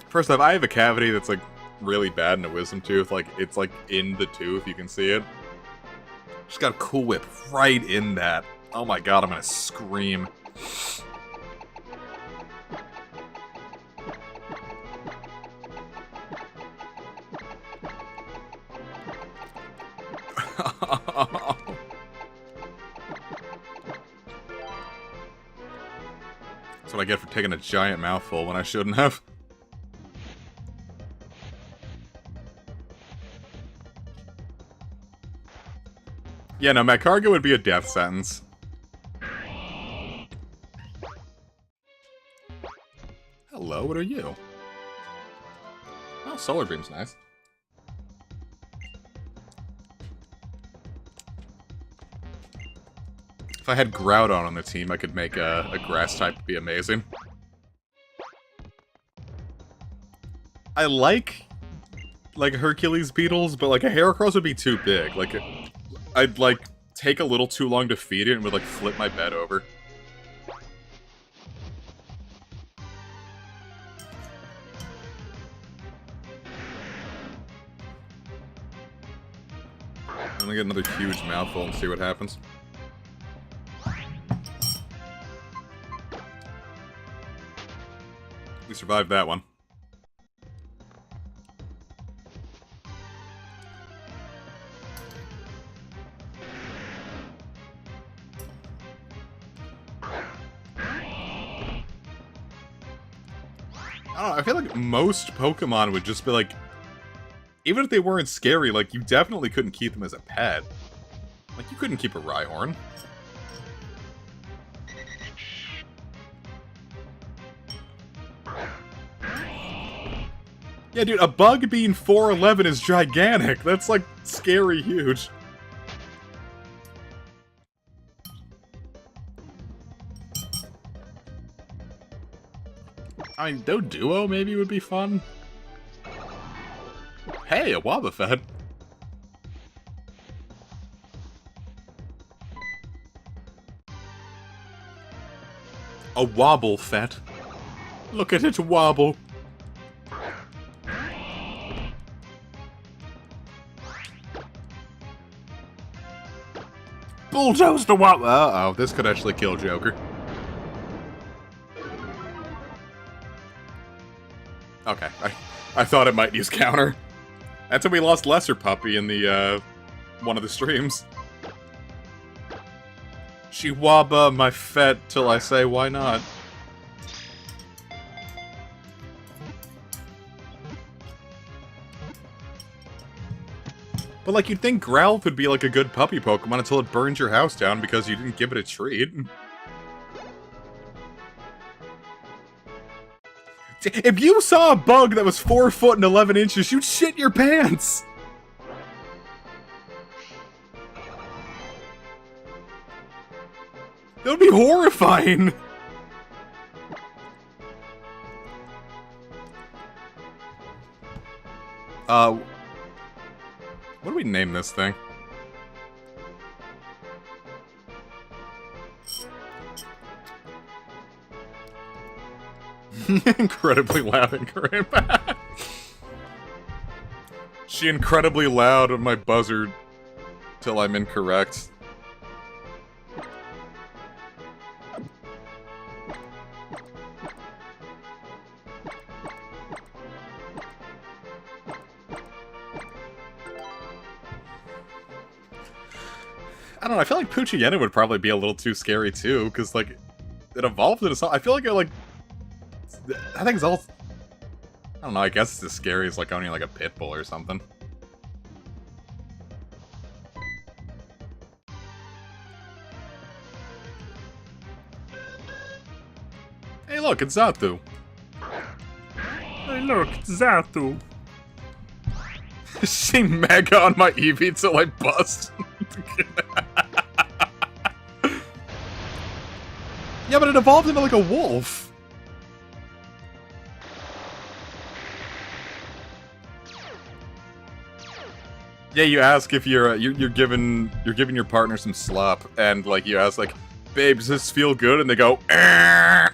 First off, I have a cavity that's, like, really bad in a wisdom tooth. Like, it's, like, in the tooth. You can see it. Just got a Cool Whip right in that. Oh my god, I'm gonna scream. That's what I get for taking a giant mouthful when I shouldn't have. Yeah, no, Magcargo would be a death sentence. Hello, what are you? Oh, Solar Beam's nice. If I had Groudon on the team, I could make a grass type be amazing. I like Hercules beetles, but like a Heracross would be too big. Like, I'd like take a little too long to feed it and would like flip my bed over. I'm gonna get another huge mouthful and see what happens. We survived that one. I don't know, I feel like most Pokemon would just be like... Even if they weren't scary, like, you definitely couldn't keep them as a pet. Like, you couldn't keep a Rhyhorn. Yeah, dude, a bug being 4'11" is gigantic. That's, like, scary huge. I mean, Doduo maybe would be fun. Hey, a Wobbuffet. A Wobbuffet. Look at it wobble. Bulldoze the Wobble. Uh-oh, this could actually kill Joker. Okay, I thought it might use counter. That's when we lost Lesser Puppy in the, one of the streams. She wabba my fet till I say, why not? But, like, you'd think Growlithe would be, like, a good puppy Pokemon until it burns your house down because you didn't give it a treat. If you saw a bug that was 4 foot and 11 inches, you'd shit your pants! That would be horrifying! What do we name this thing? Incredibly loud and correct. She incredibly loud on my buzzer till I'm incorrect. I don't know, I feel like Poochyena would probably be a little too scary too, because, like, it evolved into something. I feel like it, like, I think it's all... I don't know, I guess it's as scary as, like, owning, like, a pit bull or something. Hey, look, it's Zatu. Hey, look, it's Zatu. She mega on my Eevee till I bust. Yeah, but it evolved into, like, a wolf. Yeah, you ask if you're giving your partner some slop, and like you ask like, babe, does this feel good? And they go, "Eh."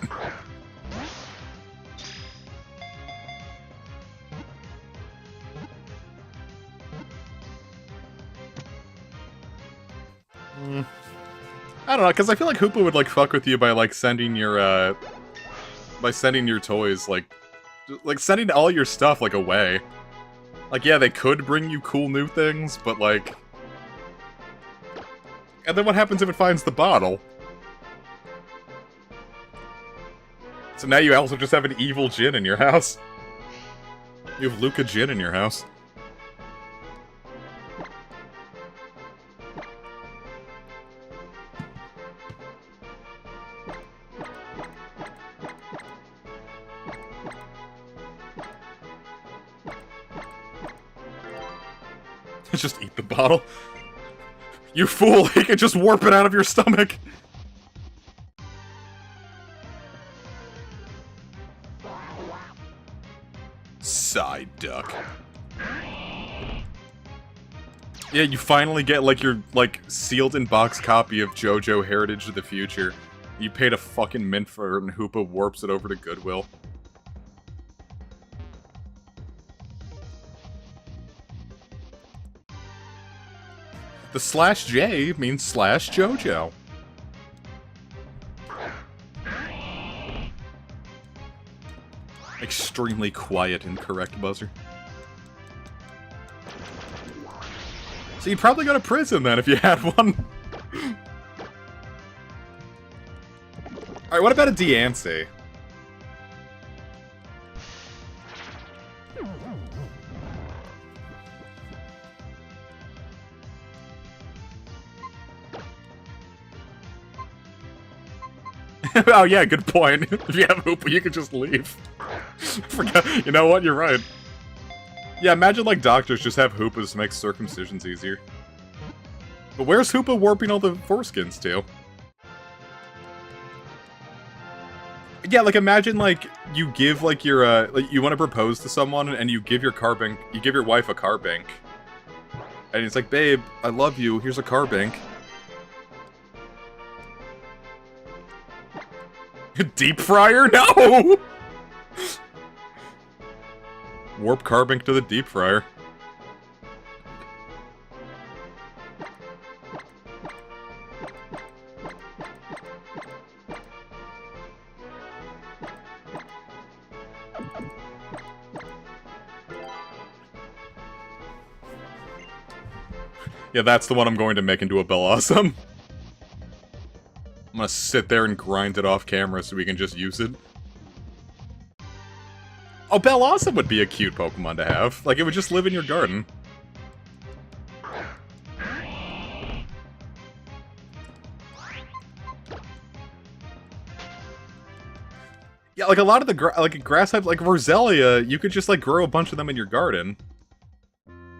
I don't know, because I feel like Hoopa would like fuck with you by like sending your toys like sending all your stuff like away. Like, yeah, they could bring you cool new things, but like... And then what happens if it finds the bottle? So now you also just have an evil Jin in your house. You have Luca Jin in your house. Just eat the bottle. You fool! He can just warp it out of your stomach! Side duck. Yeah, you finally get, like, your, like, sealed-in-box copy of JoJo Heritage of the Future. You paid a fucking mint for it, and Hoopa warps it over to Goodwill. The /J means /JoJo. Extremely quiet and correct buzzer. So you'd probably go to prison then if you had one. Alright, what about a Diancie? Oh yeah, good point. If you have Hoopa, you can just leave. Forget. You know what? You're right. Yeah, imagine like doctors just have Hoopas to make circumcisions easier. But where's Hoopa warping all the foreskins to? Yeah, like imagine like you give like your like you want to propose to someone and you give your car bank, you give your wife a car bank, and it's like, babe, I love you. Here's a car bank. Deep fryer? No! Warp carbink to the deep fryer. Yeah, that's the one I'm going to make into a Bellossom. I'm gonna sit there and grind it off camera so we can just use it. Oh, Bellossom would be a cute Pokemon to have. Like, it would just live in your garden. Yeah, like a lot of the grass type, like Roselia, you could just like grow a bunch of them in your garden.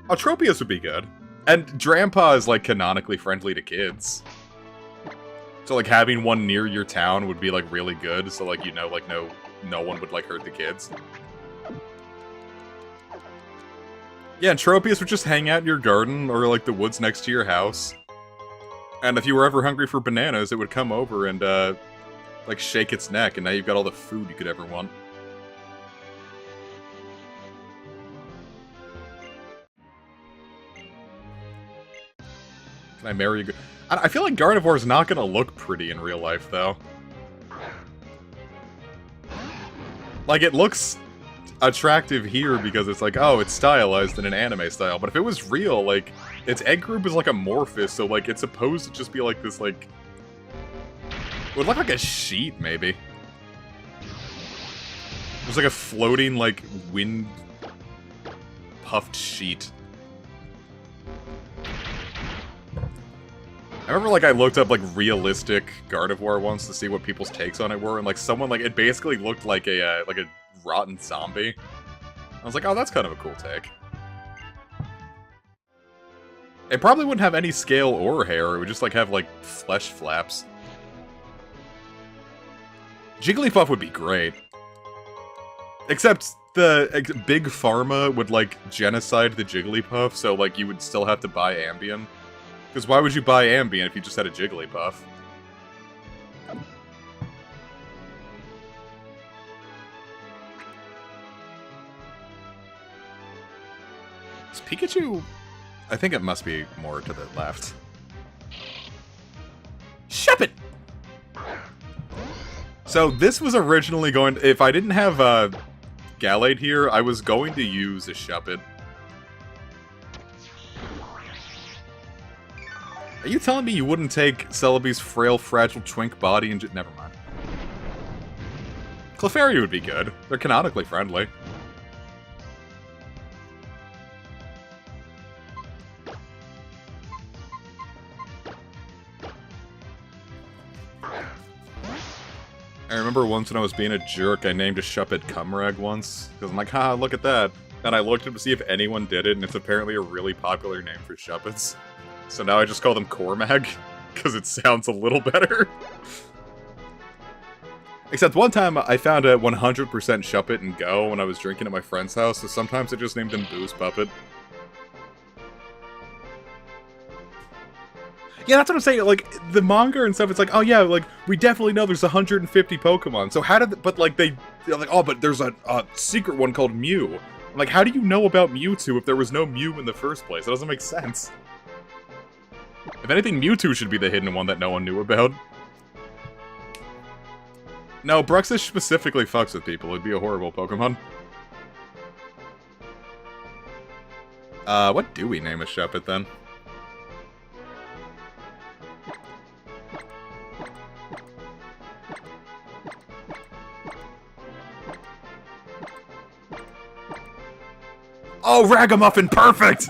Oh, Tropius would be good. And Drampa is like canonically friendly to kids. So like having one near your town would be like really good, so like, you know, like no one would like hurt the kids. Yeah, and Tropius would just hang out in your garden or like the woods next to your house. And if you were ever hungry for bananas, it would come over and like shake its neck, and now you've got all the food you could ever want. Can I marry you? I feel like Gardevoir's not gonna look pretty in real life, though. Like, it looks attractive here because it's like, oh, it's stylized in an anime style. But if it was real, like, its egg group is like amorphous, so like, it's supposed to just be like this, like... It would look like a sheet, maybe. There's like a floating, like, wind-puffed sheet. I remember, like, I looked up, like, realistic Gardevoir once to see what people's takes on it were, and, like, someone, like, it basically looked like a rotten zombie. I was like, oh, that's kind of a cool take. It probably wouldn't have any scale or hair, it would just, like, have, like, flesh flaps. Jigglypuff would be great. Except, Big Pharma would, like, genocide the Jigglypuff, so, like, you would still have to buy Ambien. Because why would you buy Ambien if you just had a Jigglypuff? Is Pikachu... I think it must be more to the left. Shove it! So, this was originally going... If I didn't have, Gallade here, I was going to use a Shuppet. Are you telling me you wouldn't take Celebi's frail, fragile, twink body and just... Never mind. Clefairy would be good. They're canonically friendly. I remember once when I was being a jerk, I named a Shuppet Cumrag once. Because I'm like, haha, look at that. And I looked up to see if anyone did it, and it's apparently a really popular name for Shuppets. So now I just call them Cormag, because it sounds a little better. Except one time I found a 100% Shuppet in Go when I was drinking at my friend's house, so sometimes I just named him Booze Puppet. Yeah, that's what I'm saying, like, the manga and stuff, it's like, oh yeah, like, we definitely know there's 150 Pokemon, so how did, but like, they're like, oh, but there's a secret one called Mew. I'm like, how do you know about Mewtwo if there was no Mew in the first place? It doesn't make sense. If anything, Mewtwo should be the hidden one that no one knew about. No, Bruxish specifically fucks with people. It'd be a horrible Pokemon. What do we name a Shuppet, then? Oh, Ragamuffin, perfect!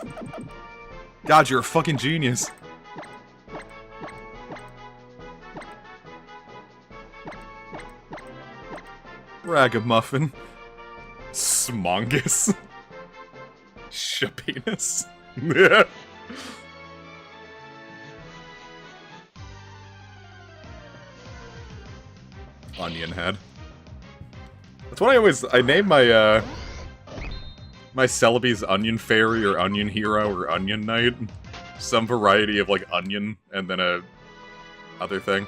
God, you're a fucking genius. Ragamuffin. Smongus. Shapetus. Onion head. That's what I name my, my Celebi's Onion Fairy, or Onion Hero, or Onion Knight. Some variety of, like, onion, and then a other thing.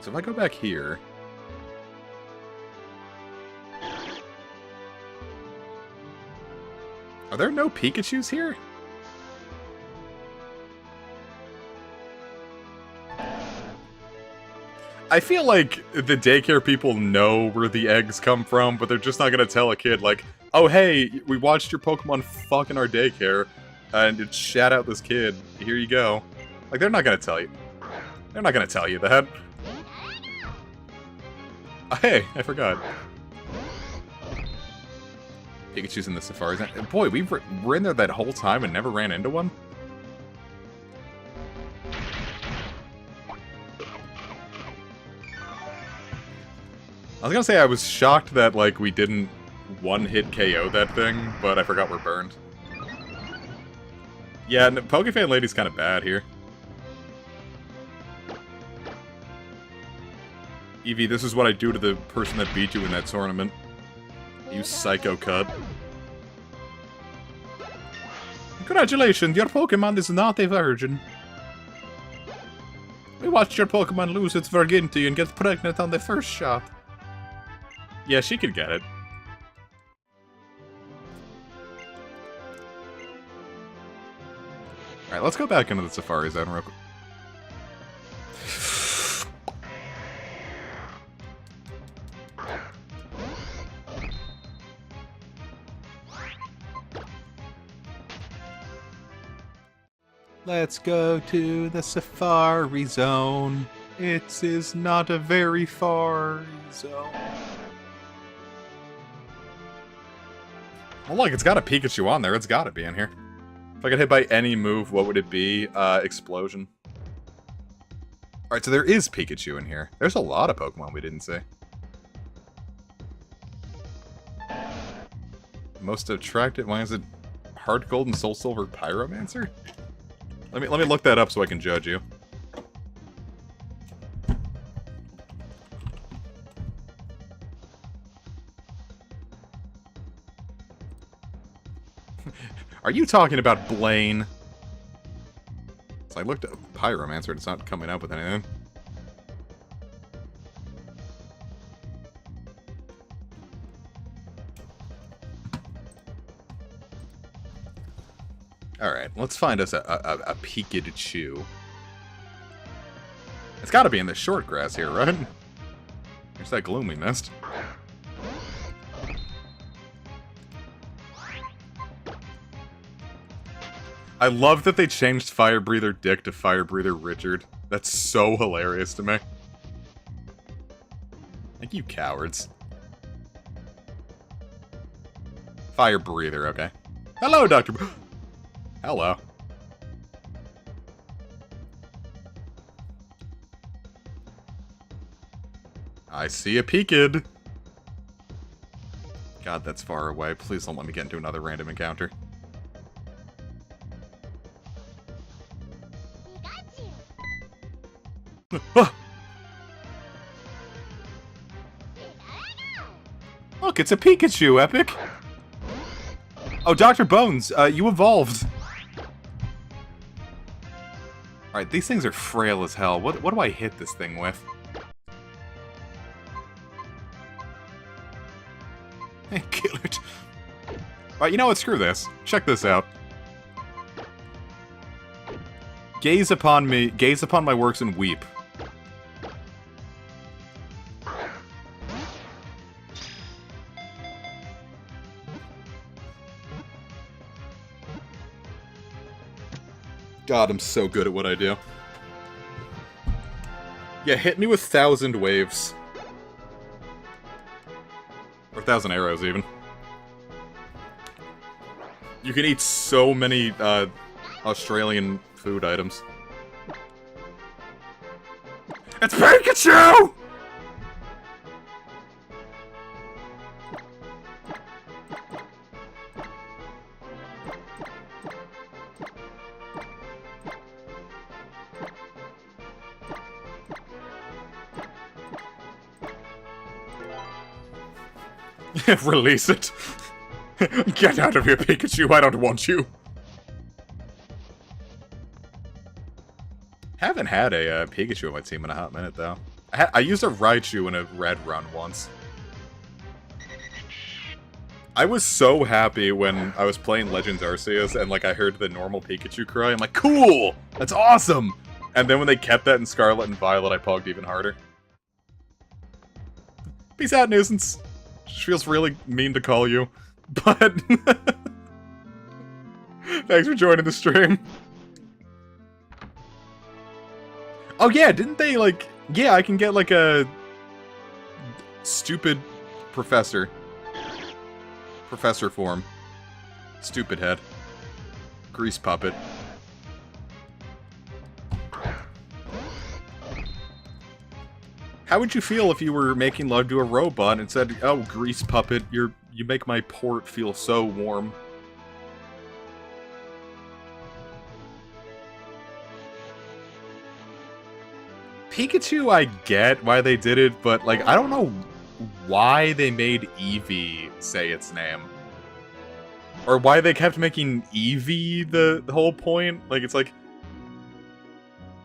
So if I go back here... Are there no Pikachus here? I feel like the daycare people know where the eggs come from, but they're just not gonna tell a kid, like, oh hey, we watched your Pokemon fuck in our daycare, and it shat out this kid, here you go. Like, they're not gonna tell you. They're not gonna tell you that. Oh, hey, I forgot. Pikachu's in the Safari Zone. Boy, we were in there that whole time and never ran into one? I was gonna say I was shocked that, like, we didn't one-hit KO that thing, but I forgot we're burned. Yeah, Pokefan Lady's kind of bad here. Eevee, this is what I do to the person that beat you in that tournament. You psycho cut. Congratulations, your Pokemon is not a virgin. We watched your Pokemon lose its virginity and get pregnant on the first shot. Yeah, she could get it. Alright, let's go back into the Safari Zone real quick. Let's go to the Safari Zone. It is not a very far zone. Well, look, it's got a Pikachu on there. It's got to be in here. If I get hit by any move, what would it be? Explosion. Alright, so there is Pikachu in here. There's a lot of Pokemon we didn't see. Most attractive... Why is it Heart Gold and Soul Silver Pyromancer? Let me look that up so I can judge you. Are you talking about Blaine? So I looked at Pyromancer and it's not coming up with anything. Alright, let's find us a Pikachu. It's gotta be in the short grass here, right? There's that gloomy mist. I love that they changed Fire Breather Dick to Fire Breather Richard. That's so hilarious to me. Like, you cowards. Fire Breather, okay. Hello, Dr. Hello. I see a Peekid. God, that's far away. Please don't let me get into another random encounter. Look, it's a Pikachu, Epic! Oh, Dr. Bones, you evolved! Alright, these things are frail as hell. What do I hit this thing with? Kill it. Alright, you know what? Screw this. Check this out. Gaze upon me, gaze upon my works and weep. God, I'm so good at what I do. Yeah, hit me with 1,000 waves. Or 1,000 arrows, even. You can eat so many, Australian food items. It's Pikachu! Release it. Get out of here, Pikachu. I don't want you. Haven't had a Pikachu on my team in a hot minute, though. I used a Raichu in a red run once. I was so happy when I was playing Legends Arceus and, like, I heard the normal Pikachu cry. I'm like, cool! That's awesome! And then when they kept that in Scarlet and Violet, I pogged even harder. Peace out, nuisance. Just feels really mean to call you. But... thanks for joining the stream. Oh yeah, didn't they, like... Yeah, I can get, like, a... stupid professor. Professor form. Stupid head. Grease puppet. How would you feel if you were making love to a robot and said, "Oh, grease puppet, you make my port feel so warm"? Pikachu, I get why they did it, but, like, I don't know why they made Eevee say its name. Or why they kept making Eevee the whole point. Like, it's like...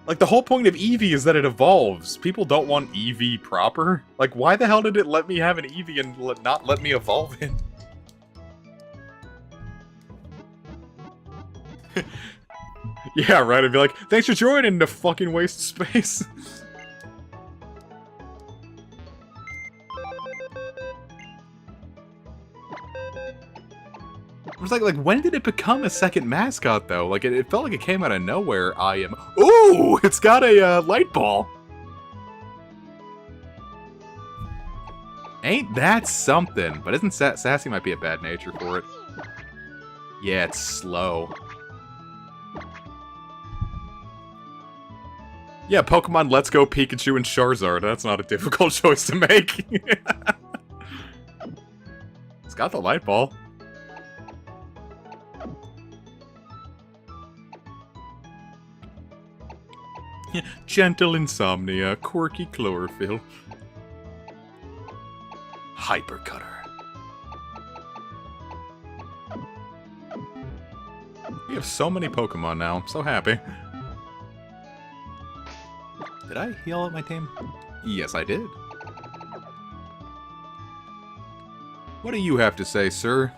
Like, the whole point of Eevee is that it evolves. People don't want Eevee proper. Like, why the hell did it let me have an Eevee and not let me evolve it? Yeah, right, I'd be like, thanks for joining the fucking waste of space. I was like, when did it become a second mascot, though? Like, it felt like it came out of nowhere. I am... Ooh! It's got a, light ball! Ain't that something? But isn't Sassy might be a bad nature for it. Yeah, it's slow. Yeah, Pokemon Let's Go Pikachu and Charizard. That's not a difficult choice to make. It's got the light ball. Gentle insomnia, quirky chlorophyll. Hypercutter. We have so many Pokemon now. I'm so happy. Did I heal up my team? Yes, I did. What do you have to say, sir?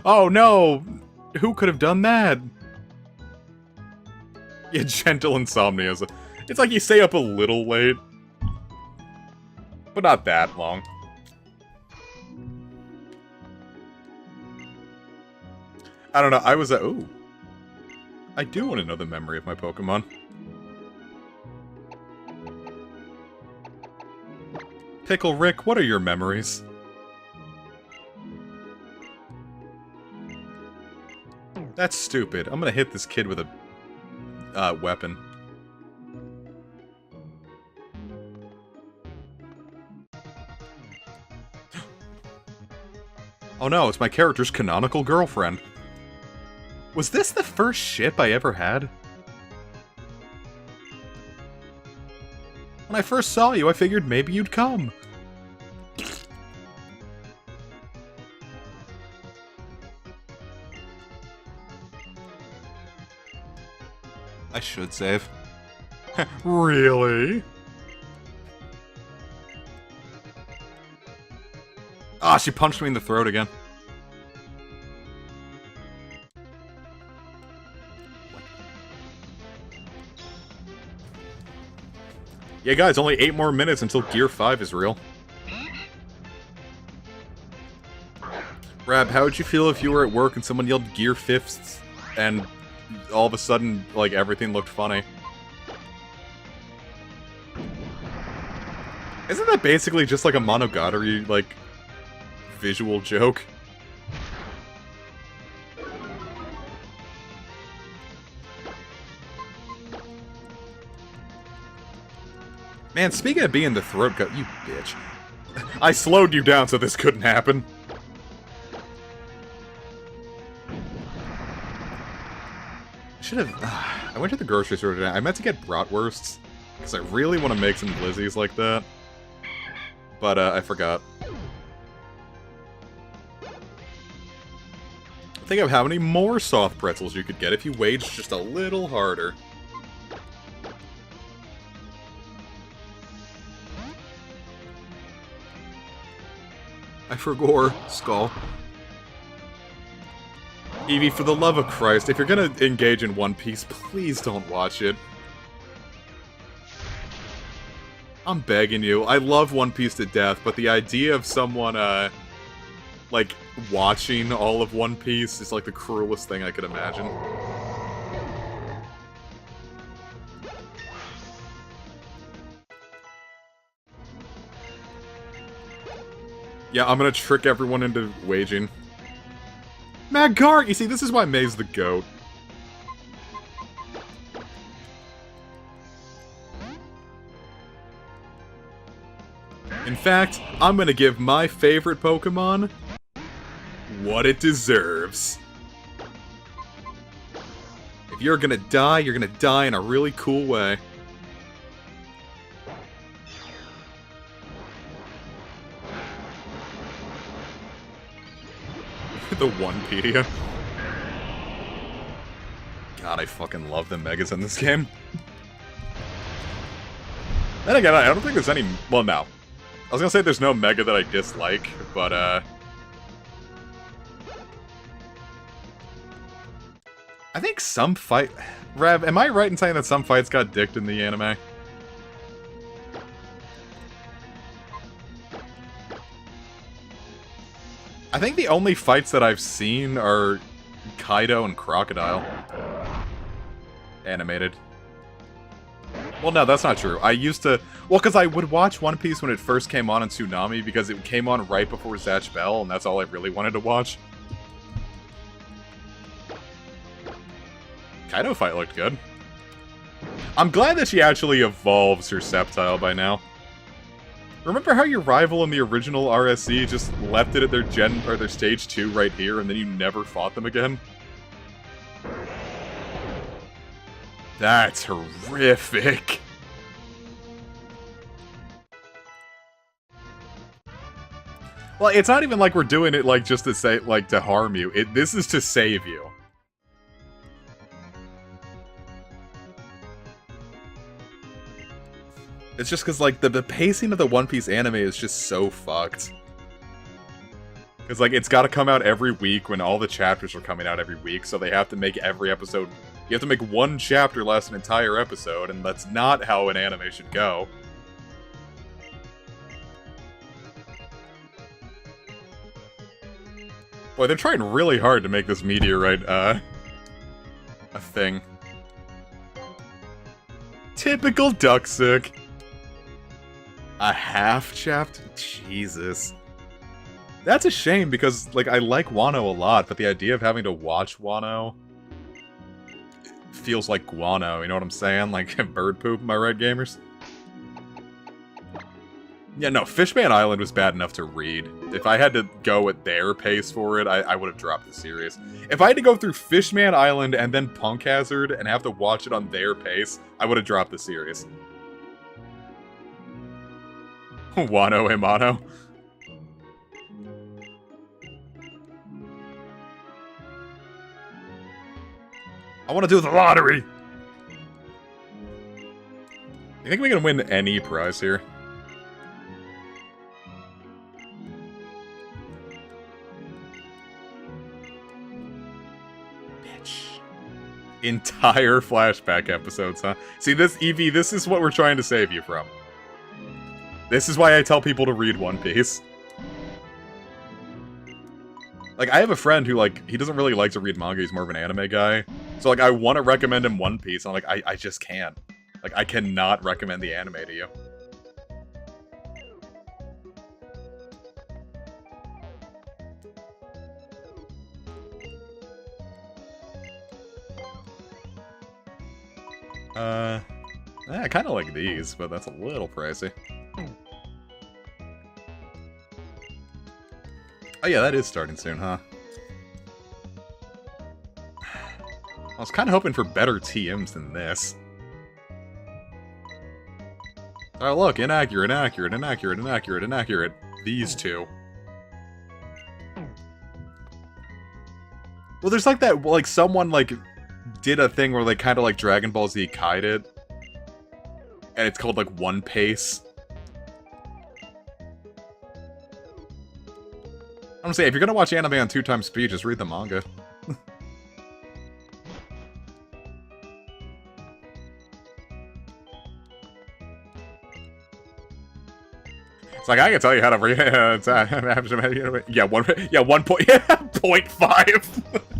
Oh, no! Who could have done that? Yeah, gentle insomnia. It's like you stay up a little late. But not that long. I don't know, I was ooh. I do want to know the memory of my Pokemon. Pickle Rick, what are your memories? That's stupid. I'm gonna hit this kid with a weapon. Oh no, it's my character's canonical girlfriend. Was this the first ship I ever had? When I first saw you, I figured maybe you'd come. I should save. Really? Ah, she punched me in the throat again. Yeah, guys, only 8 more minutes until Gear 5 is real. Rab, how would you feel if you were at work and someone yelled Gear 5ths and all of a sudden, like, everything looked funny? Isn't that basically just like a Monogatari, like, visual joke? Man, speaking of being the throat cut, you bitch. I slowed you down so this couldn't happen. Should have... I went to the grocery store today. I meant to get bratwursts, because I really want to make some glizzies like that. But, I forgot. Think of how many more soft pretzels you could get if you waged just a little harder. I forgot, Skull. Eevee, for the love of Christ, if you're gonna engage in One Piece, please don't watch it. I'm begging you. I love One Piece to death, but the idea of someone, like, watching all of One Piece is like the cruelest thing I could imagine. Yeah, I'm gonna trick everyone into waging. Magart! You see, this is why May's the GOAT. In fact, I'm gonna give my favorite Pokemon what it deserves. If you're gonna die in a really cool way. The Onepedia. God, I fucking love the Megas in this game. Then again, I don't think there's any... Well, no. I was gonna say there's no Mega that I dislike, but, I think some fight... Rev, am I right in saying that some fights got dicked in the anime? I think the only fights that I've seen are Kaido and Crocodile. Animated. Well, no, that's not true. I used to... Well, because I would watch One Piece when it first came on in Toonami, because it came on right before Zatch Bell, and that's all I really wanted to watch. Kaido fight looked good. I'm glad that she actually evolves her Sceptile by now. Remember how your rival in the original RSC just left it at their their stage 2 right here, and then you never fought them again? That's horrific. Well, it's not even like we're doing it, like, just to say, like, to harm you. This is to save you. It's just because, like, the pacing of the One Piece anime is just so fucked. Because, like, it's got to come out every week when all the chapters are coming out every week, so they have to make every episode... You have to make one chapter last an entire episode, and that's not how an anime should go. Boy, they're trying really hard to make this meteorite, a thing. Typical Duxic. A half chapter? Jesus. That's a shame, because, like, I like Wano a lot, but the idea of having to watch Wano feels like guano, you know what I'm saying? Like, bird poop, am I right, gamers? Yeah, no, Fishman Island was bad enough to read. If I had to go at their pace for it, I would have dropped the series. If I had to go through Fishman Island and then Punk Hazard and have to watch it on their pace, I would have dropped the series. Wano Himano. I want to do the lottery! You think we can win any prize here? Bitch. Entire flashback episodes, huh? See, this, Eevee, this is what we're trying to save you from. This is why I tell people to read One Piece. Like, I have a friend who, like, he doesn't really like to read manga, he's more of an anime guy. So, like, I want to recommend him One Piece, and I'm like, I just can't. Like, I cannot recommend the anime to you. I kind of like these, but that's a little pricey. Oh yeah, that is starting soon, huh? I was kind of hoping for better TMs than this. Oh look, inaccurate, inaccurate, inaccurate, inaccurate, inaccurate. These two. Well, there's like that, like, someone, like, did a thing where they kind of, like, Dragon Ball Z Kai'd it. And it's called, like, One Pace. I'm gonna say, if you're gonna watch anime on 2x speed, just read the manga. It's like, I can tell you how to read it. Yeah, one point, yeah, 0.5.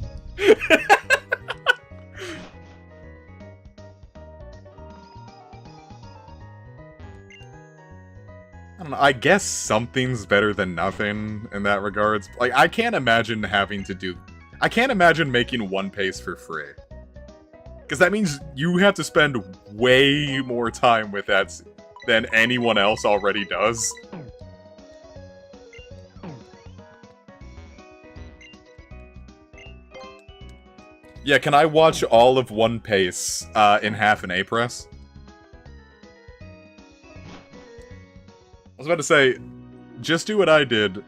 I don't know, I guess something's better than nothing in that regards. Like, I can't imagine having to do... I can't imagine making One Pace for free. Because that means you have to spend way more time with that than anyone else already does. Yeah, can I watch all of One Pace in half an A-press? I was about to say, just do what I did.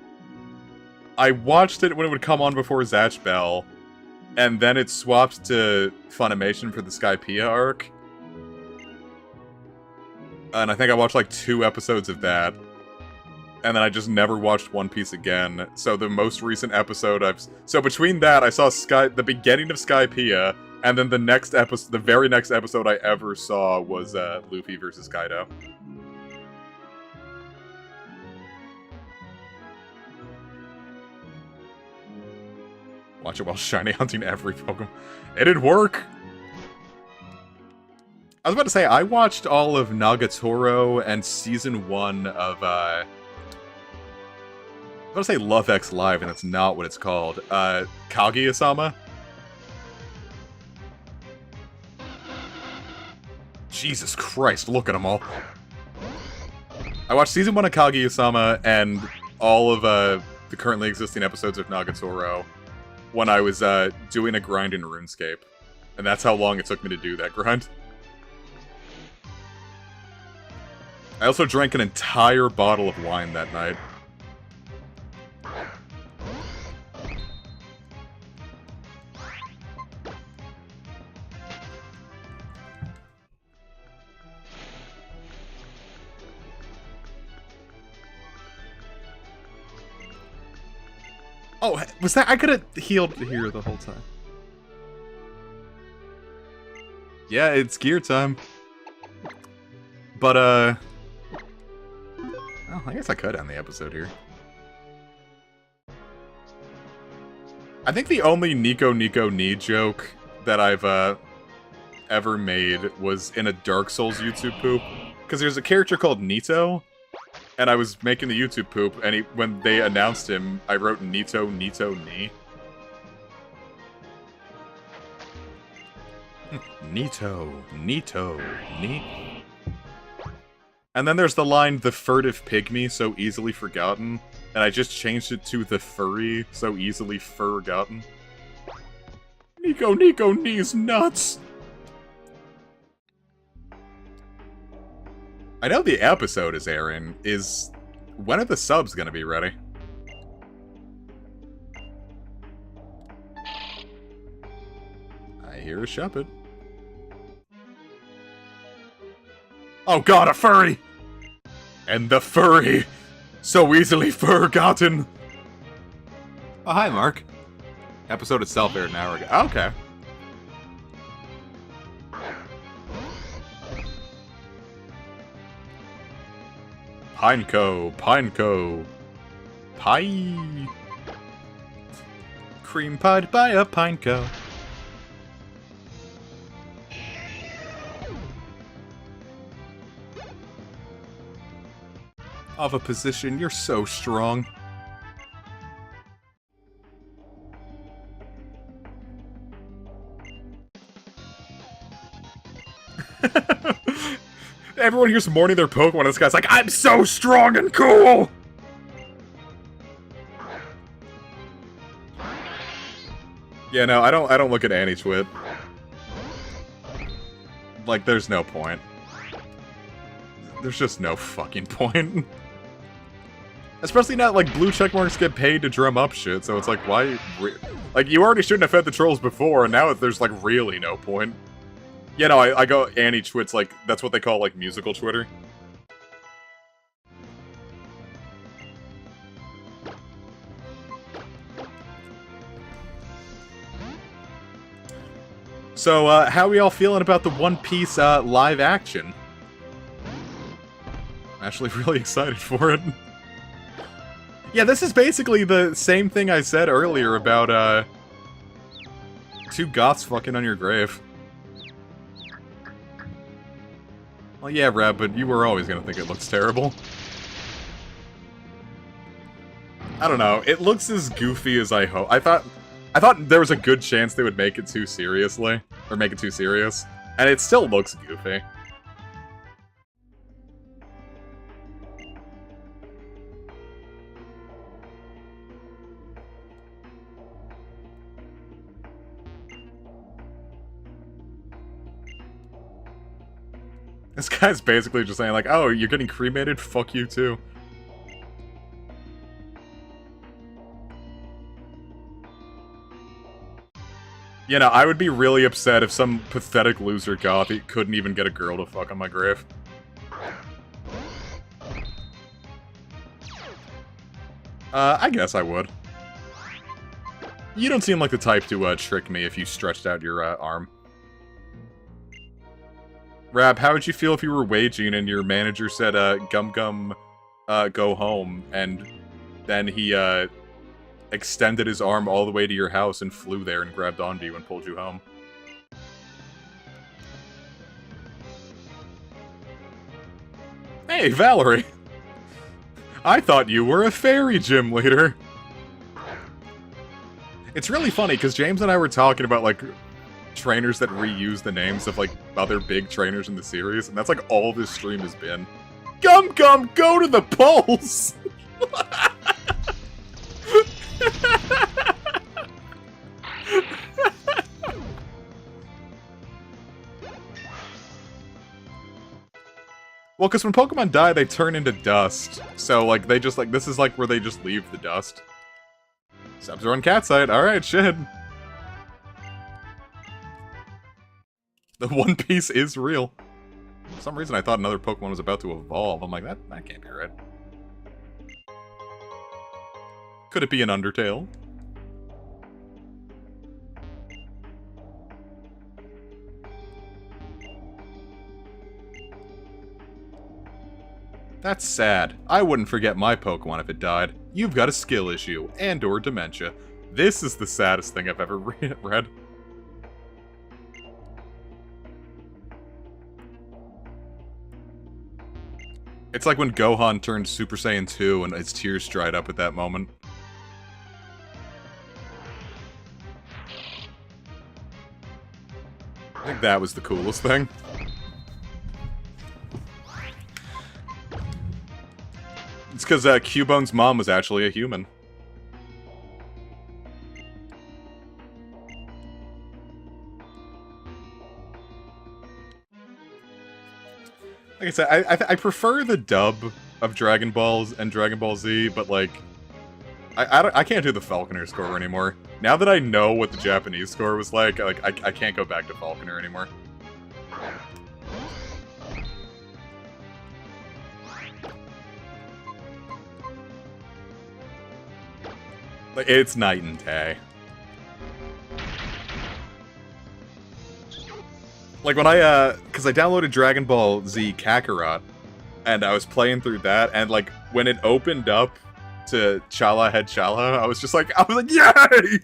I watched it when it would come on before Zatch Bell, and then it swapped to Funimation for the Skypiea arc. And I think I watched like 2 episodes of that. And then I just never watched One Piece again. So the most recent episode So between that, I saw the beginning of Skypiea, and then the next episode, the very next episode I ever saw was Luffy versus Kaido. Watch it while shiny hunting every Pokemon. It'd work! I was about to say, I watched all of Nagatoro and Season 1 of, I was about to say Love X Live, and that's not what it's called. Kaguya-sama? Jesus Christ, look at them all. I watched Season 1 of Kaguya-sama and all of, the currently existing episodes of Nagatoro when I was, doing a grind in RuneScape. And that's how long it took me to do that grind. I also drank an entire bottle of wine that night. Oh, was that... I could have healed here the whole time. Yeah, it's gear time. But, oh, I guess I could end the episode here. I think the only Nico Ni joke that I've, ever made was in a Dark Souls YouTube poop. Because there's a character called Nito, and I was making the YouTube poop, and when they announced him, I wrote Nito Ni. Nito Ni. And then there's the line, the furtive pygmy, so easily forgotten. And I just changed it to the furry, so easily forgotten. Nico Ni's nuts! I know the episode is airing. When are the subs gonna be ready? I hear a shepherd. Oh god, a furry! And the furry! So easily forgotten! Oh, hi, Mark. Episode itself aired an hour ago. Oh, okay. Pineco. Pie. Cream pied by a pineco. Of a position, you're so strong. Everyone here's mourning their Pokemon, and this guy's like, I'm so strong and cool! Yeah, no, I don't look at Annie Twit. Like, there's no point. There's just no fucking point. Especially not, like, blue checkmarks get paid to drum up shit, so it's like, why... Like, you already shouldn't have fed the trolls before, and now there's, like, really no point. Yeah, no, I go Annie Twit's, like, that's what they call, like, musical Twitter. So, how are we all feeling about the One Piece, live action? I'm actually really excited for it. Yeah, this is basically the same thing I said earlier about, two goths fucking on your grave. Well, yeah, Reb, but you were always gonna think it looks terrible. I don't know, it looks as goofy as I hope. I thought there was a good chance they would make it too seriously. Or make it too serious. And it still looks goofy. This guy's basically just saying like, oh, you're getting cremated? Fuck you too. You know, I would be really upset if some pathetic loser goth couldn't even get a girl to fuck on my grave. I guess I would. You don't seem like the type to, trick me if you stretched out your, arm. Rab, how would you feel if you were waging and your manager said, Gum Gum, go home, and then he, extended his arm all the way to your house and flew there and grabbed onto you and pulled you home? Hey, Valerie! I thought you were a fairy gym leader! It's really funny, because James and I were talking about, like, trainers that reuse the names of, like, other big trainers in the series, and that's, like, all this stream has been. Gum Gum, go to the polls! Well, because when Pokemon die, they turn into dust. So, like, they just, like, this is, like, where they just leave the dust. Subs are on Catsite. Alright, shit. The One Piece is real. For some reason, I thought another Pokemon was about to evolve. I'm like, that can't be right. Could it be an Undertale? That's sad. I wouldn't forget my Pokemon if it died. You've got a skill issue, and or dementia. This is the saddest thing I've ever read. It's like when Gohan turned Super Saiyan 2 and his tears dried up at that moment. I think that was the coolest thing. It's because Cubone's mom was actually a human. Like I said, I prefer the dub of Dragon Balls and Dragon Ball Z, but like, I can't do the Falconer score anymore. Now that I know what the Japanese score was like I can't go back to Falconer anymore. Like, it's night and day. Like, when because I downloaded Dragon Ball Z Kakarot, and I was playing through that, and, like, when it opened up to Chala Head Chala, I was like, yay!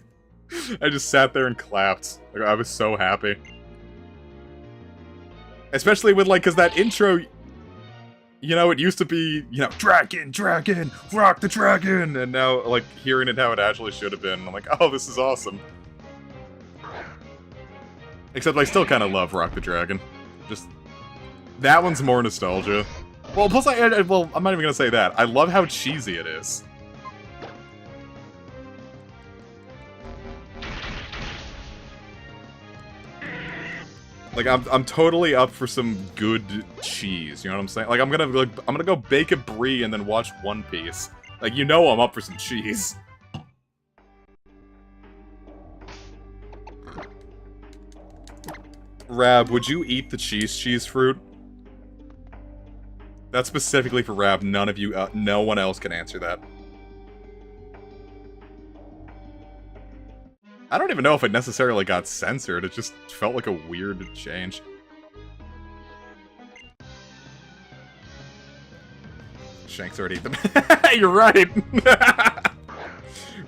I just sat there and clapped. Like, I was so happy. Especially with, like, because that intro, you know, it used to be, you know, Dragon, Dragon, rock the dragon! And now, like, hearing it how it actually should have been, I'm like, oh, this is awesome. Except I still kind of love Rock the Dragon. Just, that one's more nostalgia. Well, plus well, I'm not even gonna say that. I love how cheesy it is. Like, I'm totally up for some good cheese, you know what I'm saying? Like, I'm gonna go bake a brie and then watch One Piece. Like, you know I'm up for some cheese. Rab, would you eat the cheese fruit? That's specifically for Rab. None of you, no one else can answer that. I don't even know if it necessarily got censored. It just felt like a weird change. Shanks already ate them. You're right!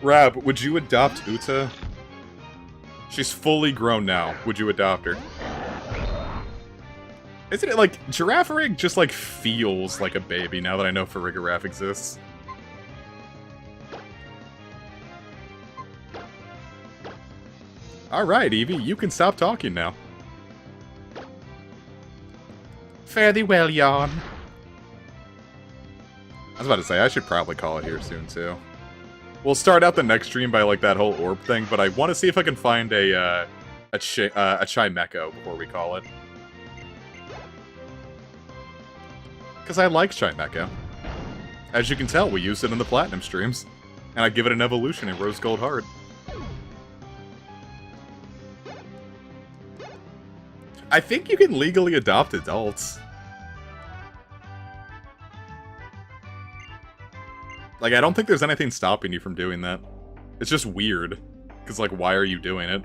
Rab, would you adopt Uta? She's fully grown now. Would you adopt her? Isn't it like, Girafarig just like feels like a baby now that I know Farigiraf exists? Alright, Eevee, you can stop talking now. Fare thee well, yawn. I was about to say, I should probably call it here soon, too. We'll start out the next stream by, like, that whole orb thing, but I want to see if I can find a Chimecho before we call it. Because I like Chimecho. As you can tell, we use it in the Platinum streams. And I give it an evolution in Rose Gold Heart. I think you can legally adopt adults. Like, I don't think there's anything stopping you from doing that. It's just weird. Because, like, why are you doing it?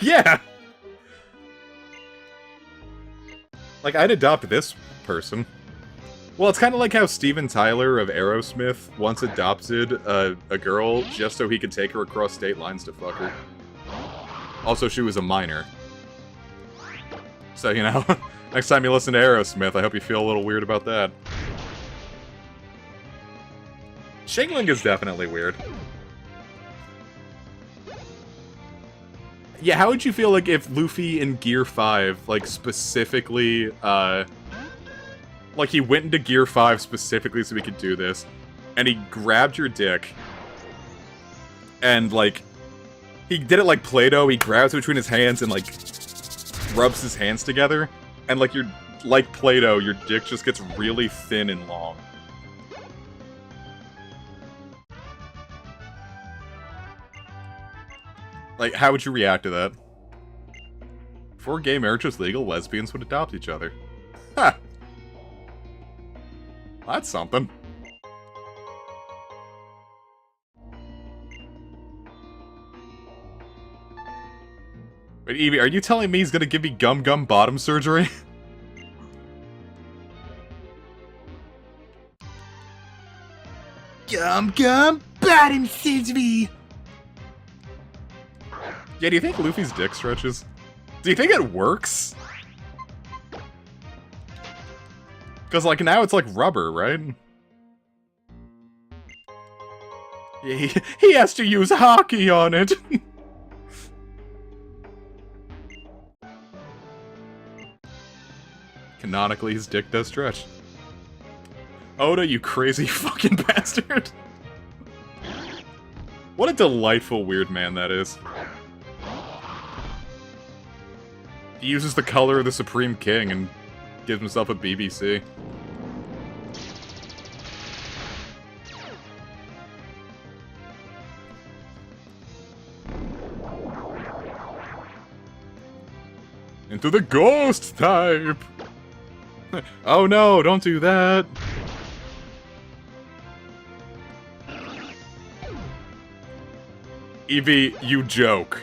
Yeah! Like, I'd adopt this person. Well, it's kind of like how Steven Tyler of Aerosmith once adopted a girl just so he could take her across state lines to fuck her. Also, she was a minor. So, you know, next time you listen to Aerosmith, I hope you feel a little weird about that. Shingling is definitely weird. Yeah, how would you feel like if Luffy in Gear 5, like, specifically, like, he went into Gear 5 specifically so he could do this, and he grabbed your dick, and, like, he did it like Play-Doh, he grabs it between his hands and, like, rubs his hands together, and, like, like Play-Doh, your dick just gets really thin and long. Like, how would you react to that? Before gay marriage was legal, lesbians would adopt each other. Ha! That's something. Wait, Evie, are you telling me he's gonna give me gum bottom surgery? Gum bottom surgery. Yeah, do you think Luffy's dick stretches? Do you think it works? Because, like, now it's like rubber, right? Yeah, he has to use hockey on it. Canonically, his dick does stretch. Oda, you crazy fucking bastard. What a delightful weird man that is. He uses the color of the Supreme King and gives himself a BBC. Into the ghost type! Oh no, don't do that! Evie, you joke.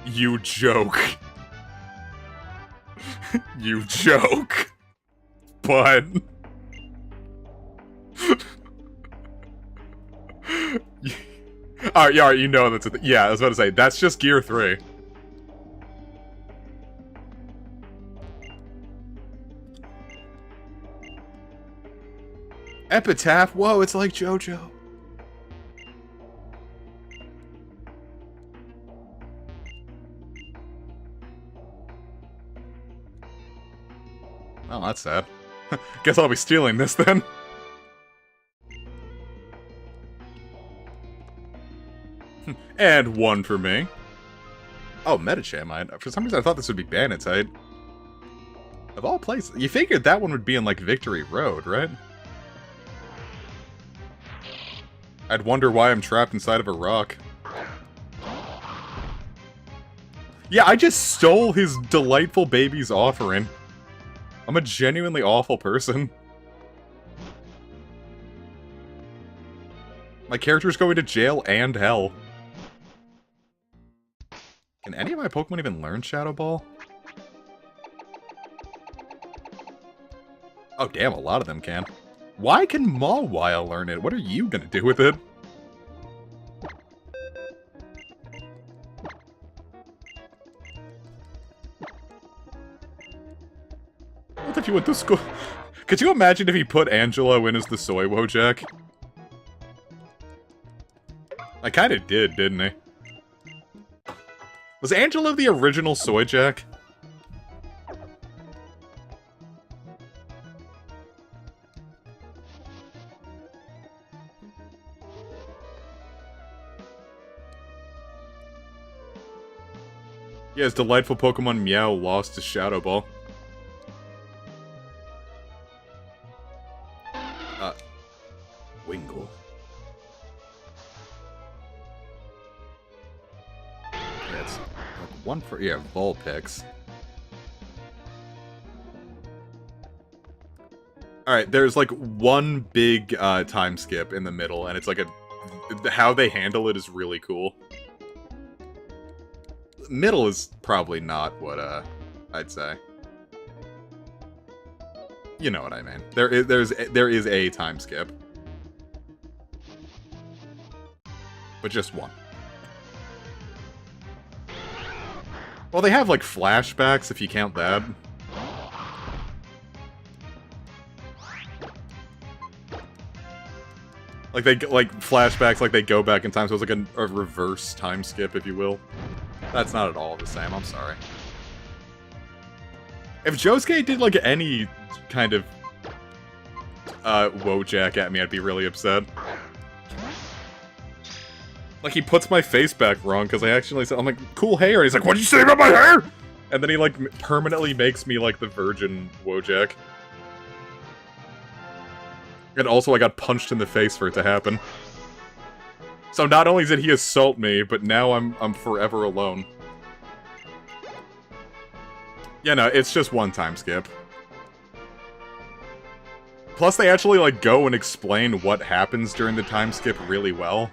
You joke. You joke. But... Alright, yeah, you know that's a yeah, I was about to say, that's just Gear 3. Epitaph? Whoa, it's like JoJo. Oh, that's sad. Guess I'll be stealing this then. And one for me. Oh, Metachamite. For some reason I thought this would be Banitite. Of all places. You figured that one would be in, like, Victory Road, right? I'd wonder why I'm trapped inside of a rock. Yeah, I just stole his delightful baby's offering. I'm a genuinely awful person. My character's going to jail and hell. Can any of my Pokemon even learn Shadow Ball? Oh damn, a lot of them can. Why can Mawile learn it? What are you gonna do with it? What if you went to school? Could you imagine if he put Angelo in as the Soy Wojak? I kinda did, didn't he? Was Angelo the original Soy Jack? Yeah, his delightful Pokemon Meow lost his Shadow Ball. Wingull. Yeah, it's like one for, yeah, Vulpix. Alright, there's like one big time skip in the middle, and it's like how they handle it is really cool. Middle is probably not what I'd say. You know what I mean. There is a time skip. But just one. Well, they have, like, flashbacks, if you count that. Like, flashbacks, like, they go back in time, so it's like a reverse time skip, if you will. That's not at all the same, I'm sorry. If Josuke did, like, any kind of, Wojak at me, I'd be really upset. Like, he puts my face back wrong, because I actually said, I'm like, cool hair, and he's like, what'd you say about my hair? And then he, like, permanently makes me, like, the virgin Wojak. And also, I got punched in the face for it to happen. So not only did he assault me, but now I'm forever alone. Yeah, no, it's just one time skip. Plus, they actually, like, go and explain what happens during the time skip really well.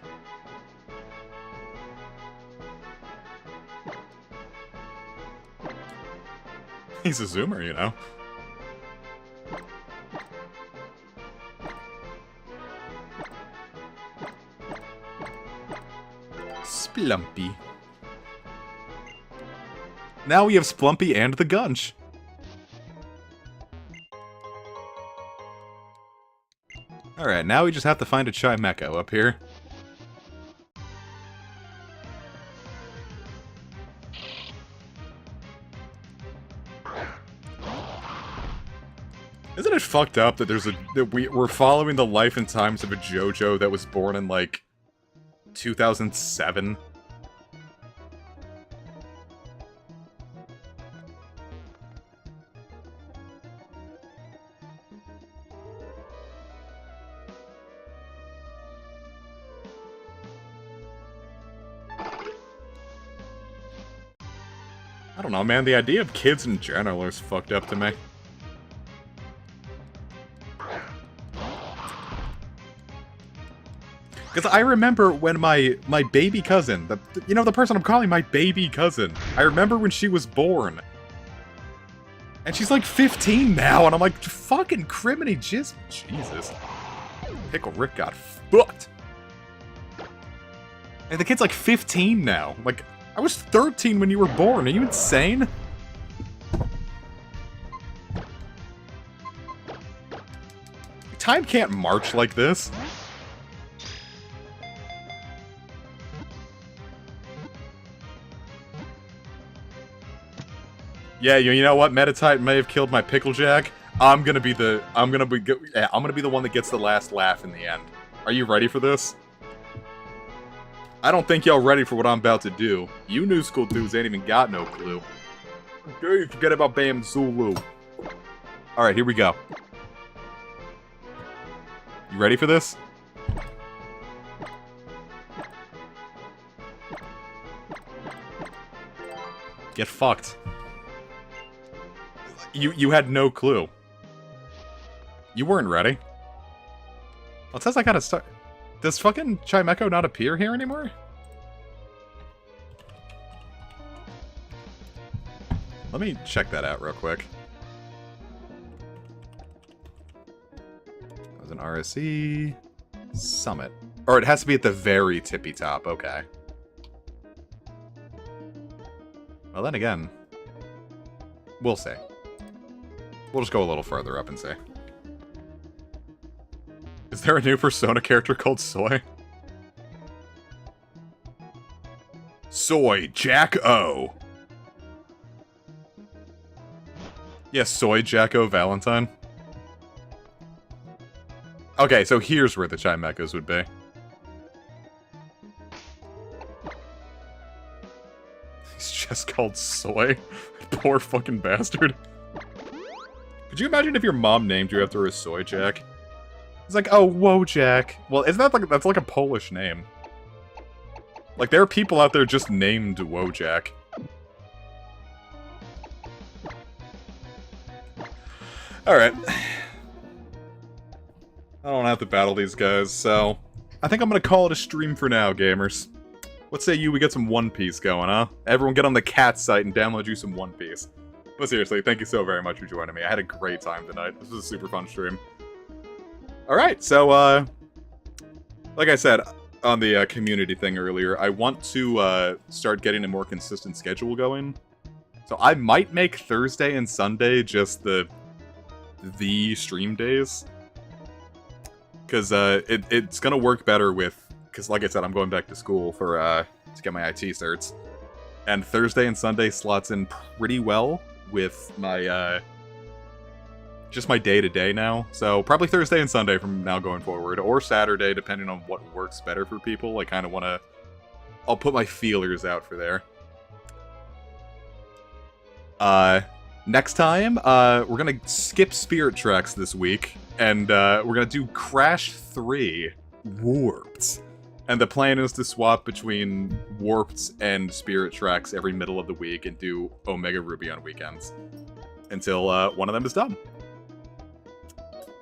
He's a zoomer, you know. Splumpy. Now we have Splumpy and the Gunch. Alright, now we just have to find a Chimecho up here. Isn't it fucked up that we're following the life and times of a JoJo that was born in, like, 2007? I don't know, man. The idea of kids in general is fucked up to me. Because I remember when my baby cousin, the person I'm calling my baby cousin, I remember when she was born. And she's like 15 now, and I'm like, fucking criminy jizz. Jesus. Pickle Rick got fucked. And the kid's like 15 now. Like, I was 13 when you were born. Are you insane? Time can't march like this. Yeah, you know what? Metatype may have killed my Picklejack. I'm gonna be the one that gets the last laugh in the end. Are you ready for this? I don't think y'all ready for what I'm about to do. You new school dudes ain't even got no clue. Dude, forget about Bam Zulu. Alright, here we go. You ready for this? Get fucked. You had no clue. You weren't ready. Well, it says I gotta start... Does fucking Chimecho not appear here anymore? Let me check that out real quick. That was an RSE... Summit. Or it has to be at the very tippy top, okay. Well then again... We'll see. We'll just go a little further up and see. Is there a new Persona character called Soy? Soy Jack-O. Yes, Soy Jack-O Valentine. Okay, so here's where the Chimechas would be. He's just called Soy. Poor fucking bastard. Could you imagine if your mom named you after a Soy Jack? It's like, oh, Wojak. Well, isn't that like, that's like a Polish name? Like, there are people out there just named Wojak. Alright. I don't have to battle these guys, so... I think I'm gonna call it a stream for now, gamers. What say we get some One Piece going, huh? Everyone get on the cat site and download you some One Piece. But seriously, thank you so very much for joining me. I had a great time tonight. This was a super fun stream. Alright, so, like I said on the community thing earlier, I want to start getting a more consistent schedule going. So I might make Thursday and Sunday just the stream days. Because it's going to work better with... Because like I said, I'm going back to school for to get my IT certs. And Thursday and Sunday slots in pretty well with my... just my day-to-day now. So probably Thursday and Sunday from now going forward. Or Saturday, depending on what works better for people. I kind of want to... I'll put my feelers out for there. Next time, we're going to skip Spirit Tracks this week. And we're going to do Crash 3 Warped. And the plan is to swap between Warped and Spirit Tracks every middle of the week. And do Omega Ruby on weekends. Until one of them is done.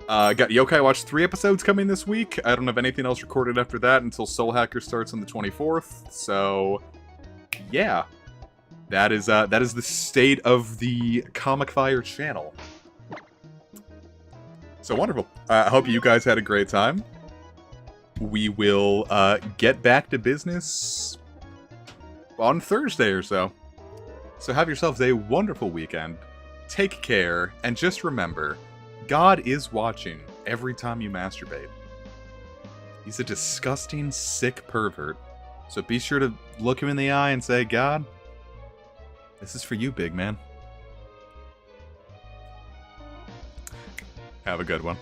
Got Yokai Watch 3 episodes coming this week. I don't have anything else recorded after that until Soul Hacker starts on the 24th. So, yeah. that is the state of the Comic Fire channel. So wonderful. I hope you guys had a great time. We will get back to business on Thursday or so. So have yourselves a wonderful weekend. Take care, and just remember, God is watching every time you masturbate. He's a disgusting, sick pervert. So be sure to look him in the eye and say, God, this is for you, big man. Have a good one.